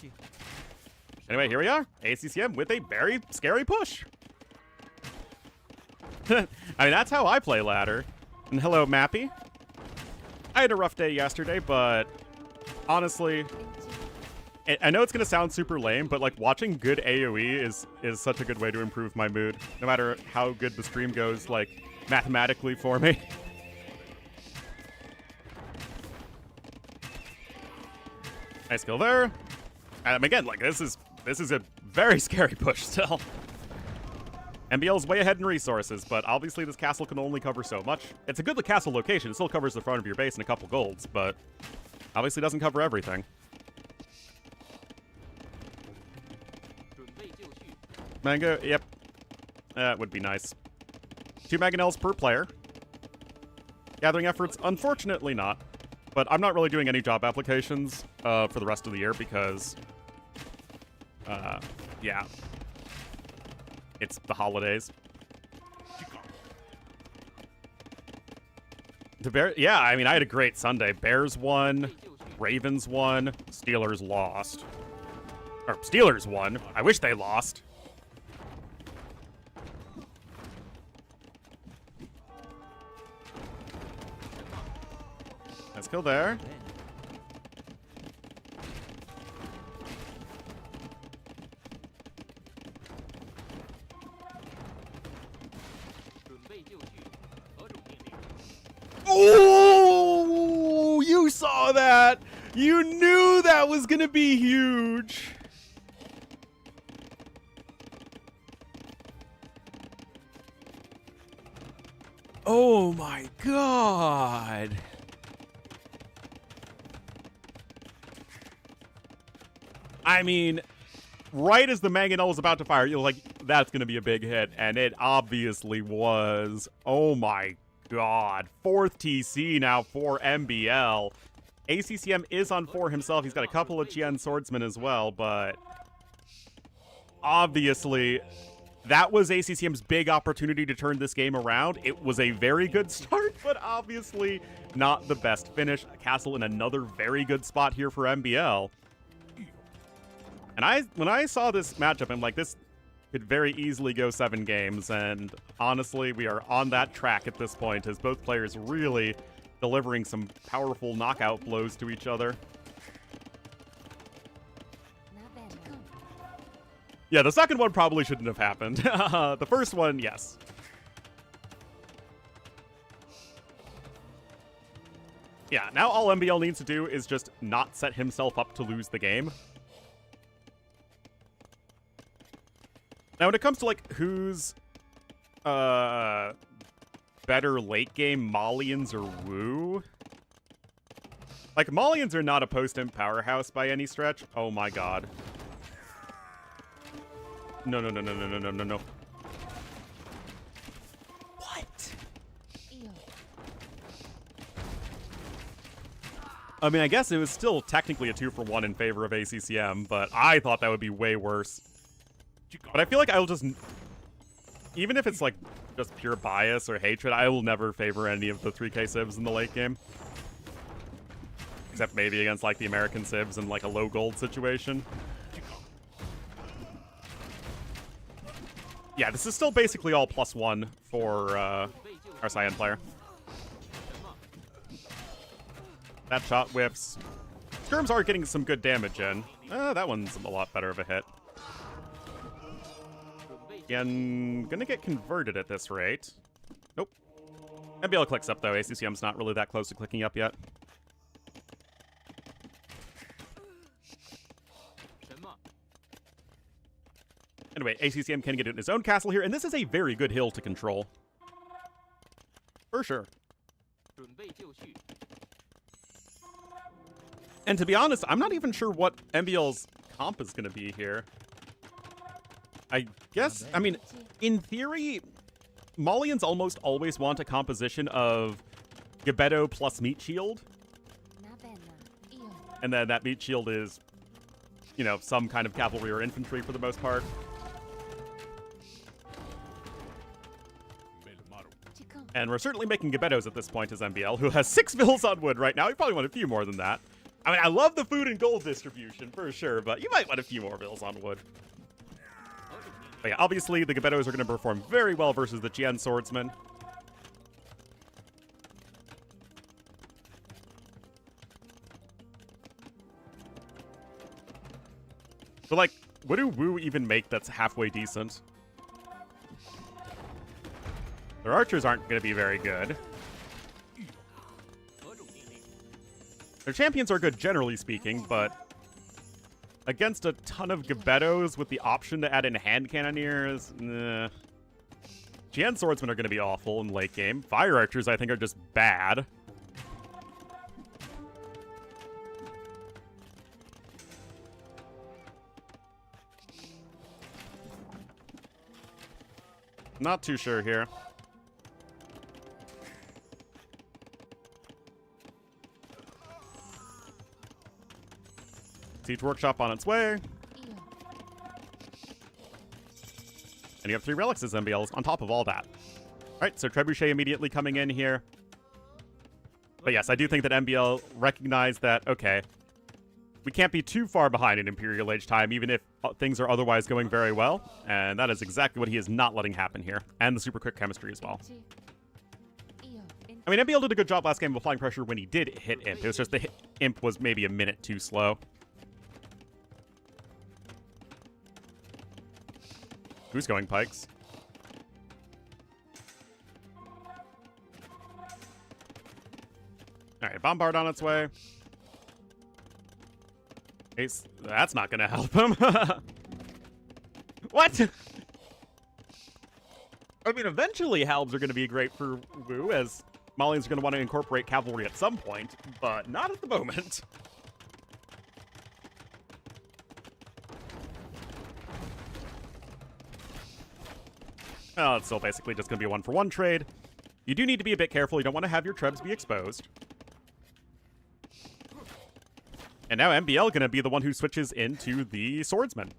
Anyway, here we are. ACCM with a very scary push. I mean, that's how I play ladder. And hello, Mappy. I had a rough day yesterday, but honestly, I know it's going to sound super lame, but like watching good AoE is such a good way to improve my mood. No matter how good the stream goes, like mathematically for me. Nice kill there. Again, like this is a very scary push still. MbL's way ahead in resources, but obviously this castle can only cover so much. It's a good castle location. It still covers the front of your base and a couple golds, but obviously doesn't cover everything. Mango, yep. That would be nice. 2 mangonels per player. Gathering efforts, unfortunately not. But I'm not really doing any job applications for the rest of the year because, yeah. It's the holidays. Yeah, I mean, I had a great Sunday. Bears won, Ravens won, Steelers lost. Or Steelers won. I wish they lost. Nice kill there. Oh, you saw that. You knew that was going to be huge. Oh my god. I mean, right as the mangonel was about to fire, you're like, that's going to be a big hit. And it obviously was. Oh my god. 4th TC now for MbL. ACCM is on 4 himself. He's got a couple of Qian swordsmen as well, but obviously that was ACCM's big opportunity to turn this game around. It was a very good start, but obviously not the best finish. Castle in another very good spot here for MbL. And when I saw this matchup, I'm like, this could very easily go 7 games, and honestly, we are on that track at this point, as both players really delivering some powerful knockout blows to each other. Yeah, the second one probably shouldn't have happened. The first one, yes. Yeah, now all MbL needs to do is just not set himself up to lose the game. Now, when it comes to, like, who's better late game, Malians or Wu? Like, Malians are not a post-imp powerhouse by any stretch. Oh my god. No, no, no, no, no, no, no, no, no. What? I mean, I guess it was still technically a 2-for-1 in favor of ACCM, but I thought that would be way worse. But I feel like I will just... Even if it's, like, just pure bias or hatred, I will never favor any of the 3K civs in the late game. Except maybe against, like, the American civs in, like, a low gold situation. Yeah, this is still basically all +1 for our Cyan player. That shot whiffs. Skirms are getting some good damage in. That one's a lot better of a hit. Again, gonna get converted at this rate. Nope. MbL clicks up, though. ACCM's not really that close to clicking up yet. Anyway, ACCM can get in his own castle here, and this is a very good hill to control. For sure. And to be honest, I'm not even sure what MbL's comp is going to be here. I guess, I mean, in theory, Malians almost always want a composition of Gebetto plus Meat Shield. And then that Meat Shield is, you know, some kind of cavalry or infantry for the most part. And we're certainly making Gebettos at this point as MbL, who has 6 vills on wood right now. You probably want a few more than that. I mean, I love the food and gold distribution, for sure, but you might want a few more vills on wood. But yeah, obviously, the Gebettos are going to perform very well versus the Qian swordsmen. But, like, what do Wu even make that's halfway decent? Their archers aren't going to be very good. Their champions are good, generally speaking, but against a ton of Gebettos with the option to add in hand cannoneers, nah. Qian swordsmen are going to be awful in late game. Fire archers, I think, are just bad. Not too sure here. Siege Workshop on its way. And you have 3 relics as MbL on top of all that. Alright, so Trebuchet immediately coming in here. But yes, I do think that MbL recognized that, okay, we can't be too far behind in Imperial Age time, even if things are otherwise going very well. And that is exactly what he is not letting happen here. And the super quick chemistry as well. I mean, MbL did a good job last game of applying pressure when he did hit Imp. It was just the Imp was maybe a minute too slow. Who's going pikes? All right, Bombard on its way. Ace, that's not going to help him. What? I mean, eventually halbs are going to be great for Wu, as Malians are going to want to incorporate cavalry at some point, but not at the moment. Well, it's still basically just going to be a one-for-one trade. You do need to be a bit careful. You don't want to have your trebs be exposed. And now MbL going to be the one who switches into the swordsman.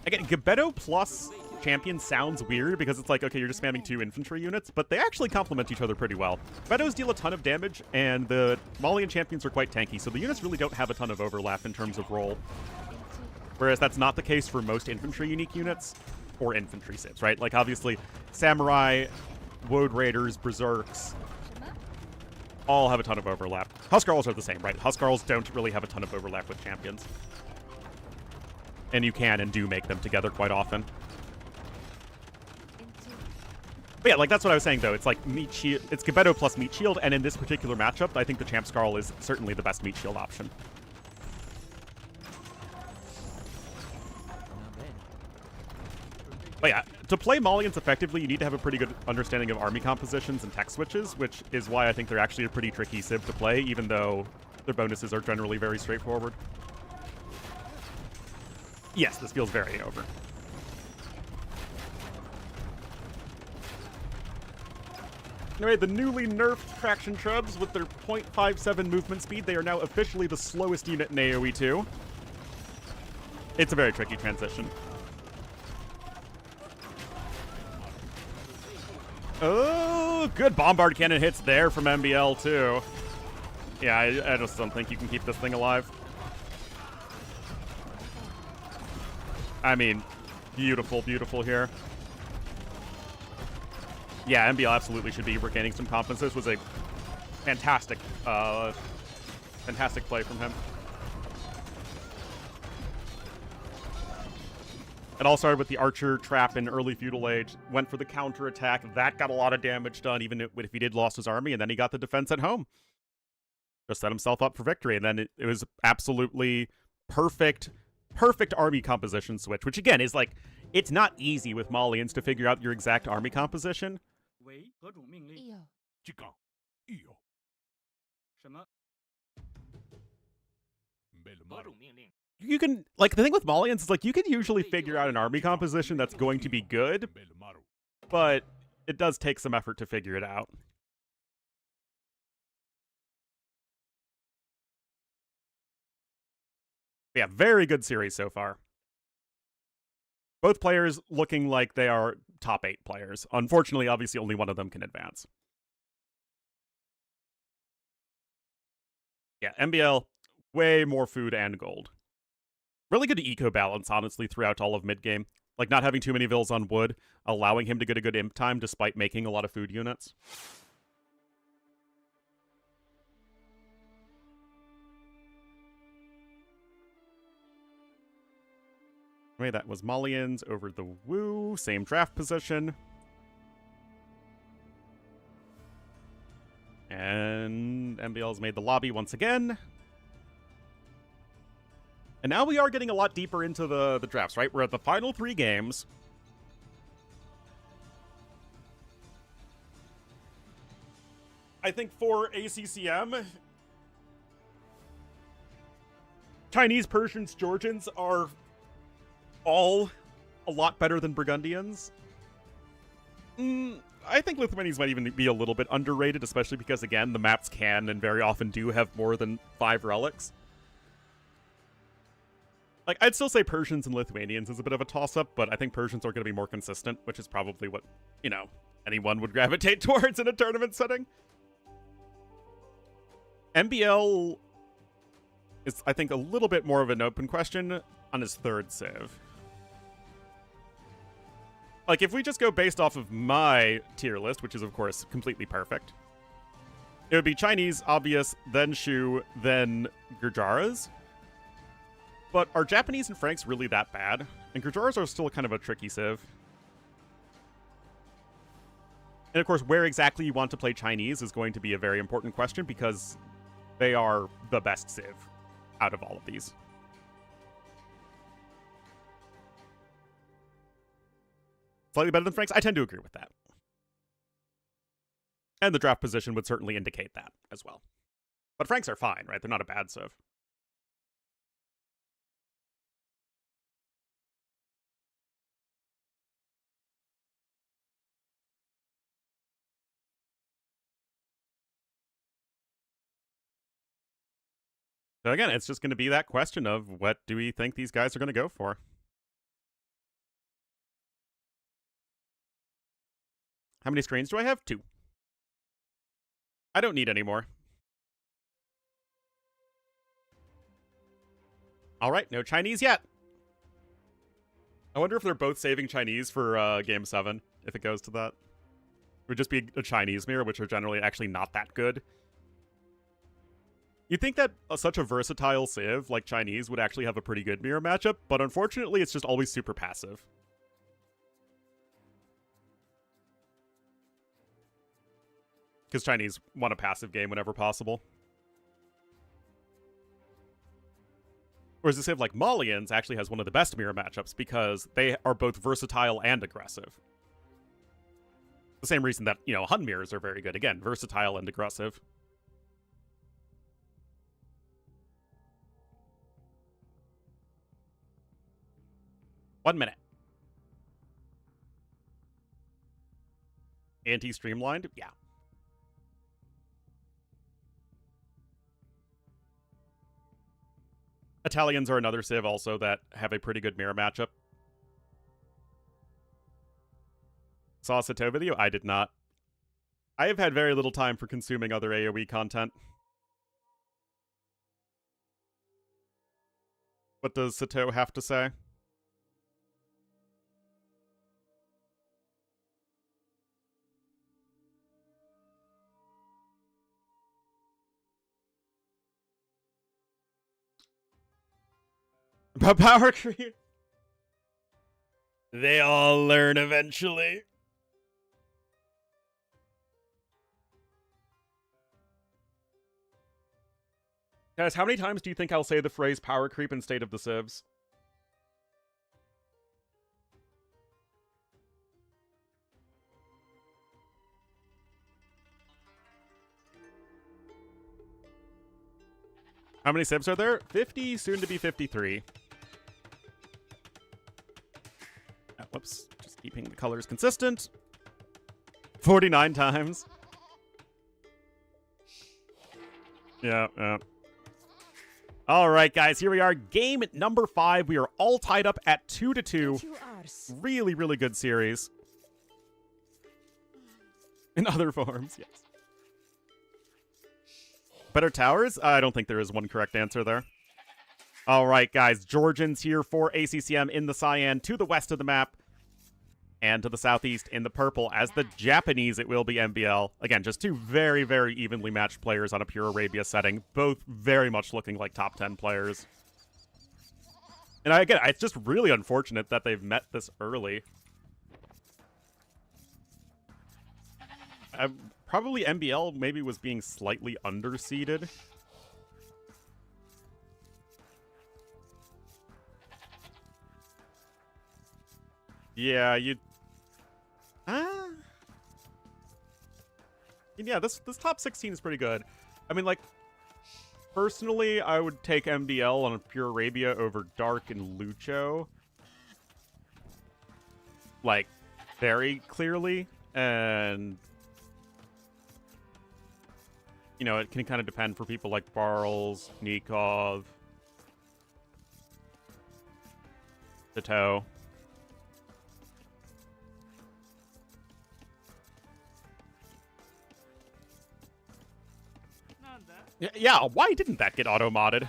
Again, Gebetto plus champion sounds weird because it's like, okay, you're just spamming 2 infantry units, but they actually complement each other pretty well. Gebettos deal a ton of damage, and the Malian champions are quite tanky, so the units really don't have a ton of overlap in terms of role. Whereas that's not the case for most infantry unique units or infantry civs, right? Like, obviously, Samurai, Woad Raiders, Berserks, all have a ton of overlap. Huskarls are the same, right? Huskarls don't really have a ton of overlap with champions. And you can and do make them together quite often. But yeah, like, that's what I was saying, though. It's like meat shield. It's Gebetto plus meat shield, and in this particular matchup, I think the Champ Skarl is certainly the best meat shield option. But yeah, to play Malians effectively, you need to have a pretty good understanding of army compositions and tech switches, which is why I think they're actually a pretty tricky civ to play, even though their bonuses are generally very straightforward. Yes, this feels very over. Anyway, the newly nerfed traction trebs with their 0.57 movement speed, they are now officially the slowest unit in AoE 2. It's a very tricky transition. Oh, good bombard cannon hits there from MbL too. Yeah, I just don't think you can keep this thing alive. I mean, beautiful, beautiful here. Yeah, MbL absolutely should be regaining some confidence. This was a fantastic, fantastic play from him. It all started with the archer trap in early feudal age. Went for the counterattack. That got a lot of damage done, even if he did lost his army, and then he got the defense at home. Just set himself up for victory, and then it was absolutely perfect army composition switch, which again is like, it's not easy with Malians to figure out your exact army composition. You can, like, the thing with Malians is, like, you can usually figure out an army composition that's going to be good, but it does take some effort to figure it out. Yeah, very good series so far. Both players looking like they are top 8 players. Unfortunately, obviously, only one of them can advance. Yeah, MbL, way more food and gold. Really good eco balance, honestly, throughout all of mid-game. Like, not having too many vills on wood, allowing him to get a good imp time despite making a lot of food units. Anyway, that was Malians over the Wu. Same draft position. And MbL's made the lobby once again. And now we are getting a lot deeper into the drafts, right? We're at the final 3 games. I think for ACCM, Chinese, Persians, Georgians are all a lot better than Burgundians. I think Lithuanians might even be a little bit underrated, especially because, again, the maps can and very often do have more than 5 relics. Like, I'd still say Persians and Lithuanians is a bit of a toss-up, but I think Persians are going to be more consistent, which is probably what, you know, anyone would gravitate towards in a tournament setting. MbL is, I think, a little bit more of an open question on his 3rd civ. Like, if we just go based off of my tier list, which is, of course, completely perfect, it would be Chinese, obvious, then Shu, then Gurjaras. But are Japanese and Franks really that bad? And Gurjaras are still kind of a tricky civ. And of course, where exactly you want to play Chinese is going to be a very important question because they are the best Civ out of all of these. Slightly better than Franks? I tend to agree with that. And the draft position would certainly indicate that as well. But Franks are fine, right? They're not a bad Civ. So again, it's just going to be that question of what do we think these guys are going to go for? How many strains do I have? 2. I don't need any more. All right, no Chinese yet. I wonder if they're both saving Chinese for Game 7, if it goes to that. It would just be a Chinese mirror, which are generally actually not that good. You'd think that such a versatile Civ like Chinese would actually have a pretty good mirror matchup, but unfortunately it's just always super passive. Because Chinese want a passive game whenever possible. Whereas a Civ like Malians actually has one of the best mirror matchups because they are both versatile and aggressive. The same reason that, you know, Hun mirrors are very good. Again, versatile and aggressive. One minute. Anti-streamlined? Yeah. Italians are another Civ also that have a pretty good mirror matchup. Saw a Sito video? I did not. I have had very little time for consuming other AoE content. What does Sito have to say? About power creep? They all learn eventually. Guys, how many times do you think I'll say the phrase power creep in State of the Civs? How many Civs are there? 50, soon to be 53. Whoops, just keeping the colors consistent. 49 times. Yeah. All right, guys, here we are. Game number 5. We are all tied up at 2-2. Really, really good series. In other forms, yes. Better towers? I don't think there is one correct answer there. All right, guys. Georgians here for ACCM in the cyan to the west of the map. And to the southeast in the purple. As the Japanese, it will be MbL. Again, just two very, very evenly matched players on a pure Arabia setting. Both very much looking like top 10 players. And again, it's just really unfortunate that they've met this early. Probably MbL maybe was being slightly underseeded. Yeah, yeah, this top 16 is pretty good. I mean, like, personally, I would take MbL on a pure Arabia over Dark and Lucho. Like, very clearly. And, you know, it can kind of depend for people like Barles, Nikov, Sito. Yeah, why didn't that get auto-modded?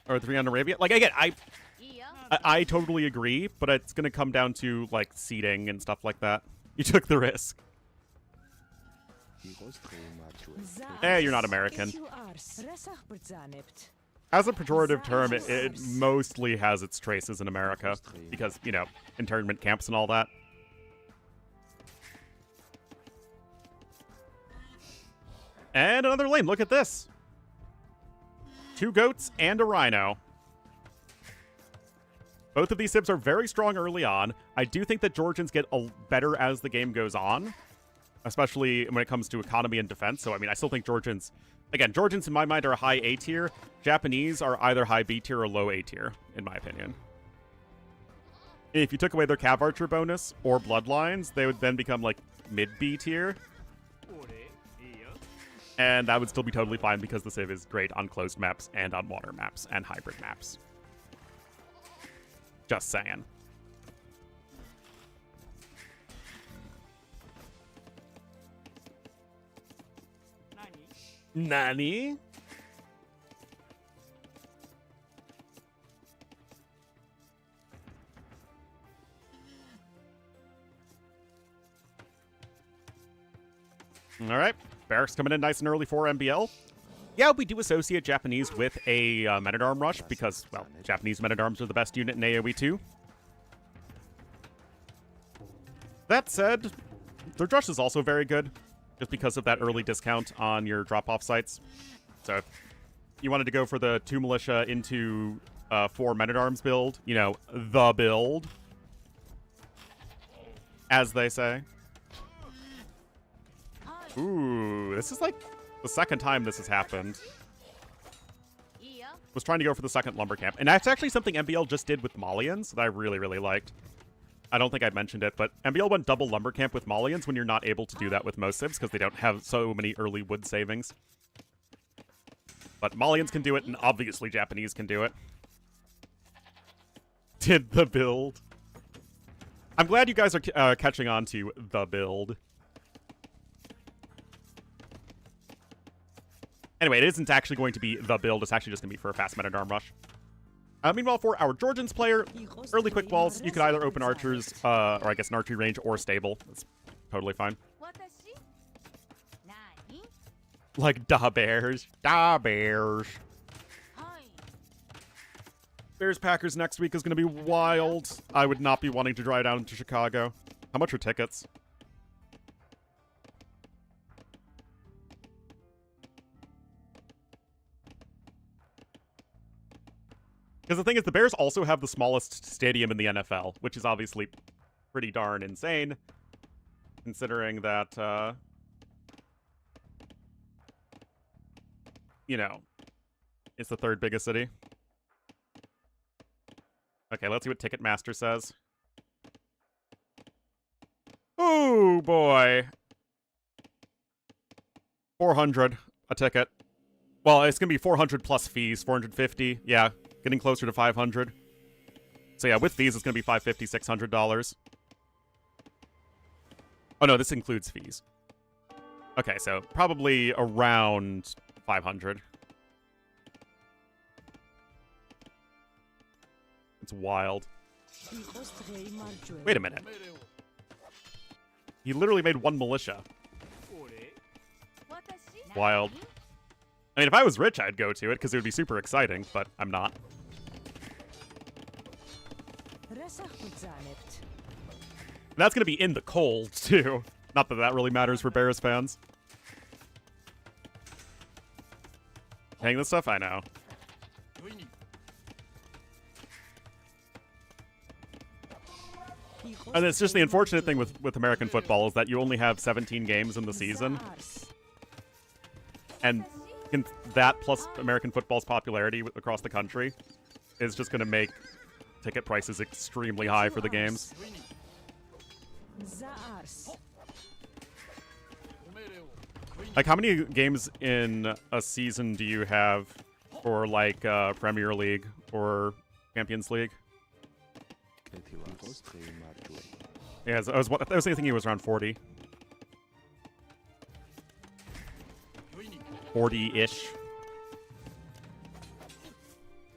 Or 3 on Arabia? Like, again, I totally agree, but it's going to come down to, like, seeding and stuff like that. You took the risk. You're not American. As a pejorative term, it mostly has its traces in America because, you know, internment camps and all that. And another lane. Look at this. 2 goats and a rhino. Both of these Sibs are very strong early on. I do think that Georgians get better as the game goes on, especially when it comes to economy and defense. So, I mean, I still think Georgians... Again, Georgians, in my mind, are a high A tier. Japanese are either high B tier or low A tier, in my opinion. If you took away their Cav Archer bonus or Bloodlines, they would then become, like, mid B tier. And that would still be totally fine because the Civ is great on closed maps and on water maps and hybrid maps. Just saying. Nani? All right. Barracks coming in nice and early for MbL. Yeah, we do associate Japanese with a Men-at-Arm rush because, well, Japanese Men-at-Arms are the best unit in AoE 2. That said, their rush is also very good, just because of that early discount on your drop-off sites. So if you wanted to go for the 2 militia into 4 Men-at-Arms build, you know, the build, as they say. Ooh, this is like the second time this has happened. Was trying to go for the second lumber camp. And that's actually something MbL just did with Malians that I really, really liked. I don't think I mentioned it, but MbL went double lumber camp with Malians when you're not able to do that with most Civs because they don't have so many early wood savings. But Malians can do it, and obviously Japanese can do it. Did the build. I'm glad you guys are catching on to the build. Anyway, it isn't actually going to be the build. It's actually just going to be for a fast Men-at-Arm rush. Meanwhile, for our Georgians player, early quick balls, you could either open archers, or I guess an archery range, or stable. That's totally fine. Like, da bears. Da bears. Bears-Packers next week is going to be wild. I would not be wanting to drive down to Chicago. How much are tickets? Because the thing is, the Bears also have the smallest stadium in the NFL, which is obviously pretty darn insane, considering that, you know, it's the 3rd biggest city. Okay, let's see what Ticketmaster says. Oh, boy. 400 a ticket. Well, it's going to be 400 plus fees, 450, yeah. Getting closer to 500. So yeah, with fees, it's going to be $550, $600. Oh no, this includes fees. Okay, so probably around 500. It's wild. Wait a minute. He literally made 1 militia. Wild. I mean, if I was rich, I'd go to it, because it would be super exciting, but I'm not. That's going to be in the cold, too. Not that that really matters for Bears fans. Hang this stuff? I know. And it's just the unfortunate thing with American football is that you only have 17 games in the season. And that plus American football's popularity across the country is just going to make ticket prices extremely high for the games. Like, how many games in a season do you have for, like, Premier League or Champions League? Yeah, I was thinking it was around 40. 40-ish.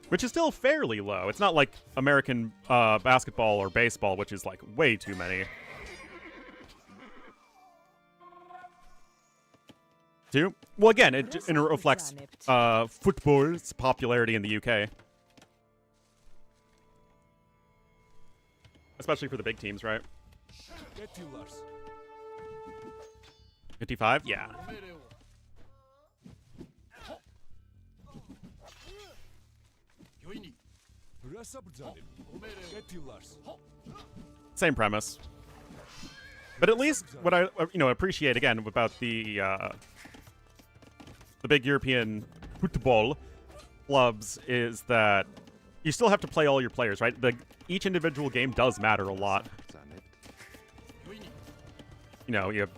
Which is still fairly low. It's not like American basketball or baseball, which is, like, way too many. too. Well, again, it reflects football's popularity in the UK. Especially for the big teams, right? 55? Yeah. Same premise. But at least what I appreciate again about the big European football clubs is that you still have to play all your players, right? Each individual game does matter a lot. You have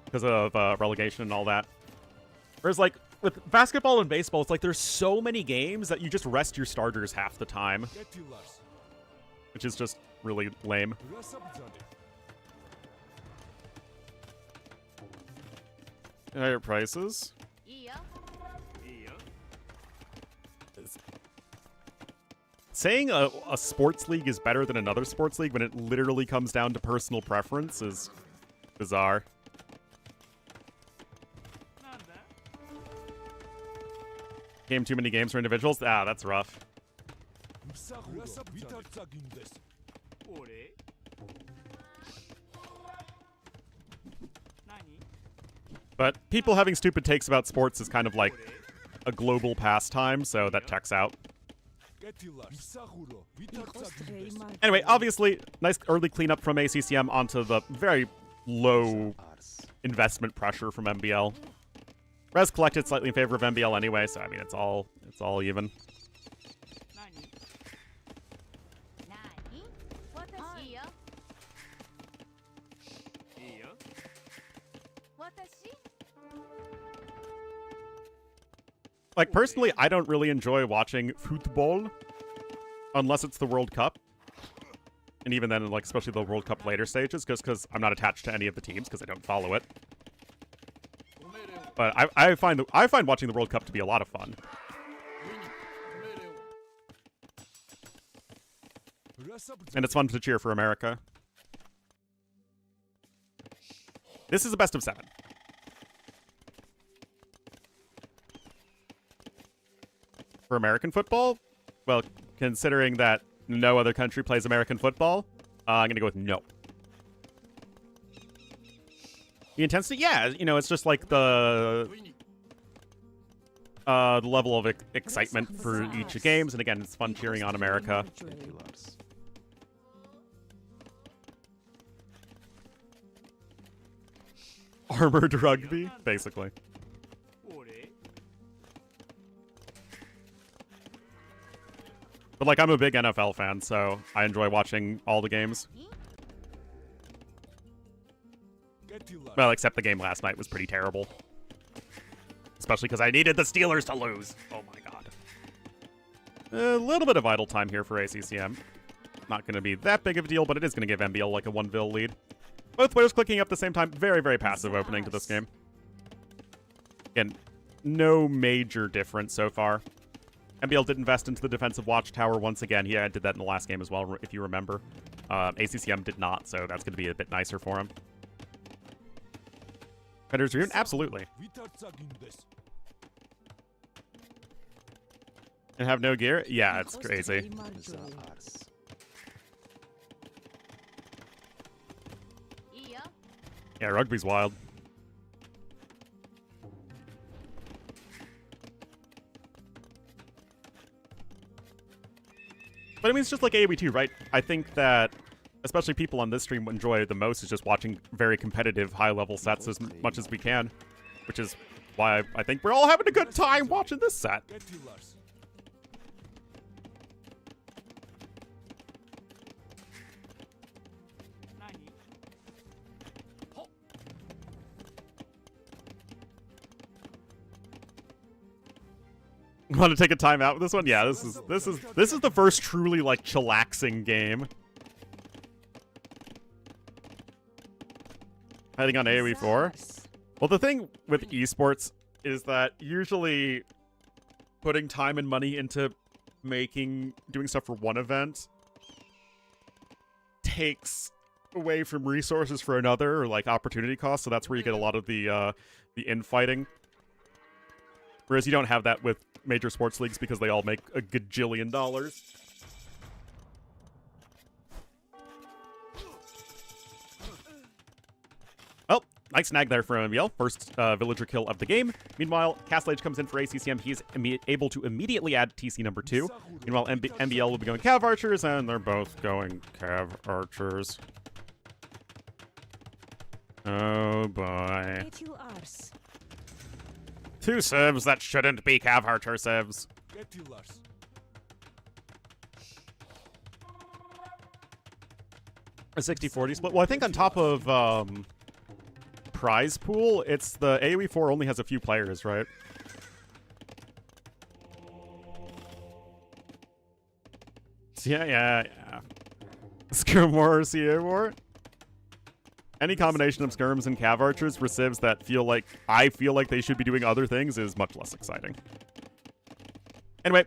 because of relegation and all that. Whereas like with basketball and baseball, it's like there's so many games that you just rest your starters half the time, which is just really lame. Higher prices. Saying a sports league is better than another sports league when it literally comes down to personal preference is bizarre. Game too many games for individuals? Ah, that's rough. But people having stupid takes about sports is kind of like a global pastime, so that checks out. Anyway, obviously, nice early cleanup from ACCM onto the very low investment pressure from MbL. Res collected slightly in favor of MbL anyway, so I mean it's all even. Like, personally, I don't really enjoy watching football unless it's the World Cup. And even then, like, especially the World Cup later stages, just because I'm not attached to any of the teams, because I don't follow it. But I find watching the World Cup to be a lot of fun. And it's fun to cheer for America. This is a best of 7. For American football? Well, considering that no other country plays American football, I'm going to go with no. The intensity? Yeah, it's just like the level of excitement for each of games, and again, it's fun cheering on America. Armored rugby, basically. But, like, I'm a big NFL fan, so I enjoy watching all the games. Well, except the game last night was pretty terrible. Especially because I needed the Steelers to lose. Oh my god. A little bit of idle time here for ACCM. Not going to be that big of a deal, but it is going to give MbL like a 1-0 lead. Both players clicking up at the same time. Very, very passive opening to this game. Again, no major difference so far. MbL did invest into the defensive watchtower once again. He did that in the last game as well, if you remember. ACCM did not, so that's going to be a bit nicer for him. Predator's Rune? Absolutely. And have no gear? Yeah, it's crazy. Yeah, rugby's wild. But I mean, it's just like AoE2, right? I think that, especially people on this stream enjoy the most is just watching very competitive, high-level sets as much as we can. Which is why I think we're all having a good time watching this set. Want to take a time out with this one? Yeah, this is the first truly like chillaxing game. Heading on AoE 4. Well, the thing with esports is that usually putting time and money into doing stuff for one event takes away from resources for another, or like opportunity costs. So that's where you get a lot of the infighting. Whereas you don't have that with major sports leagues because they all make a gajillion dollars. Oh, nice snag there from MbL. First villager kill of the game. Meanwhile, Castlage comes in for ACCM. He's able to immediately add TC number 2. Meanwhile, MbL will be going Cav Archers, and they're both going Cav Archers. Oh boy. 2 civs that shouldn't be Cav Archer civs. A 60-40 split. Well, I think on top of prize pool, it's the AoE 4 only has a few players, right? Yeah. Skirm War or CA War? Any combination of skirms and Cav Archers for civs that I feel like they should be doing other things is much less exciting. Anyway,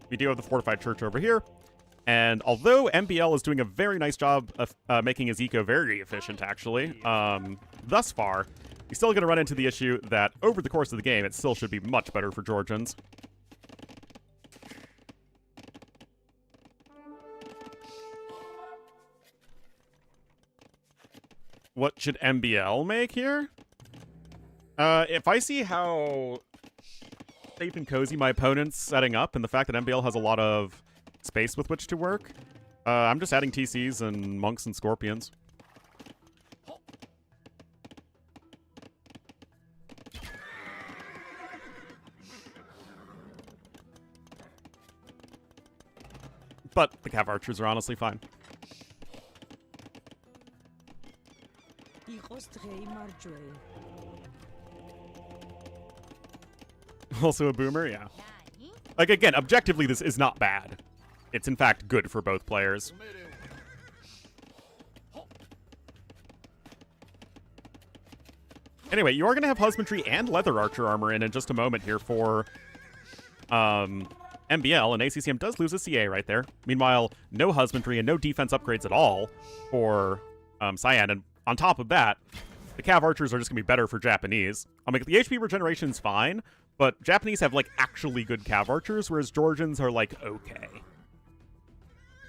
we do have the fortified church over here. And although MbL is doing a very nice job of making his eco very efficient, actually, thus far, he's still going to run into the issue that over the course of the game, it still should be much better for Georgians. What should MbL make here? If I see how safe and cozy my opponent's setting up, and the fact that MbL has a lot of space with which to work, I'm just adding TCs and monks and scorpions. But the Cav Archers are honestly fine. Also a boomer, yeah. Like, again, objectively, this is not bad. It's, in fact, good for both players. Anyway, you are going to have Husbandry and Leather Archer armor in just a moment here for MbL, and ACCM does lose a CA right there. Meanwhile, no Husbandry and no defense upgrades at all for Cyan, and on top of that, the Cav Archers are just going to be better for Japanese. I mean, the HP regeneration's fine, but Japanese have, like, actually good Cav Archers, whereas Georgians are, like, okay.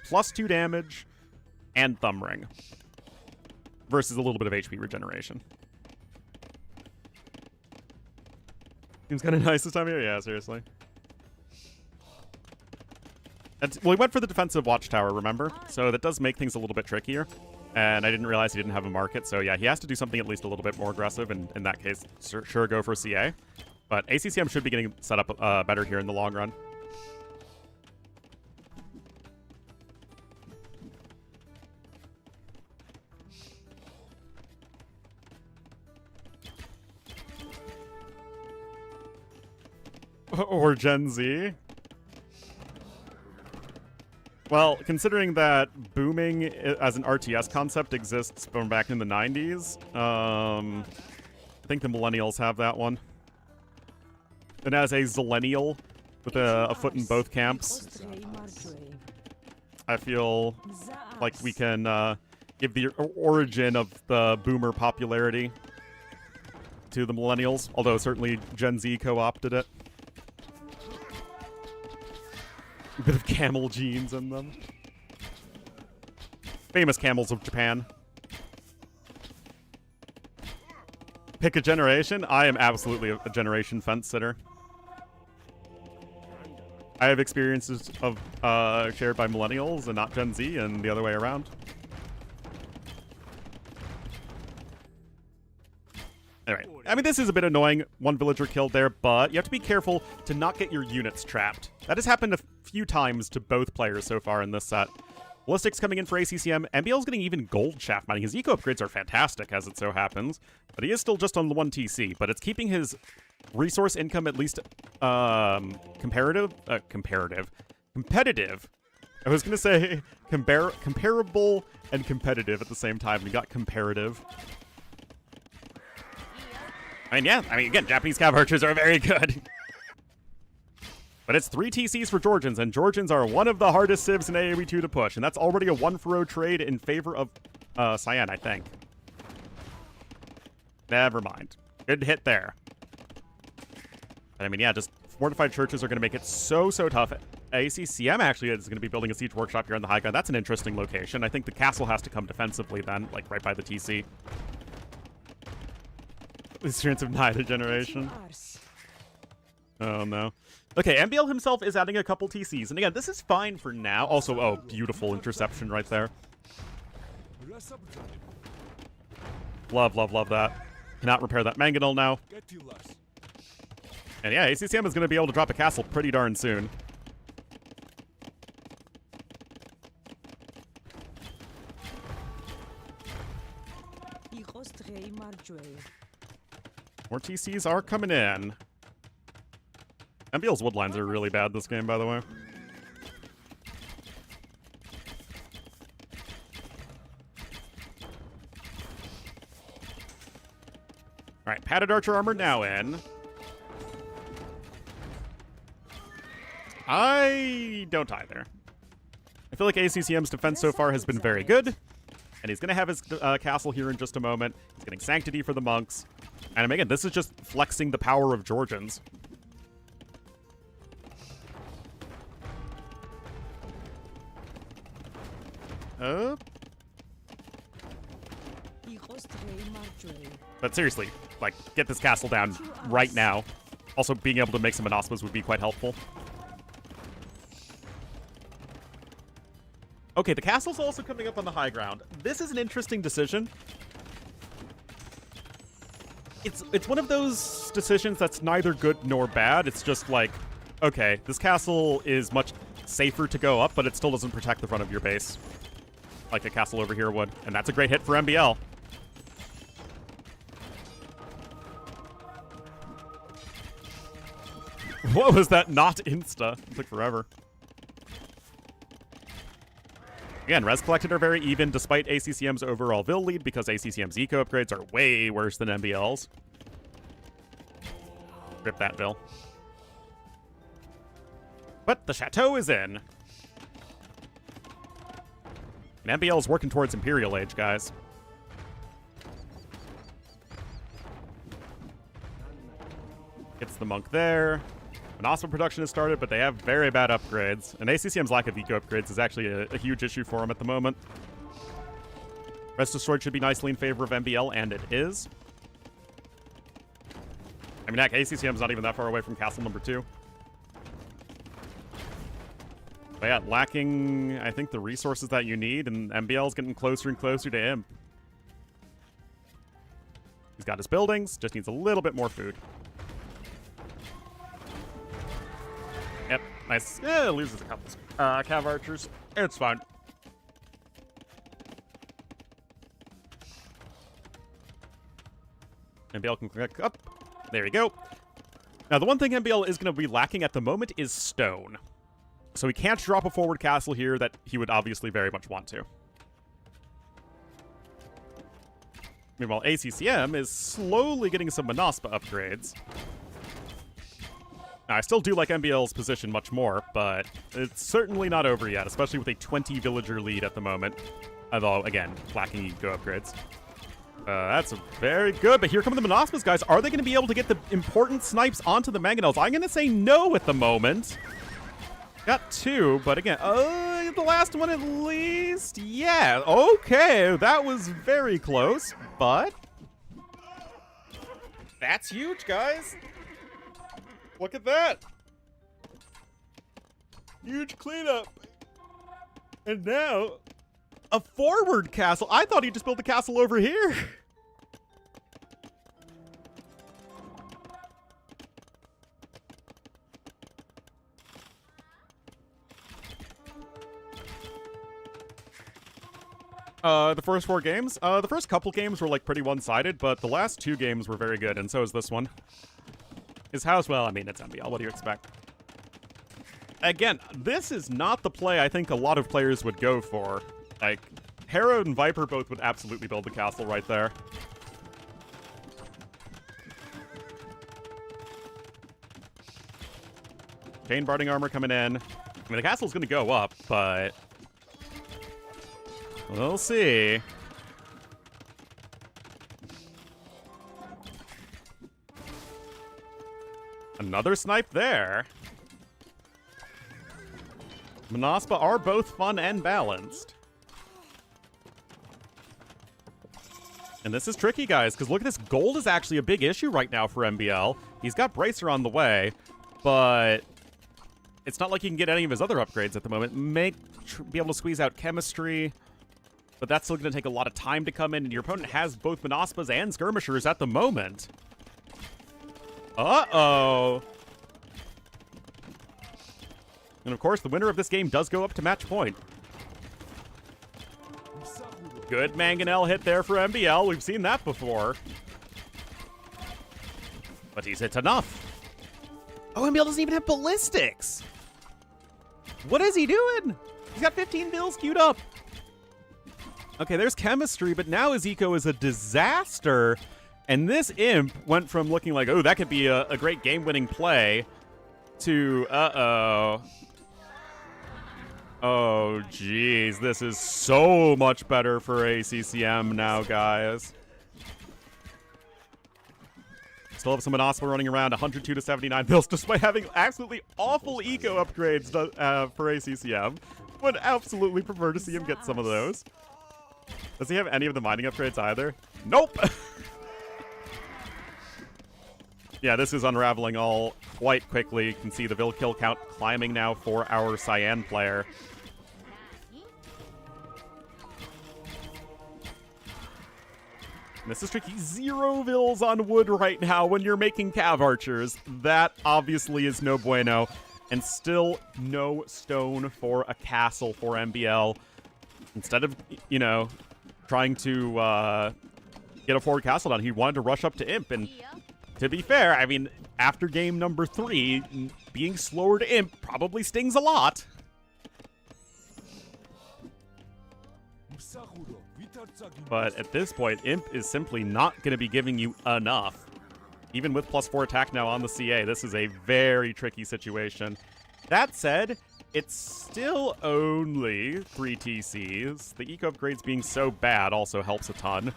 +2 damage and Thumb Ring versus a little bit of HP regeneration. Seems kind of nice this time of year. Yeah, seriously. Well, he went for the defensive watchtower, remember? So that does make things a little bit trickier. And I didn't realize he didn't have a market. So yeah, he has to do something at least a little bit more aggressive. And in that case, sure, go for CA. But ACCM should be getting set up better here in the long run. Or Gen Z. Well, considering that booming as an RTS concept exists from back in the 90s, I think the millennials have that one. And as a zillennial with a foot in both camps, I feel like we can give the origin of the boomer popularity to the millennials, although certainly Gen Z co-opted it. A bit of camel genes in them. Famous camels of Japan. Pick a generation? I am absolutely a generation fence sitter. I have experiences of shared by millennials and not Gen Z, and the other way around. Anyway, I mean, this is a bit annoying. One villager killed there, but you have to be careful to not get your units trapped. That has happened a few times to both players so far in this set. Ballistics coming in for ACCM. MbL's getting even gold shaft mining. His eco upgrades are fantastic, as it so happens, but he is still just on the 1 TC, but it's keeping his resource income at least competitive. I was going to say comparable and competitive at the same time. We got comparative. Yeah, again, Japanese Cav Archers are very good. But it's 3 TCs for Georgians, and Georgians are one of the hardest civs in AoE 2 to push, and that's already a 1-for-0 trade in favor of Cyan, I think. Never mind. Good hit there. But yeah, just fortified churches are going to make it so tough. ACCM actually is going to be building a siege workshop here on the high ground. That's an interesting location. I think the castle has to come defensively then, like right by the TC. The strengths of neither generation. Oh, no. Okay, MbL himself is adding a couple TCs. And again, this is fine for now. Also, oh, beautiful interception right there. Love that. Cannot repair that mangonel now. And yeah, ACCM is going to be able to drop a castle pretty darn soon. More TCs are coming in. MbL's woodlines are really bad this game, by the way. Alright, padded archer armor now in. I don't either. I feel like ACCM's defense so far has been very good. And he's going to have his castle here in just a moment. He's getting Sanctity for the monks. And again, this is just flexing the power of Georgians. But seriously, like, get this castle down right now. Also, being able to make some Monospas would be quite helpful. Okay, the castle's also coming up on the high ground. This is an interesting decision. It's one of those decisions that's neither good nor bad. It's just like, okay, this castle is much safer to go up, but it still doesn't protect the front of your base like a castle over here would. And that's a great hit for MbL. What was that not insta? It took forever. Again, res collected are very even despite ACCM's overall Vil lead because ACCM's eco upgrades are way worse than MbL's. Rip that, Vil. But the chateau is in. And MbL is working towards Imperial Age, guys. Gets the monk there. Monospa production has started, but they have very bad upgrades. And ACCM's lack of eco upgrades is actually a huge issue for them at the moment. Rest destroyed should be nicely in favor of MbL, and it is. I mean, heck, ACCM's not even that far away from castle number 2. But yeah, lacking, I think, the resources that you need, and MbL's getting closer and closer to him. He's got his buildings, just needs a little bit more food. Yep, nice. Yeah, loses a couple cav archers. It's fine. MbL can click up. There we go. Now, the one thing MbL is going to be lacking at the moment is stone. So he can't drop a forward castle here that he would obviously very much want to. Meanwhile, ACCM is slowly getting some Monospa upgrades. Now, I still do like MbL's position much more, but it's certainly not over yet, especially with a 20 villager lead at the moment. Although, again, lacking eco upgrades. That's very good, but here come the Monospas, guys. Are they going to be able to get the important snipes onto the mangonels? I'm going to say no at the moment. Got 2, but again, the last one at least? Yeah, okay, that was very close, but that's huge, guys. Look at that. Huge cleanup. And now, a forward castle. I thought he just built a castle over here. The first 4 games? The first couple games were, like, pretty one-sided, but the last 2 games were very good, and so is this one. His house, well, I mean, it's MbL. What do you expect? Again, this is not the play I think a lot of players would go for. Like, Harrow and Viper both would absolutely build the castle right there. Chain Barding armor coming in. I mean, the castle's going to go up, but we'll see. Another snipe there. Manaspa are both fun and balanced. And this is tricky, guys, because look at this. Gold is actually a big issue right now for MbL. He's got Bracer on the way, but it's not like he can get any of his other upgrades at the moment. Be able to squeeze out Chemistry, but that's still going to take a lot of time to come in, and your opponent has both Manaspas and Skirmishers at the moment. Uh-oh. And of course, the winner of this game does go up to match point. Good Mangonel hit there for MbL. We've seen that before. But he's hit enough. Oh, MbL doesn't even have ballistics. What is he doing? He's got 15 bills queued up. Okay, there's Chemistry, but now his eco is a disaster. And this imp went from looking like, oh, that could be a great game-winning play to, uh-oh. Oh, geez. This is so much better for ACCM now, guys. Still have some Manaspa running around, 102 to 79 bills, despite having absolutely awful eco upgrades for ACCM. Would absolutely prefer to see him get some of those. Does he have any of the mining upgrades either? Nope! Yeah, this is unraveling all quite quickly. You can see the Vil kill count climbing now for our Cyan player. This is tricky. 0 Vils on wood right now when you're making Cav Archers. That obviously is no bueno. And still no stone for a castle for MbL. Instead of, you know, trying to get a forward castle down, he wanted to rush up to Imp. And to be fair, I mean, after game number 3, being slower to Imp probably stings a lot. But at this point, Imp is simply not going to be giving you enough. Even with +4 attack now on the CA, this is a very tricky situation. That said, it's still only 3 TCs. The eco upgrades being so bad also helps a ton.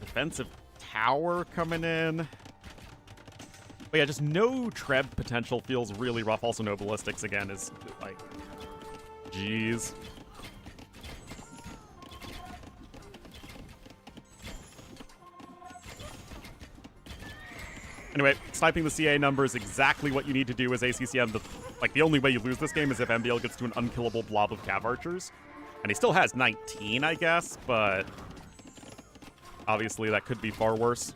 Defensive tower coming in. But yeah, just no Treb potential feels really rough. Also no ballistics again is like, jeez. Anyway, sniping the CA number is exactly what you need to do as ACCM. The only way you lose this game is if MbL gets to an unkillable blob of Cav Archers. And he still has 19, I guess, but obviously that could be far worse.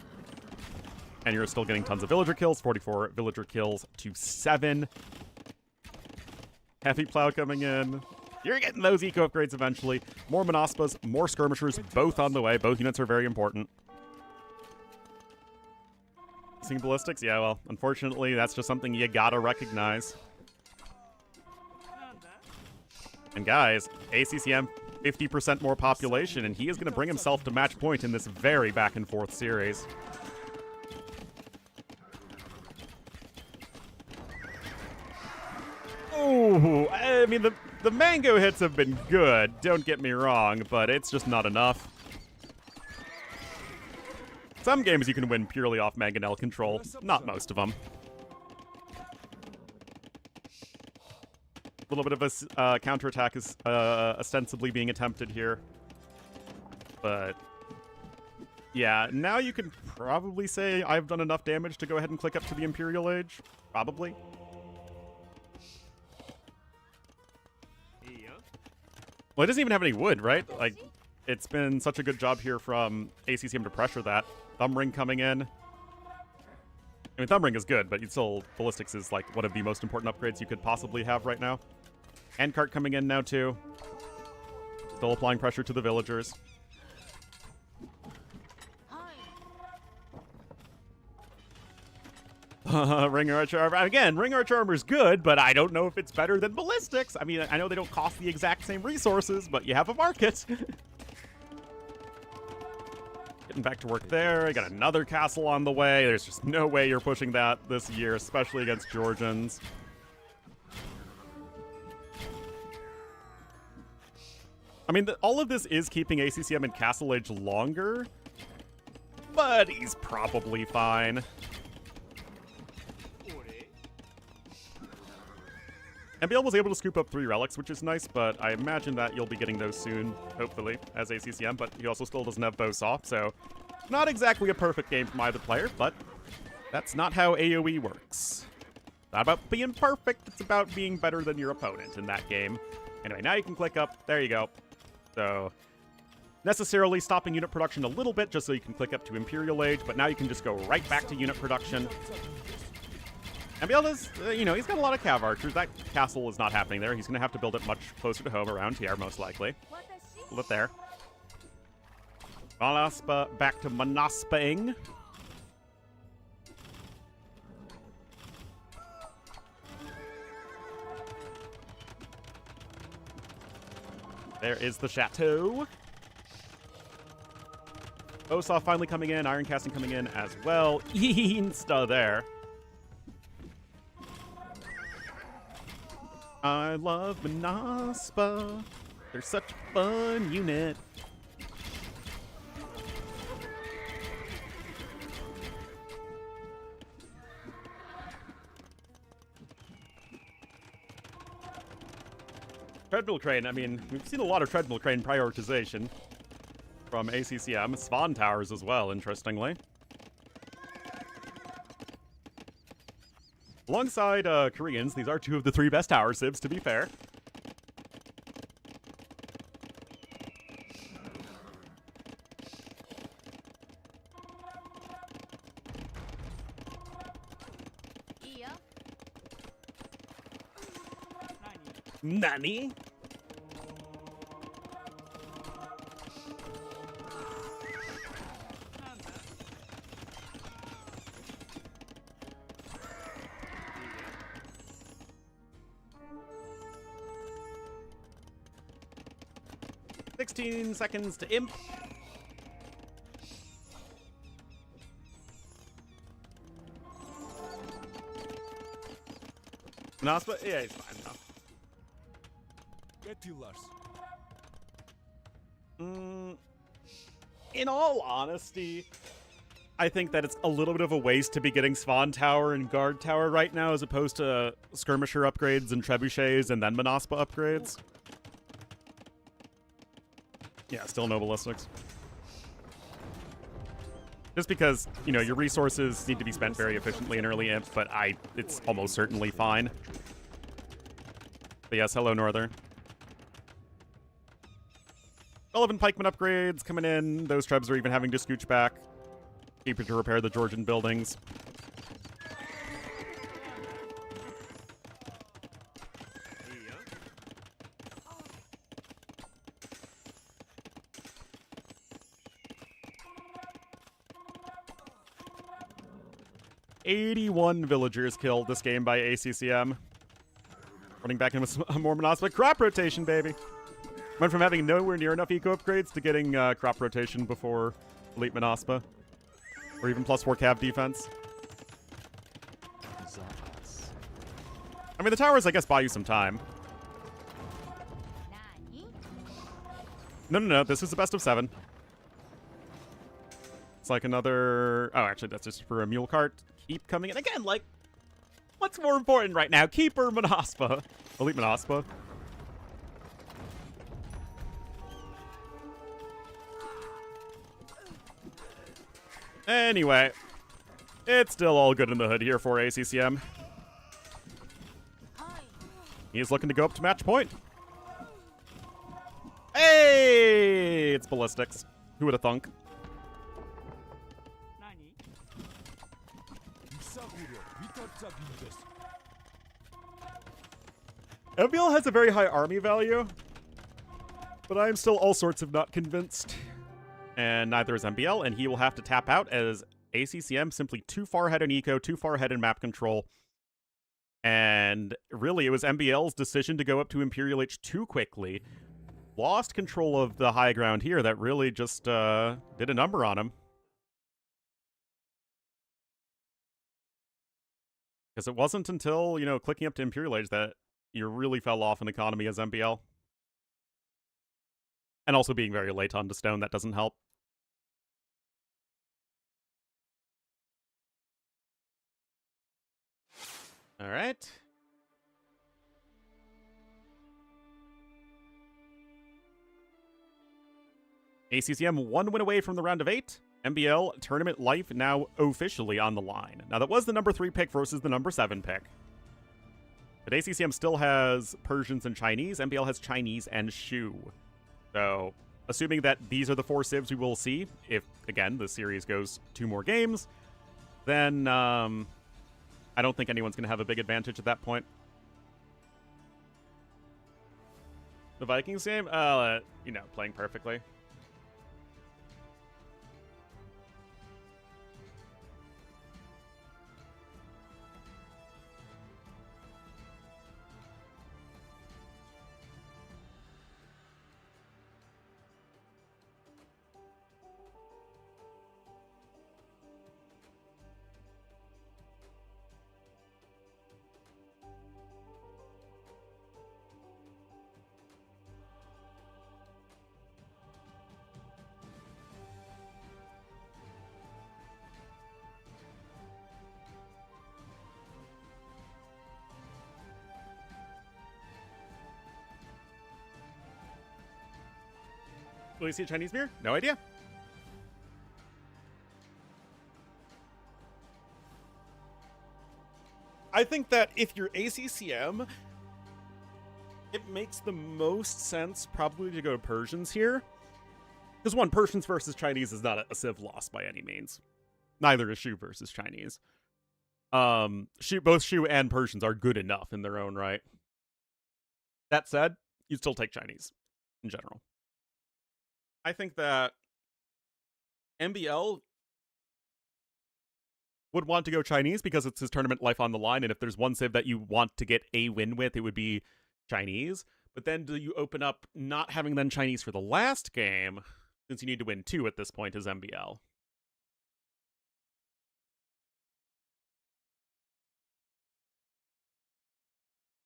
And you're still getting tons of villager kills, 44 villager kills to 7. Heavy Plow coming in. You're getting those eco upgrades eventually. More Manaspas, more Skirmishers, both on the way. Both units are very important. Seeing ballistics? Yeah, well, unfortunately, that's just something you gotta recognize. And guys, ACCM, 50% more population, and he is gonna bring himself to match point in this very back-and-forth series. Oh, I mean, the mango hits have been good, don't get me wrong, but it's just not enough. Some games you can win purely off Mangonel control, not most of them. A little bit of a counterattack is ostensibly being attempted here. But yeah, now you can probably say I've done enough damage to go ahead and click up to the Imperial Age. Probably. Well, it doesn't even have any wood, right? Like, it's been such a good job here from ACCM to pressure that. Thumb Ring coming in. I mean, Thumb Ring is good, but still, Ballistics is like one of the most important upgrades you could possibly have right now. Handcart coming in now, too. Still applying pressure to the villagers. Ring Archer Armor. Again, Ring Archer Armor is good, but I don't know if it's better than Ballistics. I mean, I know they don't cost the exact same resources, but you have a market. Getting back to work there. I got another castle on the way. There's just no way you're pushing that this year, especially against Georgians. I mean, all of this is keeping ACCM in Castle Age longer, but he's probably fine. MbL was able to scoop up 3 relics, which is nice, but I imagine that you'll be getting those soon, hopefully, as ACCM, but he also still doesn't have bow saw, so not exactly a perfect game from either player, but that's not how AoE works. Not about being perfect, it's about being better than your opponent in that game. Anyway, now you can click up. There you go. So, necessarily stopping unit production a little bit just so you can click up to Imperial Age, but now you can just go right back to unit production. MbL is, he's got a lot of cav archers. That castle is not happening there. He's going to have to build it much closer to home around here, most likely. Build it there. Manaspa back to Manaspa-ing. There is the chateau. Osaw finally coming in. Iron casting coming in as well. Insta there. I love Manaspa. They're such a fun unit. Treadmill crane, I mean, we've seen a lot of treadmill crane prioritization from ACCM. Spawn towers as well, interestingly. Alongside Koreans, these are 2 of the 3 best tower civs, to be fair. Nani? Seconds to imp. Manaspa? Yeah, he's fine now. In all honesty, I think that it's a little bit of a waste to be getting Spawn Tower and Guard Tower right now as opposed to Skirmisher upgrades and Trebuchets and then Manaspa upgrades. Yeah, still no ballistics. Just because, your resources need to be spent very efficiently in early imp, but it's almost certainly fine. But yes, hello, Northern. Relevant pikeman upgrades coming in. Those trebs are even having to scooch back. Keep it to repair the Georgian buildings. '81 villagers killed this game by ACCM. Running back in with some more Manaspa. Crop rotation, baby. Went from having nowhere near enough eco upgrades to getting crop rotation before Elite Manaspa. Or even +4 cav defense. I mean, the towers, I guess, buy you some time. No. This is the best of 7. It's like another... Oh, actually, that's just for a mule cart. Keep coming in. Again, like, what's more important right now? Keep or Manaspa? Elite Manaspa. Anyway, it's still all good in the hood here for ACCM. He's looking to go up to match point. Hey! It's ballistics. Who would have thunk? MbL has a very high army value, but I'm still all sorts of not convinced. And neither is MbL, and he will have to tap out as ACCM simply too far ahead in eco, too far ahead in map control. And really, it was MbL's decision to go up to Imperial H too quickly. Lost control of the high ground here that really just did a number on him. Because it wasn't until, clicking up to Imperial Age that you really fell off in economy as MbL. And also being very late on to stone, that doesn't help. All right. ACCM 1 win away from the round of 8. MbL tournament life now officially on the line. Now, that was the number 3 pick versus the number 7 pick. But ACCM still has Persians and Chinese. MbL has Chinese and Shu. So, assuming that these are the 4 civs we will see, if, again, the series goes 2 more games, then I don't think anyone's going to have a big advantage at that point. The Vikings game? Playing perfectly. Will you see a Chinese mirror? No idea. I think that if you're ACCM, it makes the most sense probably to go to Persians here. Because one, Persians versus Chinese is not a civ loss by any means. Neither is Shu versus Chinese. Both Shu and Persians are good enough in their own right. That said, you'd still take Chinese in general. I think that MbL would want to go Chinese because it's his tournament life on the line, and if there's one civ that you want to get a win with, it would be Chinese. But then do you open up not having then Chinese for the last game, since you need to win 2 at this point as MbL?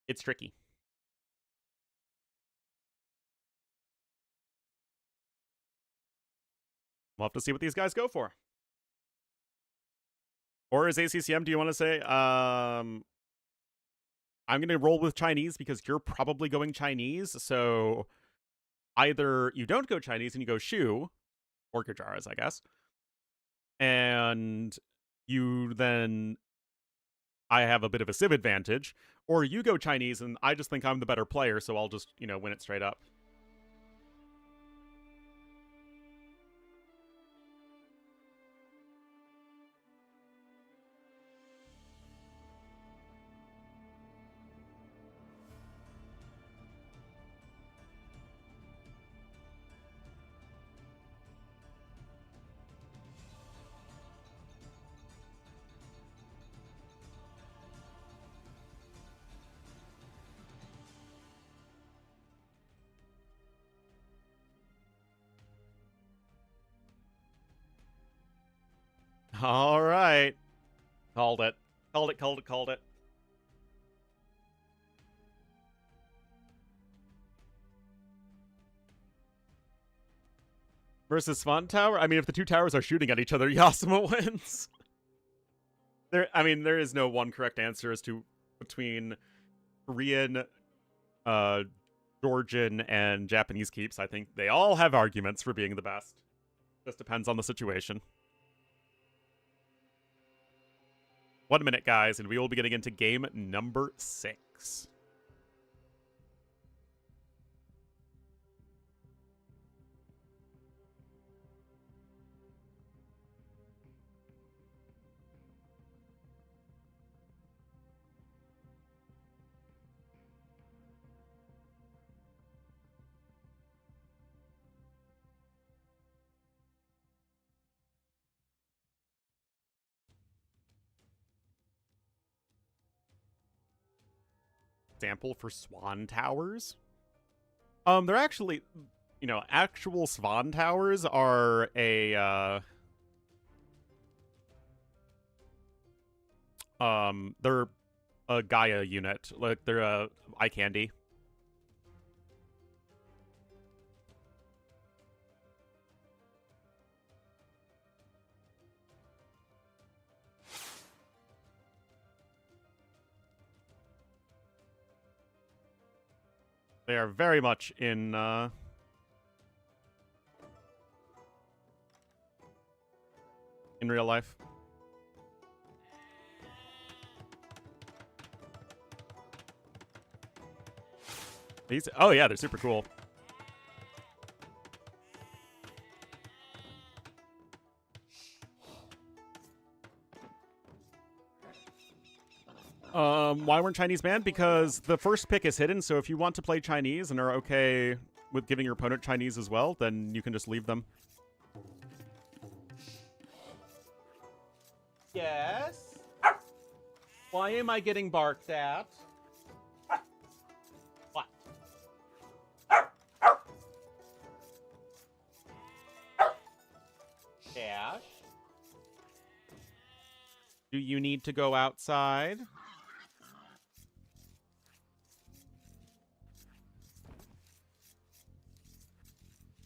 It's tricky. We'll have to see what these guys go for. Or as ACCM, do you want to say, I'm going to roll with Chinese because you're probably going Chinese, so either you don't go Chinese and you go Shu, or Kajaras, I guess, and you then, I have a bit of a civ advantage, or you go Chinese and I just think I'm the better player, so I'll just, win it straight up. All right. Called it. Called it. Versus Swan Tower? I mean, if the 2 towers are shooting at each other, Yasuma wins. There is no one correct answer as to between Korean, Georgian, and Japanese keeps. I think they all have arguments for being the best. Just depends on the situation. 1 minute, guys, and we will be getting into game number 6. Sample for Swan Towers? They're actually, actual Swan Towers are they're a Gaia unit. Like, they're a eye candy. They are very much in real life. These, oh yeah, they're super cool. Why weren't Chinese banned? Because the first pick is hidden, so if you want to play Chinese and are okay with giving your opponent Chinese as well, then you can just leave them. Yes? Why am I getting barked at? What? Dash? Do you need to go outside?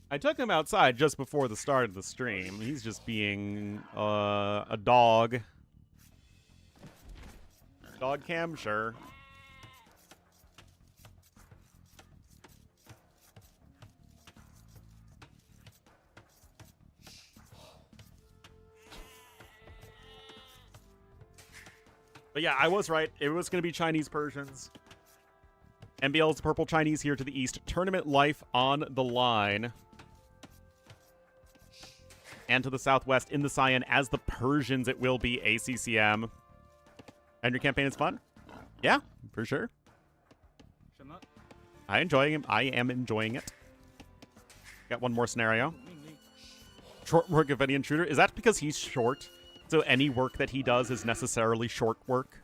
I took him outside just before the start of the stream. He's just being a dog. Dog cam, sure. But yeah, I was right. It was going to be Chinese Persians. MbL's purple Chinese here to the east. Tournament life on the line. And to the southwest in the cyan as the Persians, it will be ACCM. And your campaign is fun? Yeah, for sure. I am enjoying it. Got one more scenario. Short work of any intruder. Is that because he's short? So any work that he does is necessarily short work?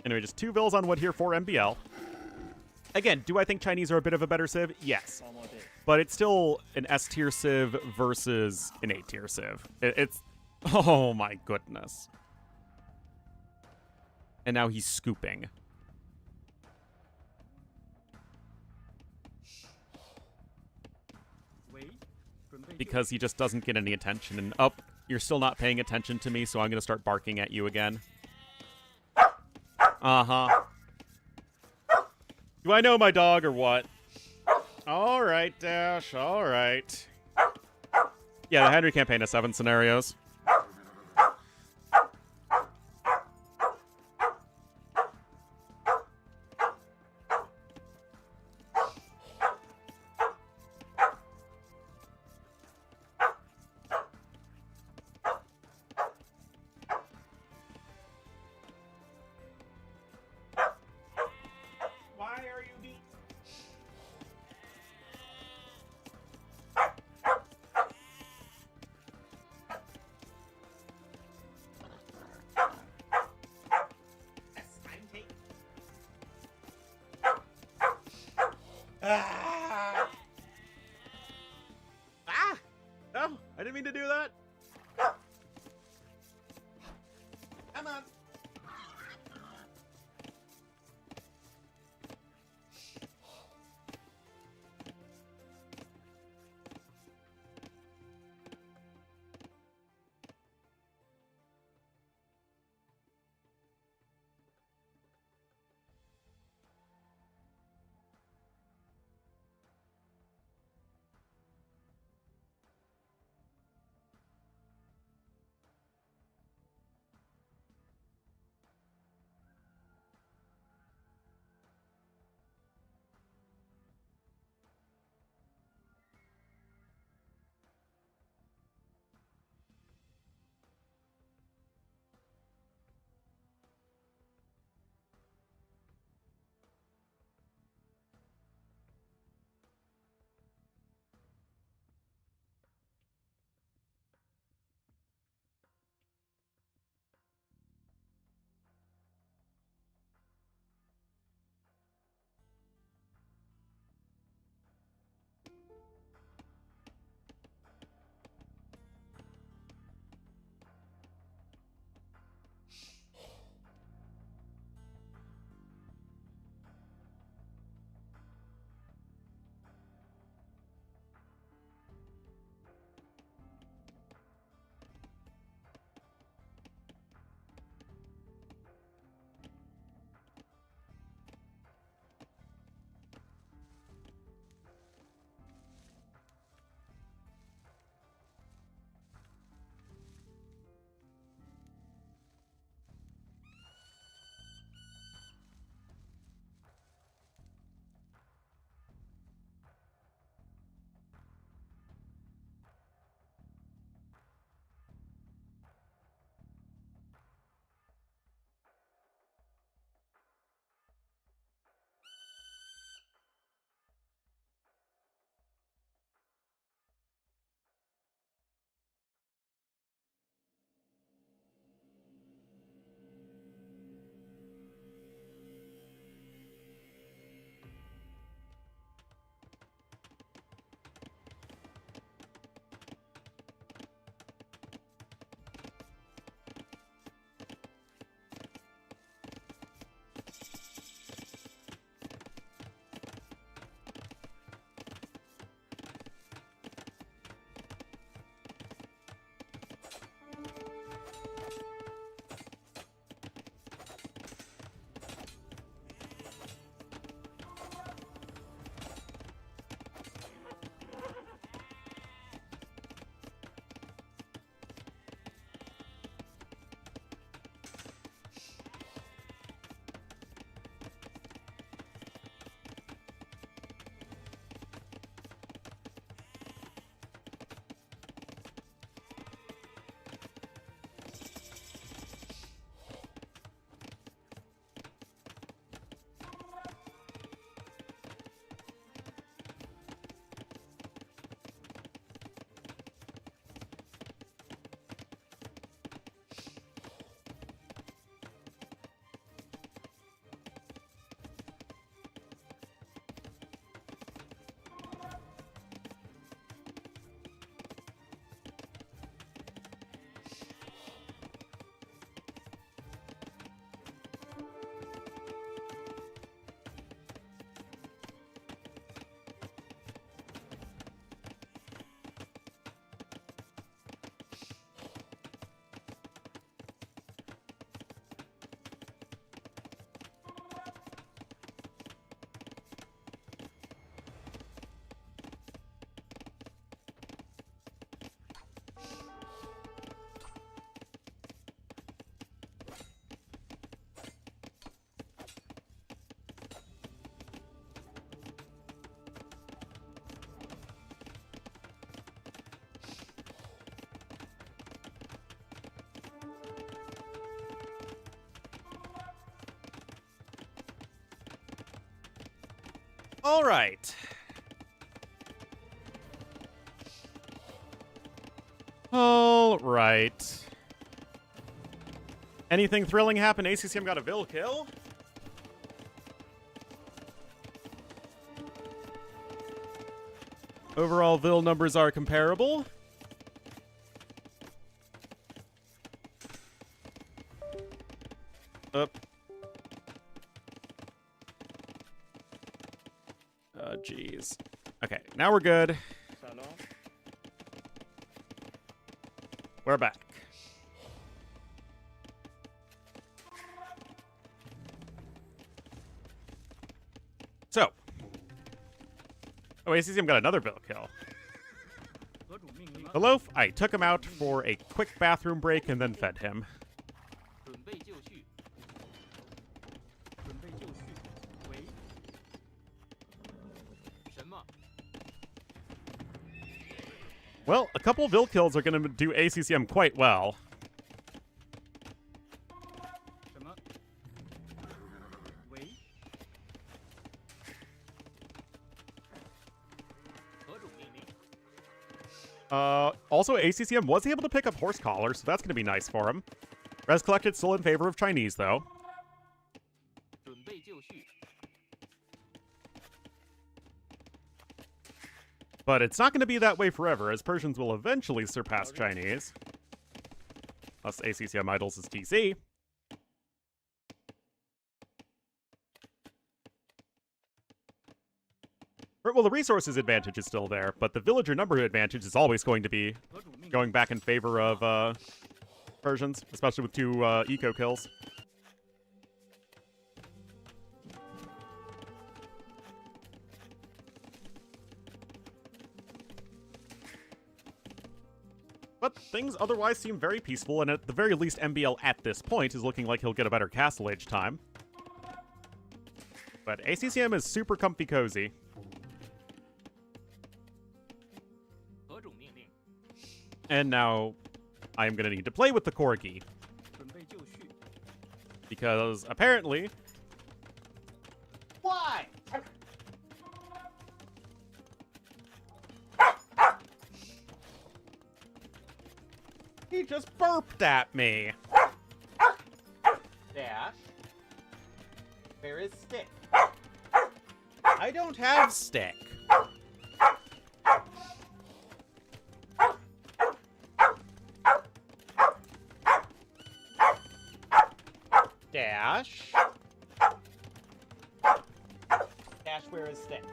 Anyway, just 2 vills on wood here for MbL. Again, do I think Chinese are a bit of a better civ? Yes. But it's still an S-tier civ versus an A-tier civ. It's... Oh my goodness. And now he's scooping. Because he just doesn't get any attention. And, oh, you're still not paying attention to me, so I'm going to start barking at you again. Uh-huh. Do I know my dog or what? All right, Dash. All right. Yeah, the Henry campaign has 7 scenarios. Ah! Ah! No, I didn't mean to do that. Come on. All right. All right. Anything thrilling happen? ACCM got a Vil kill? Overall, Vil numbers are comparable. Up. Oh, jeez. Okay, now we're good. We're back. So. Oh, ACCM got another Vil kill. The loaf, I took him out for a quick bathroom break and then fed him. Well, a couple Vil kills are going to do ACCM quite well. Also, ACCM was able to pick up Horse Collar, so that's going to be nice for him. Res collected still in favor of Chinese, though. But it's not going to be that way forever, as Persians will eventually surpass Chinese. Plus ACCM idols is TC. Well, the resources advantage is still there, but the villager number advantage is always going to be going back in favor of Persians, especially with 2 eco kills. But things otherwise seem very peaceful, and at the very least, MbL at this point is looking like he'll get a better Castle Age time. But ACCM is super comfy cozy. And now, I'm going to need to play with the Corgi. Because, apparently... Why? He just burped at me. Dash. Where is Stick? I don't have Stick. Dash. Dash, where is Stick?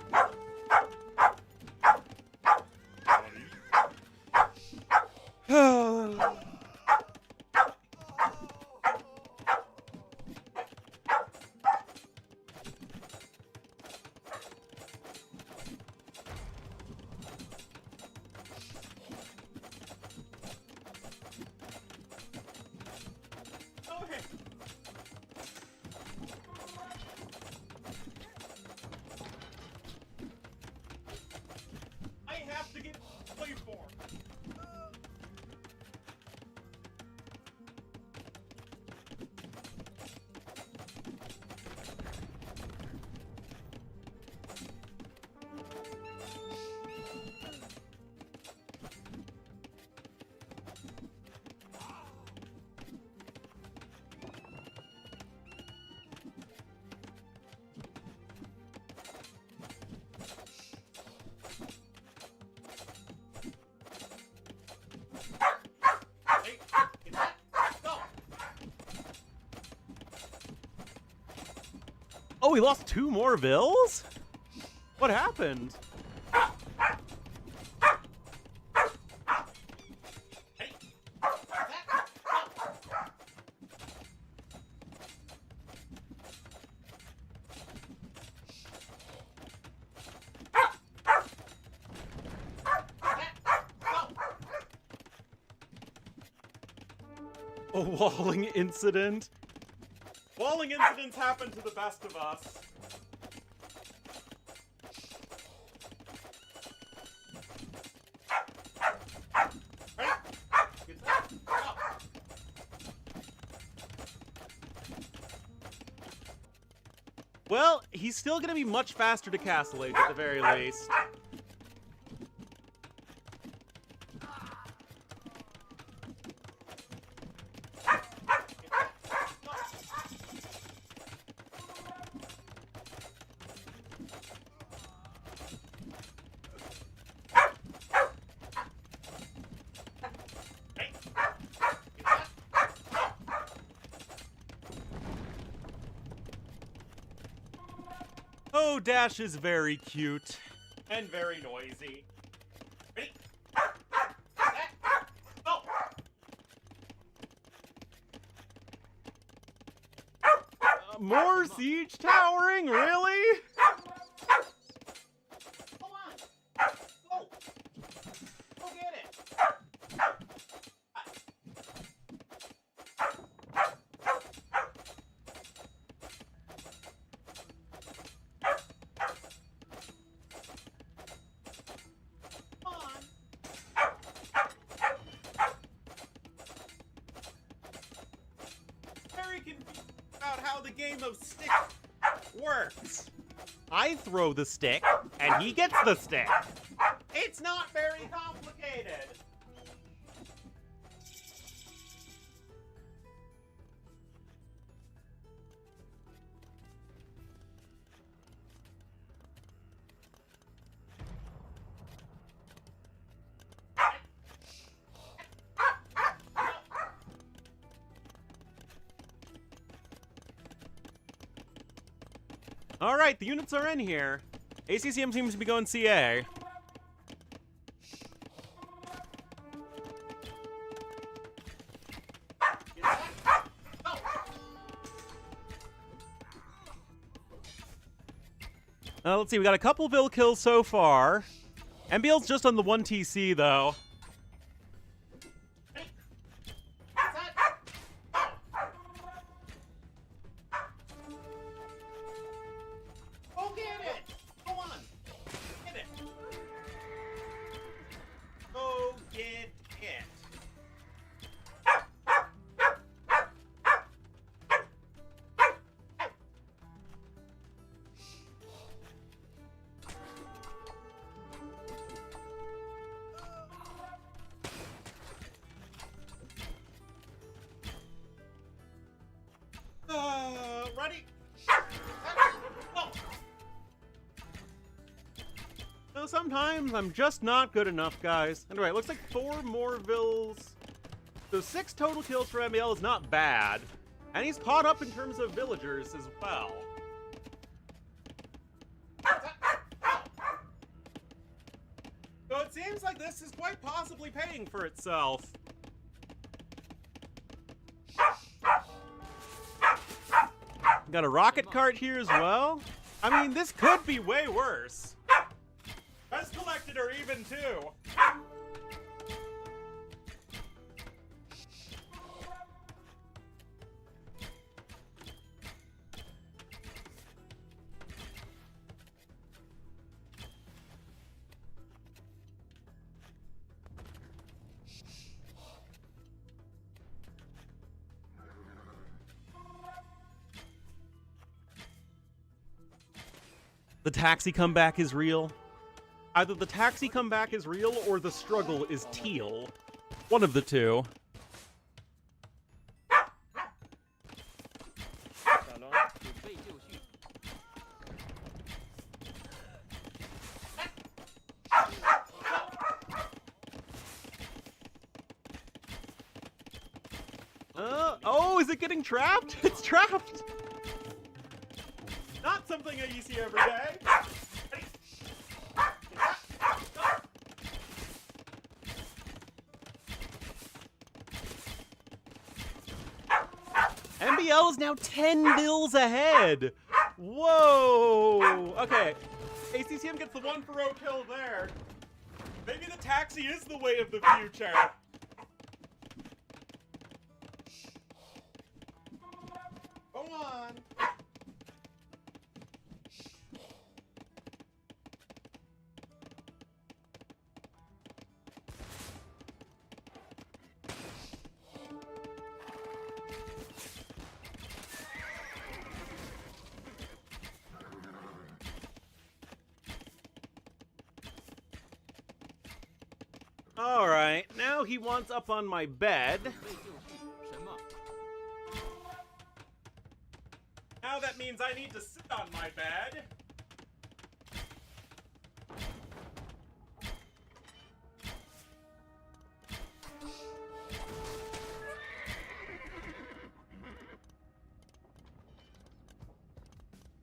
Oh, we lost 2 more Vils? What happened? A walling incident? Walling incidents happen to the best of us. Well, he's still going to be much faster to Castle Age at the very least. Oh, Dash is very cute. And very noisy. Ready? Go! More siege towering? Really? Come on! Go! Go get it! Come on! Very confused about how the game of stick works. I throw the stick, and he gets the stick. It's not very complicated. All right, the units are in here. ACCM seems to be going CA. Let's see, we got a couple Vil kills so far. MbL's just on the 1 TC, though. Go get it! Go on! Get it! Go get it! Ready? Go! So sometimes I'm just not good enough, guys. Anyway, it looks like 4 more Vils. So 6 total kills for MbL is not bad. And he's caught up in terms of villagers as well. So it seems like this is quite possibly paying for itself. Got a rocket cart here as well. I mean, this could be way worse. Best collected or even 2. The taxi comeback is real. Either the taxi comeback is real or the struggle is teal. One of the two. Oh, is it getting trapped? It's trapped! Not something that you see every day. MbL is now 10 mils ahead. Whoa. Okay. ACCM gets the 1 for Ro kill there. Maybe the taxi is the way of the future. Go on. Alright, now he wants up on my bed. Now that means I need to sit on my bed.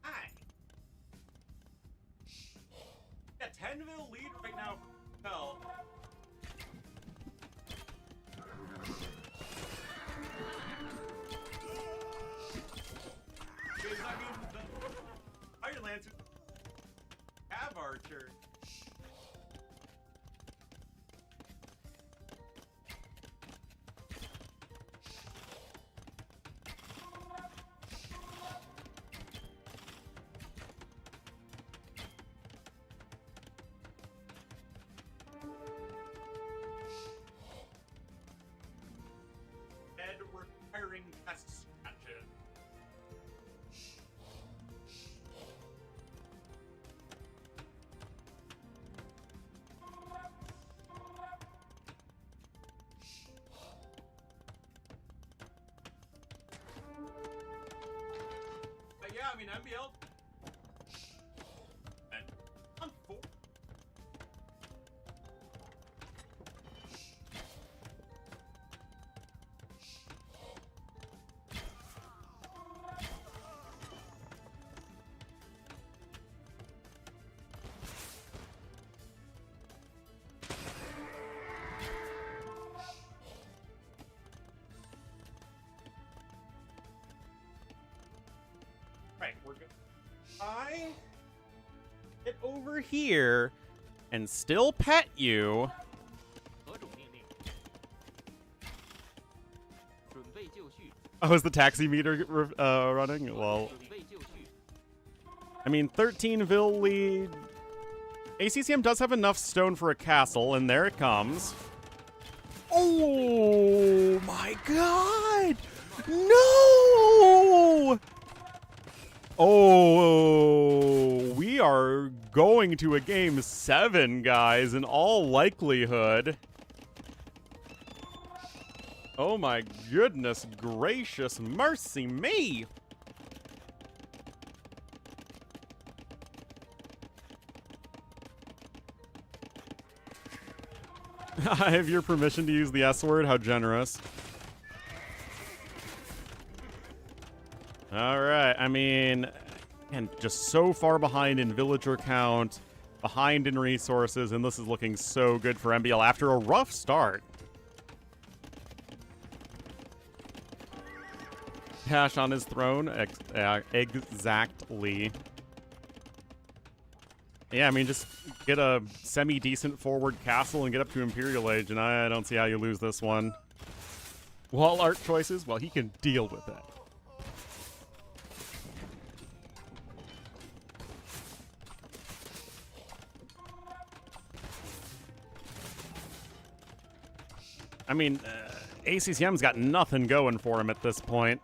Hi. Yeah, 10-0 lead right now. Hell. I mean, the Fire Lancers have Archer. Ed retiring test matches. But yeah, I mean, MbL. And on 4. Right, we're good. I get over here and still pet you. Oh, is the taxi meter running? Well, I mean, 13 Vil lead. ACCM does have enough stone for a castle, and there it comes. Oh my god! No! Oh, we are going to a game 7, guys, in all likelihood. Oh my goodness gracious, mercy me! I have your permission to use the S word, how generous. Alright, I mean, and just so far behind in villager count, behind in resources, and this is looking so good for MbL after a rough start. Cash on his throne, exactly. Yeah, I mean, just get a semi-decent forward castle and get up to Imperial Age, and I don't see how you lose this one. Wall art choices? Well, he can deal with that. I mean, ACCM's got nothing going for him at this point.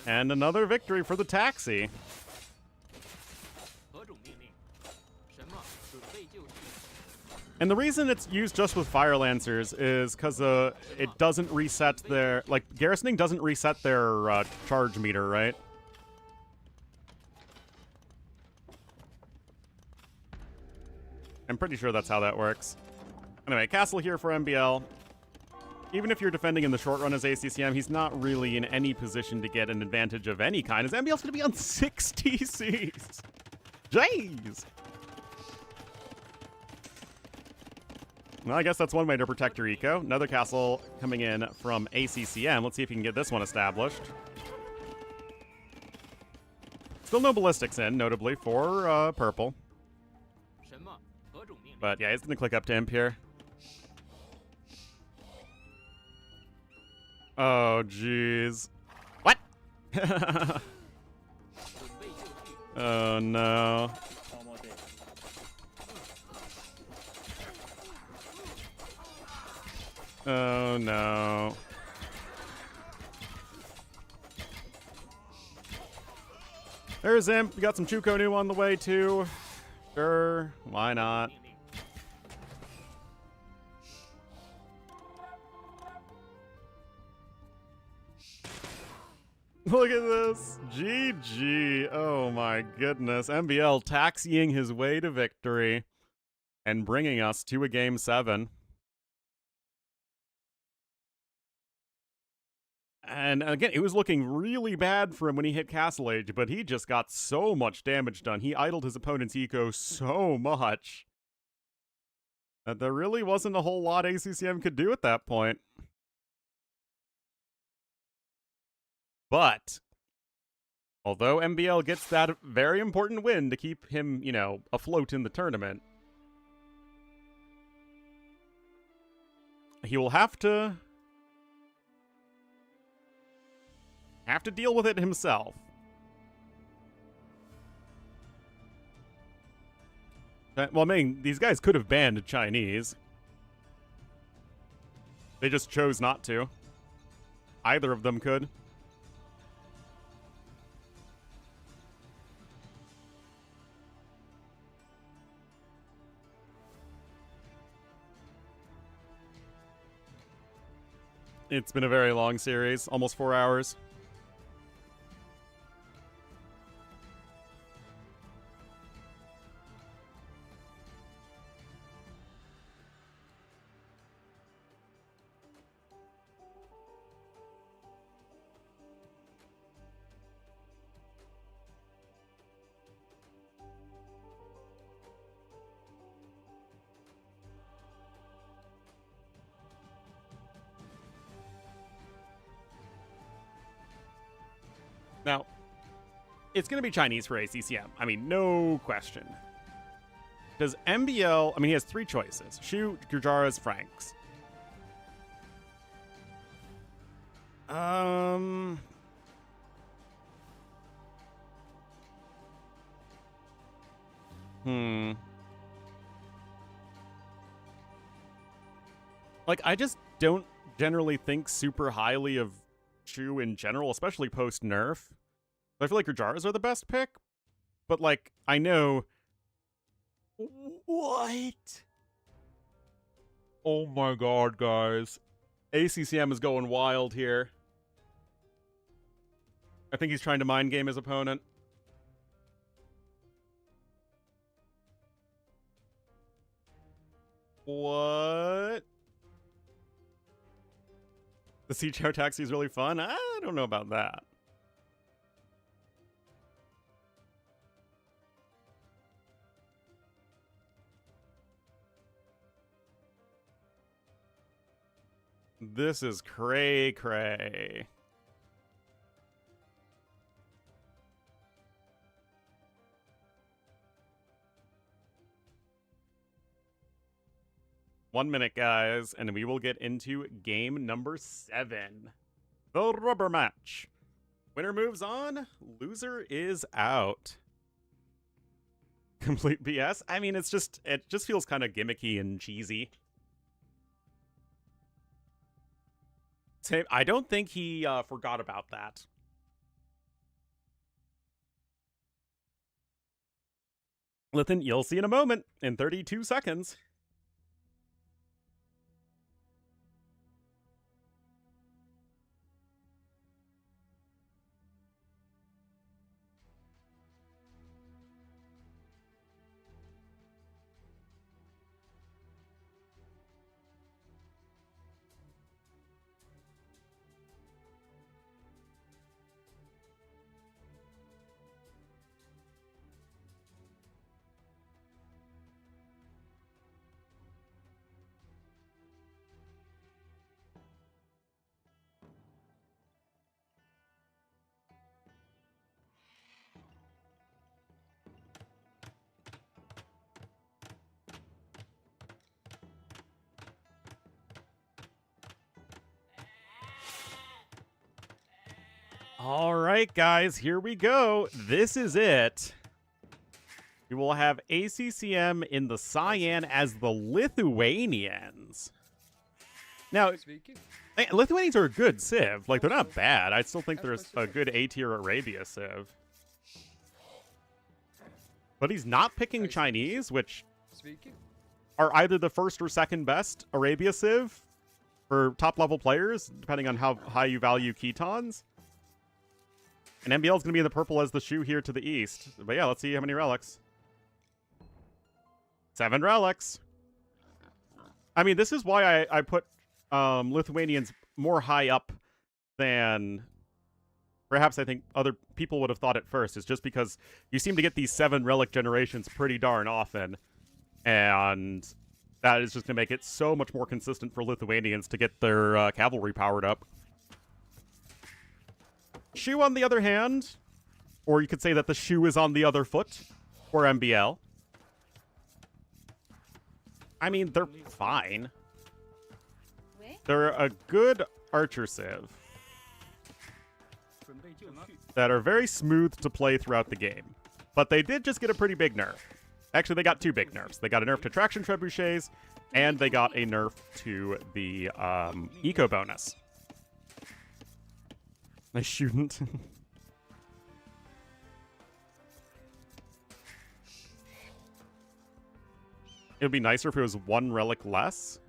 And another victory for the taxi. And the reason it's used just with Fire Lancers is because it doesn't reset their... Like, garrisoning doesn't reset their charge meter, right? I'm pretty sure that's how that works. Anyway, castle here for MbL. Even if you're defending in the short run as ACCM, he's not really in any position to get an advantage of any kind, as MbL's going to be on 6 TCs. Jeez! Well, I guess that's one way to protect your eco. Another castle coming in from ACCM. Let's see if you can get this one established. Still no ballistics in, notably, for purple. But yeah, he's going to click up to Imp here. Oh, jeez. What? Oh, no. Oh, no. There's Imp. We got some Chukonu on the way, too. Sure, why not? Look at this. GG. Oh my goodness. MbL taxiing his way to victory and bringing us to a Game 7. And again, it was looking really bad for him when he hit Castle Age, but he just got so much damage done. He idled his opponent's eco so much that there really wasn't a whole lot ACCM could do at that point. But although MbL gets that very important win to keep him, you know, afloat in the tournament, he will have to deal with it himself. Well, I mean, these guys could have banned Chinese. They just chose not to. Either of them could. It's been a very long series, almost 4 hours. Now, it's going to be Chinese for ACCM. I mean, no question. Does MbL... I mean, he has 3 choices. Shu, Gujaras, Franks. Like, I just don't generally think super highly of Shu in general, especially post-nerf. I feel like Gujaras are the best pick, but, like, I know... What? Oh my god, guys. ACCM is going wild here. I think he's trying to mind game his opponent. What? The Sea Chair Taxi is really fun? I don't know about that. This is cray-cray. One minute, guys, and we will get into game number 7. The rubber match. Winner moves on, loser is out. Complete BS? I mean, it just feels kind of gimmicky and cheesy. I don't think he forgot about that. Lithin, you'll see in a moment, in 32 seconds. All right, guys, here we go. This is it. We will have ACCM in the Cyan as the Lithuanians. Now, Lithuanians are a good civ. Like, they're not bad. I still think they're a good A-tier Arabia civ. But he's not picking Chinese, which Speaking. are either the first or second best Arabia Civ for top-level players, depending on how high you value Ketons. And MbL is going to be in the purple as the shoe here to the east. But yeah, let's see how many relics. 7 relics. I mean, this is why I put Lithuanians more high up than perhaps I think other people would have thought at first, is just because you seem to get these 7 relic generations pretty darn often. And that is just going to make it so much more consistent for Lithuanians to get their cavalry powered up. Shoe, on the other hand, or you could say that the shoe is on the other foot for MbL. I mean, they're fine. They're a good archer civ that are very smooth to play throughout the game. But they did just get a pretty big nerf. Actually, they got 2 big nerfs. They got a nerf to traction trebuchets, and they got a nerf to the eco bonus. I shouldn't. It would be nicer if it was 1 relic less.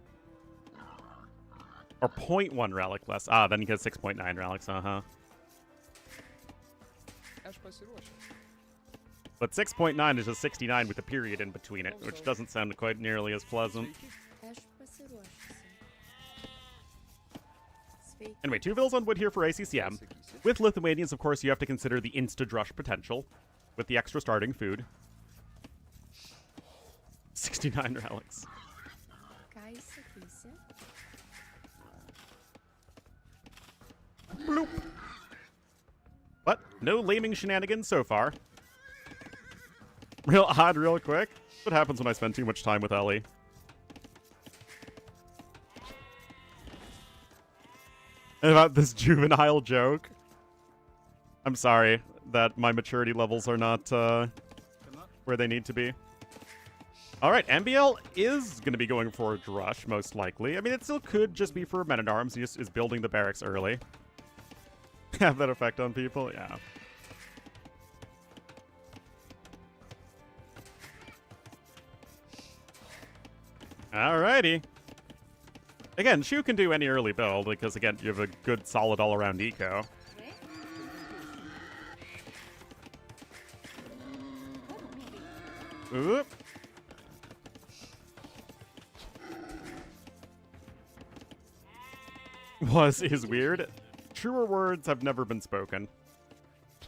Or 0.1 relic less. Ah, then you get 6.9 relics, But 6.9 is just 69 with a period in between it, which doesn't sound quite nearly as pleasant. Anyway, 2 vills on wood here for ACCM. With Lithuanians, of course, you have to consider the insta-drush potential with the extra starting food. 69 relics. Bloop. But no laming shenanigans so far. Real odd, real quick. What happens when I spend too much time with Ellie? And about this juvenile joke. I'm sorry that my maturity levels are not where they need to be. Alright, MbL is going to be going for a drush, most likely. I mean, it still could just be for men-at-arms. He just is building the barracks early. Have that effect on people? Yeah. Alrighty. Again, Shu can do any early build, because, again, you have a good, solid all-around eco. Oop. Is weird. Truer words have never been spoken.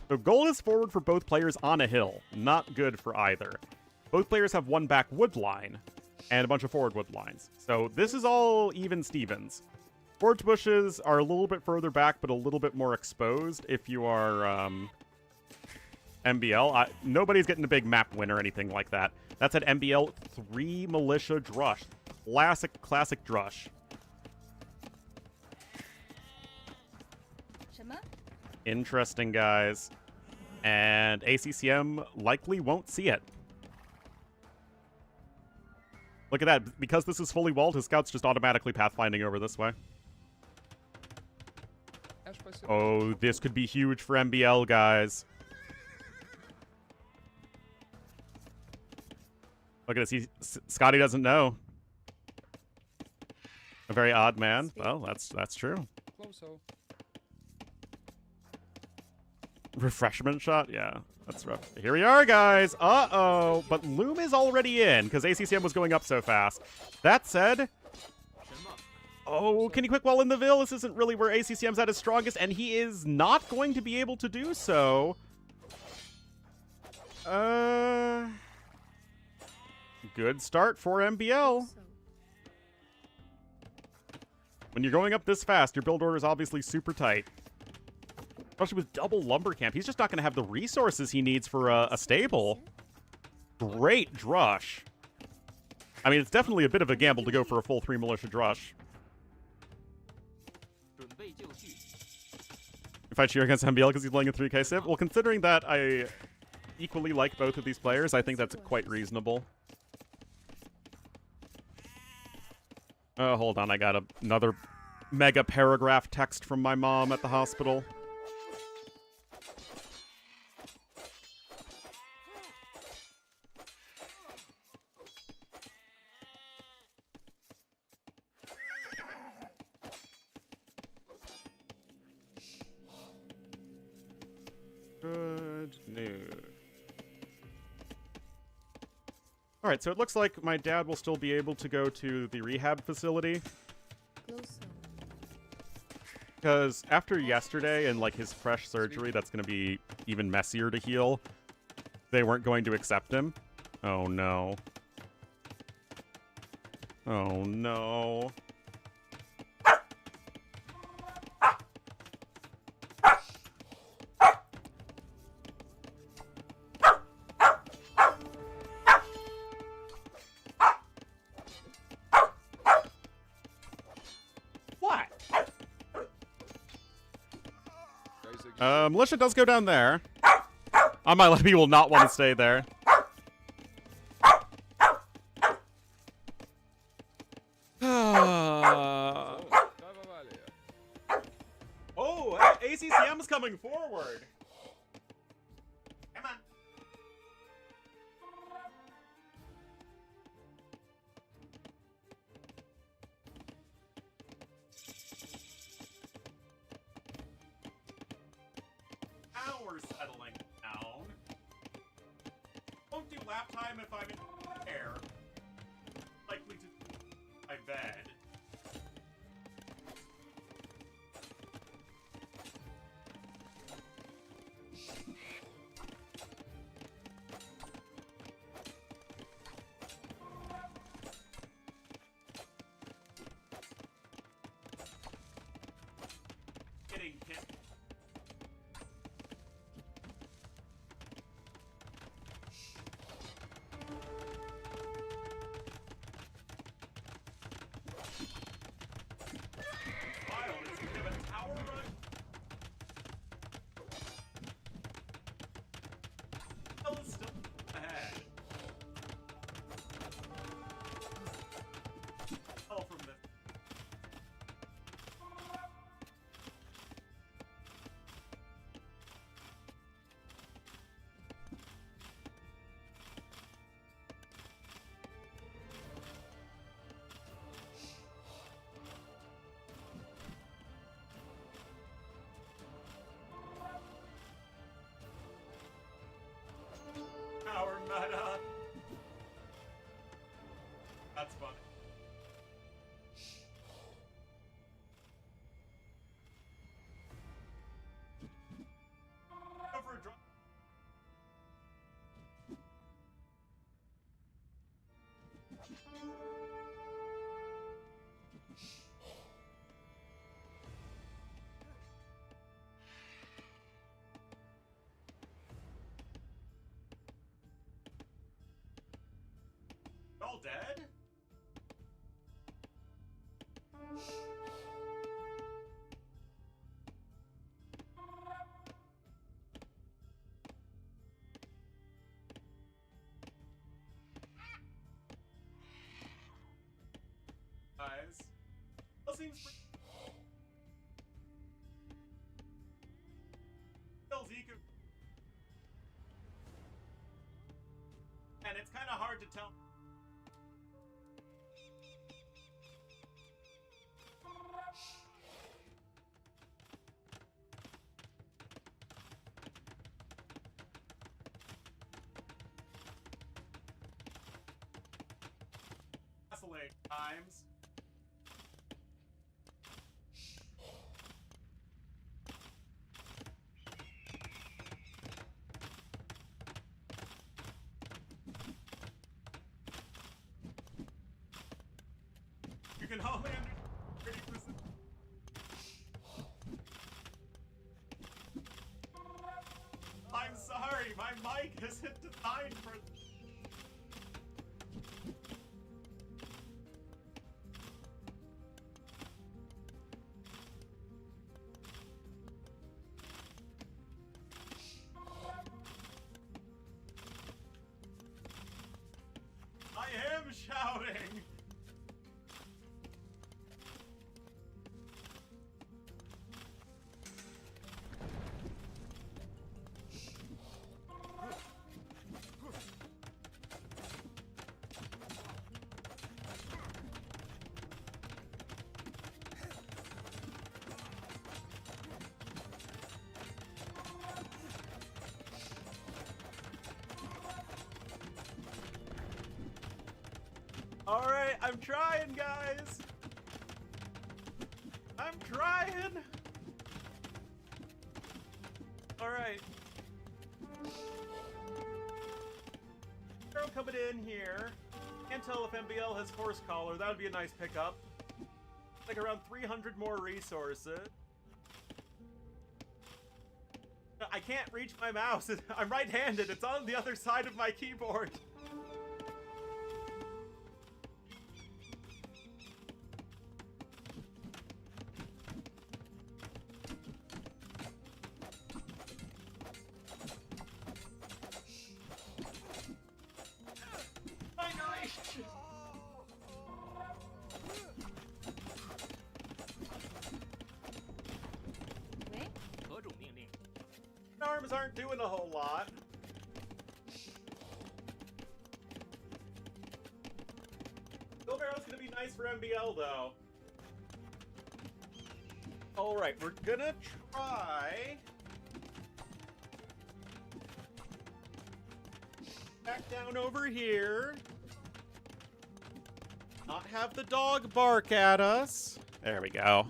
So gold is forward for both players on a hill. Not good for either. Both players have 1 back wood line and a bunch of forward wood lines. So this is all even Stevens. Forge bushes are a little bit further back, but a little bit more exposed if you are MbL. Nobody's getting a big map win or anything like that. That's at MbL 3 militia drush. Classic drush. Interesting, guys. And ACCM likely won't see it. Look at that. Because this is fully walled, his scouts just automatically pathfinding over this way. Oh, this could be huge for MbL, guys. Look at this. Scotty doesn't know. A very odd man. Well, that's true. Refreshment shot? Yeah, that's rough. Here we are, guys. Uh-oh. But Loom is already in, because ACCM was going up so fast. That said... Oh, can he quick wall in the Ville? This isn't really where ACCM's at his strongest, and he is not going to be able to do so. Good start for MbL. When you're going up this fast, your build order is obviously super tight. Especially with double lumber camp. He's just not going to have the resources he needs for a stable. Great drush. I mean, it's definitely a bit of a gamble to go for a full 3 militia drush. If I cheer against MbL because he's playing a 3k civ? Well, considering that I equally like both of these players, I think that's quite reasonable. Oh, hold on. I got another mega paragraph text from my mom at the hospital. Good news. All right, so it looks like my dad will still be able to go to the rehab facility. Because after yesterday and, like, his fresh surgery that's going to be even messier to heal, they weren't going to accept him. Oh, no. Oh, no. What? Militia does go down there. My Leppy will not want to stay there. Oh, ACCM is coming forward. Come on. Now we're settling down. Won't do lap time if I'm in air. Likely to my bed. Getting hit. Wild, it's gonna give a tower run. Hell is still ahead. Hell from this. Power meta. That's funny. Go for a drop. All dead? Guys, that seems pretty. Kills Eco. And it's kind of hard to tell. Vacillate times. You can only under 30%. I'm sorry, my mic has hit design for. I am shouting! I'm trying, guys. I'm trying. All right. Arrow coming in here. Can't tell if MbL has Horse Collar. That would be a nice pickup. Like around 300 more resources. I can't reach my mouse. I'm right-handed. It's on the other side of my keyboard. Arms aren't doing a whole lot. Wheelbarrow's gonna be nice for MbL though. Alright, we're gonna try. Back down over here. Not have the dog bark at us. There we go.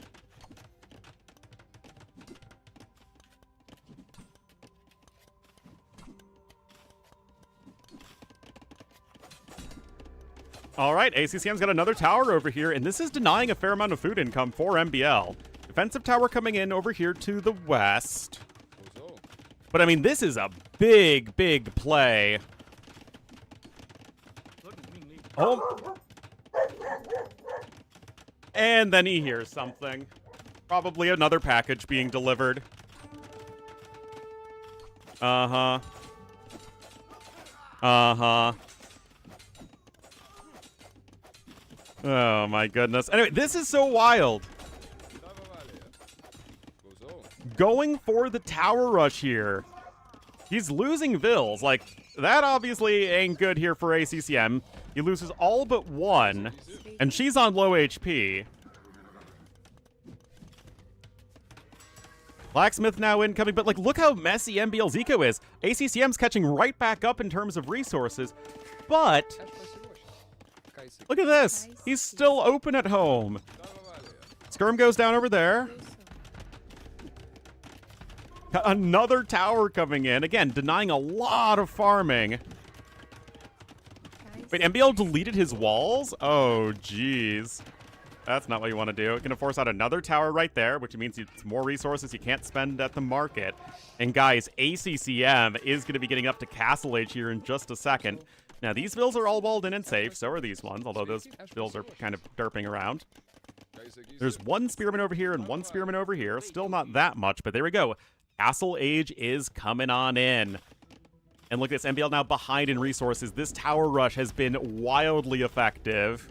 All right, ACCM's got another tower over here, and this is denying a fair amount of food income for MbL. Defensive tower coming in over here to the west. But, I mean, this is a big, big play. Oh. And then he hears something. Probably another package being delivered. Uh-huh. Uh-huh. Oh my goodness. Anyway, this is so wild. Going for the tower rush here. He's losing Vills. Like, that obviously ain't good here for ACCM. He loses all but one, and she's on low HP. Blacksmith now incoming, but like, look how messy MbL's eco is. ACCM's catching right back up in terms of resources, but look at this. He's still open at home. Skirm goes down over there. Another tower coming in. Again, denying a lot of farming. Wait, MbL deleted his walls? Oh, jeez. That's not what you want to do. Gonna force out another tower right there, which means it's more resources you can't spend at the market. And guys, ACCM is gonna be getting up to Castle Age here in just a second. Now, these vills are all walled in and safe, so are these ones, although those vills are kind of derping around. There's one spearman over here and one spearman over here. Still not that much, but there we go. Castle Age is coming on in. And look at this, MbL now behind in resources. This tower rush has been wildly effective.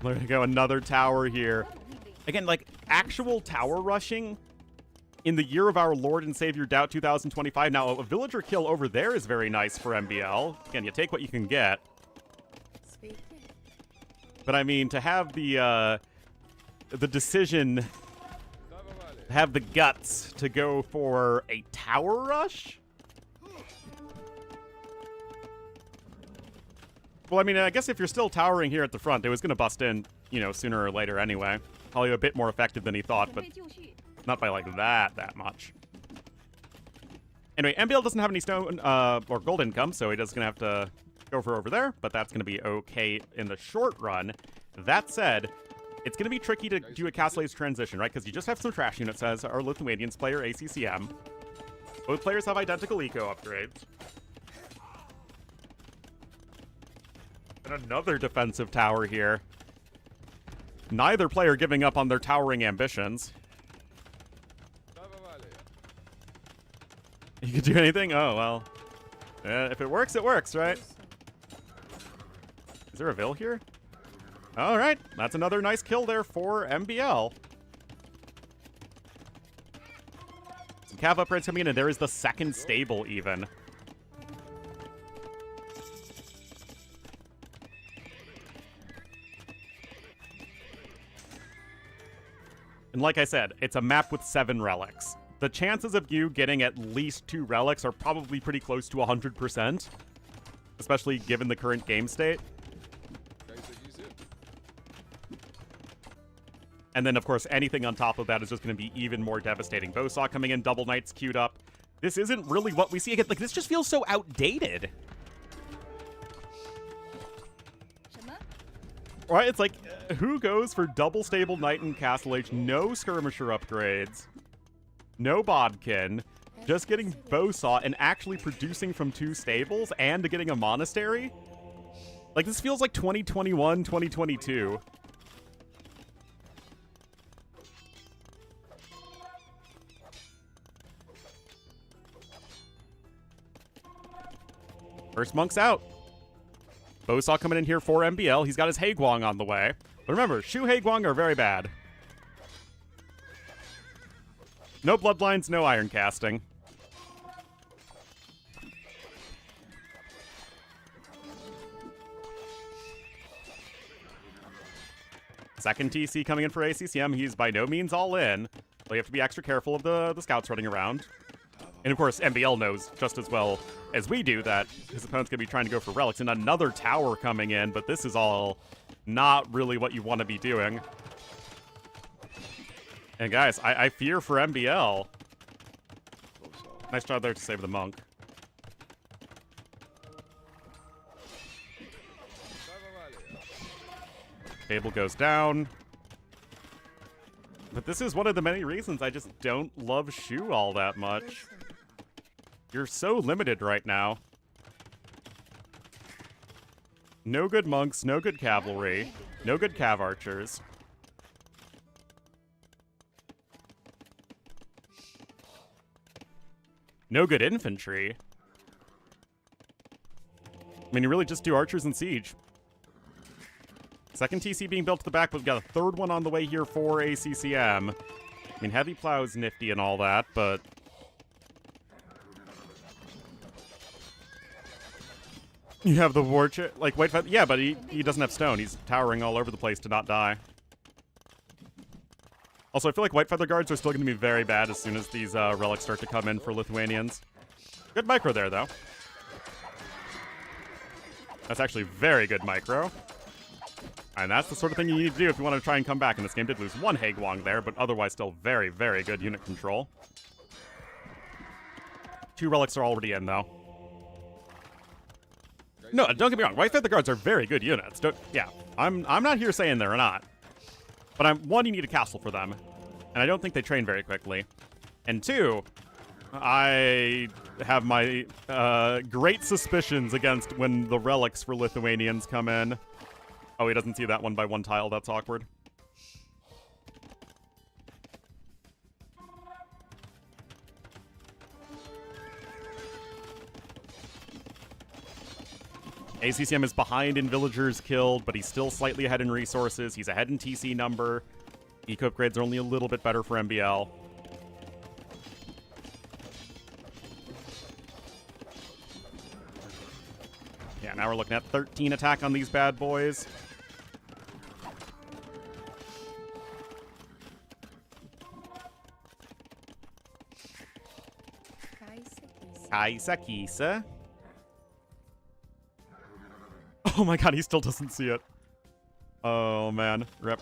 There we go, another tower here. Again, like, actual tower rushing in the year of our Lord and Savior Doubt 2025. Now, a villager kill over there is very nice for MbL. Again, you take what you can get. But I mean, to have the decision, have the guts to go for a tower rush? Well, I mean, I guess if you're still towering here at the front, it was going to bust in, you know, sooner or later anyway. Probably a bit more effective than he thought, but not by, like, that much. Anyway, MbL doesn't have any stone or gold income, so he just going to have to go for over there, but that's going to be okay in the short run. That said, it's going to be tricky to do a Castle Age transition, right? Because you just have some trash units as our Lithuanians player, ACCM. Both players have identical eco upgrades. And another defensive tower here. Neither player giving up on their towering ambitions. You could do anything? Oh, well. If it works, right? Is there a Vill here? All right. That's another nice kill there for MbL. Some cav upgrades coming in, and there is the second stable even. And like I said, it's a map with 7 relics. The chances of you getting at least 2 relics are probably pretty close to 100%, especially given the current game state. And then, of course, anything on top of that is just going to be even more devastating. Bosaw coming in, double knights queued up. This isn't really what we see again. Like, this just feels so outdated. Right? It's like, who goes for double stable knight and Castle Age, no skirmisher upgrades, no bodkin, just getting Bosaw and actually producing from 2 stables and getting a monastery? Like, this feels like 2021, 2022. First monk's out. Bosaw coming in here for MbL. He's got his Haeguang on the way. But remember, Shu Haeguang are very bad. No bloodlines, no iron casting. Second TC coming in for ACCM. He's by no means all in. So you have to be extra careful of the scouts running around. And of course, MbL knows just as well as we do that his opponent's going to be trying to go for relics. And another tower coming in, but this is all not really what you want to be doing. And guys, I fear for MbL. Nice job there to save the monk. Table goes down. But this is one of the many reasons I just don't love Shu all that much. You're so limited right now. No good monks, no good cavalry, no good cav archers. No good infantry. I mean, you really just do archers and siege. Second TC being built to the back, but we've got a third one on the way here for ACCM. I mean, heavy plow is nifty and all that, but... You have the war like, White Feather... Yeah, but he doesn't have stone. He's towering all over the place to not die. Also, I feel like White Feather Guards are still going to be very bad as soon as these relics start to come in for Lithuanians. Good micro there, though. That's actually very good micro. And that's the sort of thing you need to do if you want to try and come back. And this game did lose one Haeguang there, but otherwise still very, very good unit control. 2 relics are already in, though. No, don't get me wrong. White Feather Guards are very good units. Yeah, I'm not here saying they're not. But one, you need a castle for them. And I don't think they train very quickly. And 2, I have my great suspicions against when the relics for Lithuanians come in. Oh, he doesn't see that one by 1 tile. That's awkward. ACCM is behind in villagers killed, but he's still slightly ahead in resources. He's ahead in TC number. Eco upgrades are only a little bit better for MbL. Yeah, now we're looking at 13 attack on these bad boys. Kaisa Kisa. Oh my god, he still doesn't see it. Oh man, rip.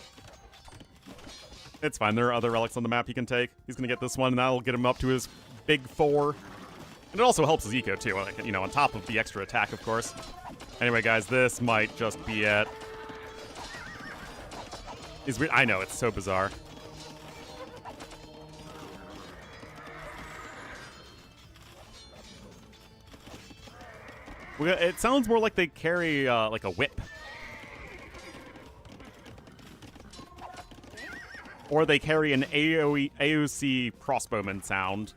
It's fine, there are other relics on the map he can take. He's gonna get this one, and that'll get him up to his big 4. And it also helps his eco too, like, you know, on top of the extra attack, of course. Anyway, guys, this might just be it. I know, it's so bizarre. It sounds more like they carry, like a whip. Or they carry an AOC crossbowman sound.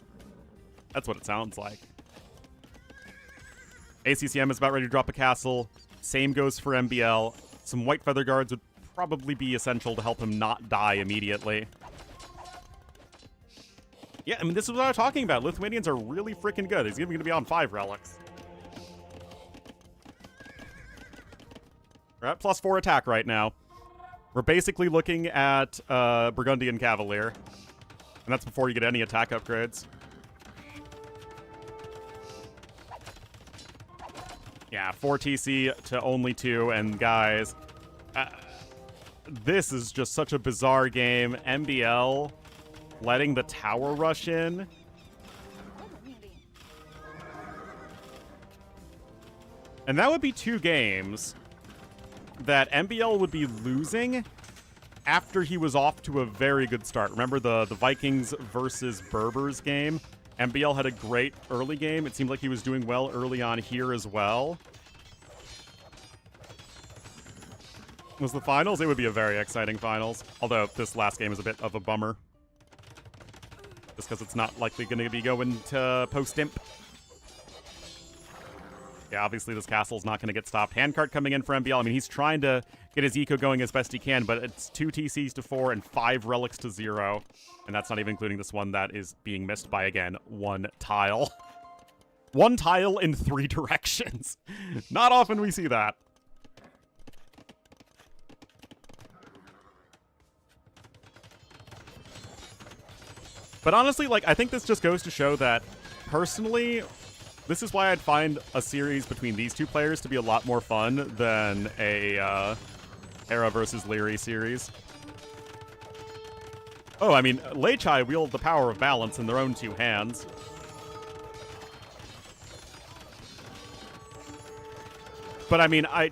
That's what it sounds like. ACCM is about ready to drop a castle. Same goes for MbL. Some White Feather Guards would probably be essential to help him not die immediately. Yeah, I mean, this is what I was talking about. Lithuanians are really freaking good. He's even going to be on 5 relics. We're at +4 attack right now. We're basically looking at Burgundian Cavalier. And that's before you get any attack upgrades. Yeah, 4 TC to only 2. And guys, this is just such a bizarre game. MbL letting the tower rush in. And that would be 2 games that MbL would be losing after he was off to a very good start. Remember the Vikings versus Berbers game? MbL had a great early game. It seemed like he was doing well early on here as well. Was the finals? It would be a very exciting finals. Although this last game is a bit of a bummer. Just because it's not likely going to be going to post-imp. Yeah, obviously this castle's not going to get stopped. Handcart coming in for MbL. I mean, he's trying to get his eco going as best he can, but it's 2 TCs to 4 and 5 relics to 0. And that's not even including this one that is being missed by, again, 1 tile. 1 tile in 3 directions. Not often we see that. But honestly, like, I think this just goes to show that, personally, this is why I'd find a series between these 2 players to be a lot more fun than a Hera versus Leary series. Oh, I mean, Leichai wield the power of balance in their own 2 hands. But I mean, I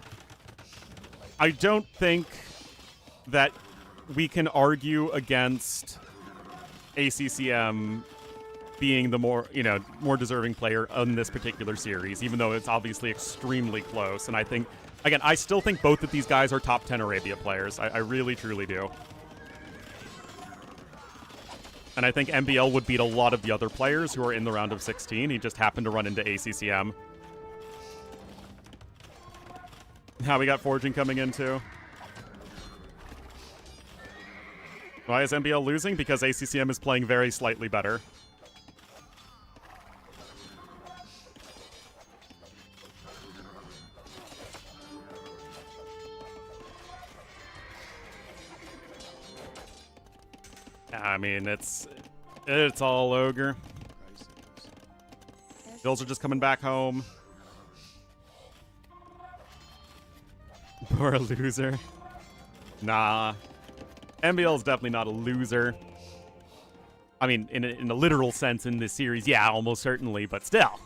don't think that we can argue against ACCM being the more deserving player in this particular series, even though it's obviously extremely close. And I think, again, I still think both of these guys are top 10 Arabia players. I really, truly do. And I think MbL would beat a lot of the other players who are in the round of 16. He just happened to run into ACCM. Now we got Forging coming in too. Why is MbL losing? Because ACCM is playing very slightly better. I mean, it's all ogre. Bills are just coming back home. Poor loser. Nah. MbL is definitely not a loser. I mean, in a literal sense in this series, yeah, almost certainly, but still.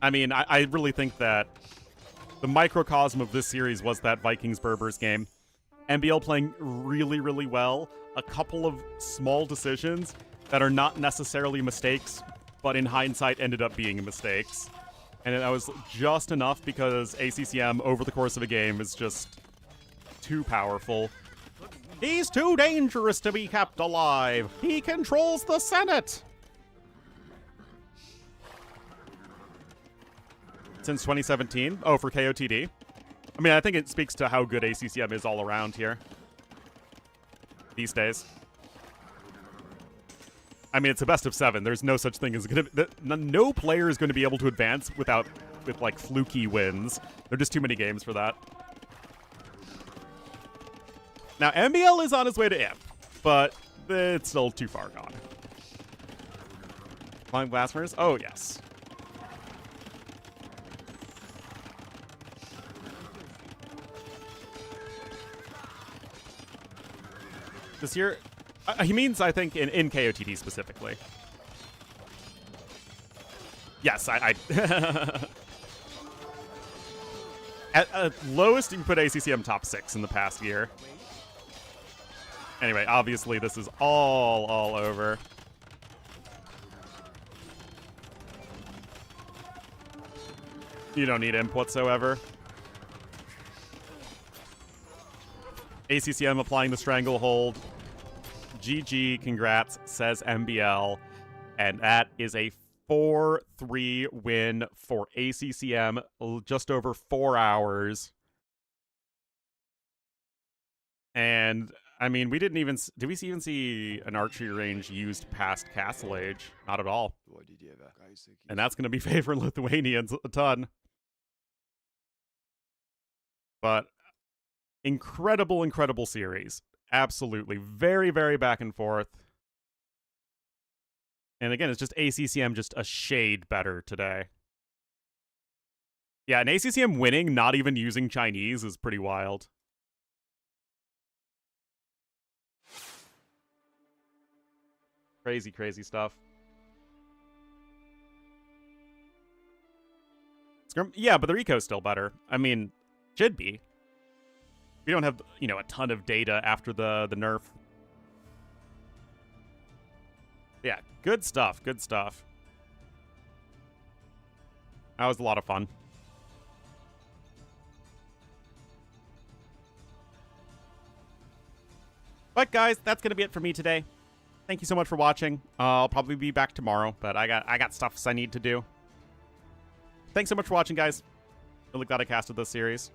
I mean, I really think that the microcosm of this series was that Vikings-Berbers game. MbL playing really, really well. A couple of small decisions that are not necessarily mistakes, but in hindsight ended up being mistakes. And that was just enough because ACCM, over the course of a game, is just too powerful. He's too dangerous to be kept alive. He controls the Senate. Since 2017. Oh, for KOTD. I mean, I think it speaks to how good ACCM is all around here these days. I mean, it's a best of 7. There's no such thing as no player is going to be able to advance with like fluky wins. There are just too many games for that. Now, MbL is on his way to imp, but it's still too far gone. Flying Blasphemers? Oh, yes. This year, he means, I think, in KOTD specifically. Yes, I at lowest, you can put ACCM top 6 in the past year. Anyway, obviously, this is all over. You don't need imp whatsoever. ACCM applying the stranglehold. GG, congrats, says MbL. And that is a 4-3 win for ACCM, just over 4 hours. And, I mean, we didn't even... Did we even see an archery range used past Castle Age? Not at all. And that's going to be favoring Lithuanians a ton. But... incredible, incredible series. Absolutely. Very, very back and forth. And again, it's just ACCM just a shade better today. Yeah, an ACCM winning, not even using Chinese, is pretty wild. Crazy, crazy stuff. Yeah, but their eco's still better. I mean, should be. We don't have, you know, a ton of data after the nerf. Yeah, good stuff, good stuff. That was a lot of fun. But guys, that's gonna be it for me today. Thank you so much for watching. I'll probably be back tomorrow, but I got stuff I need to do. Thanks so much for watching, guys. Really glad I casted this series.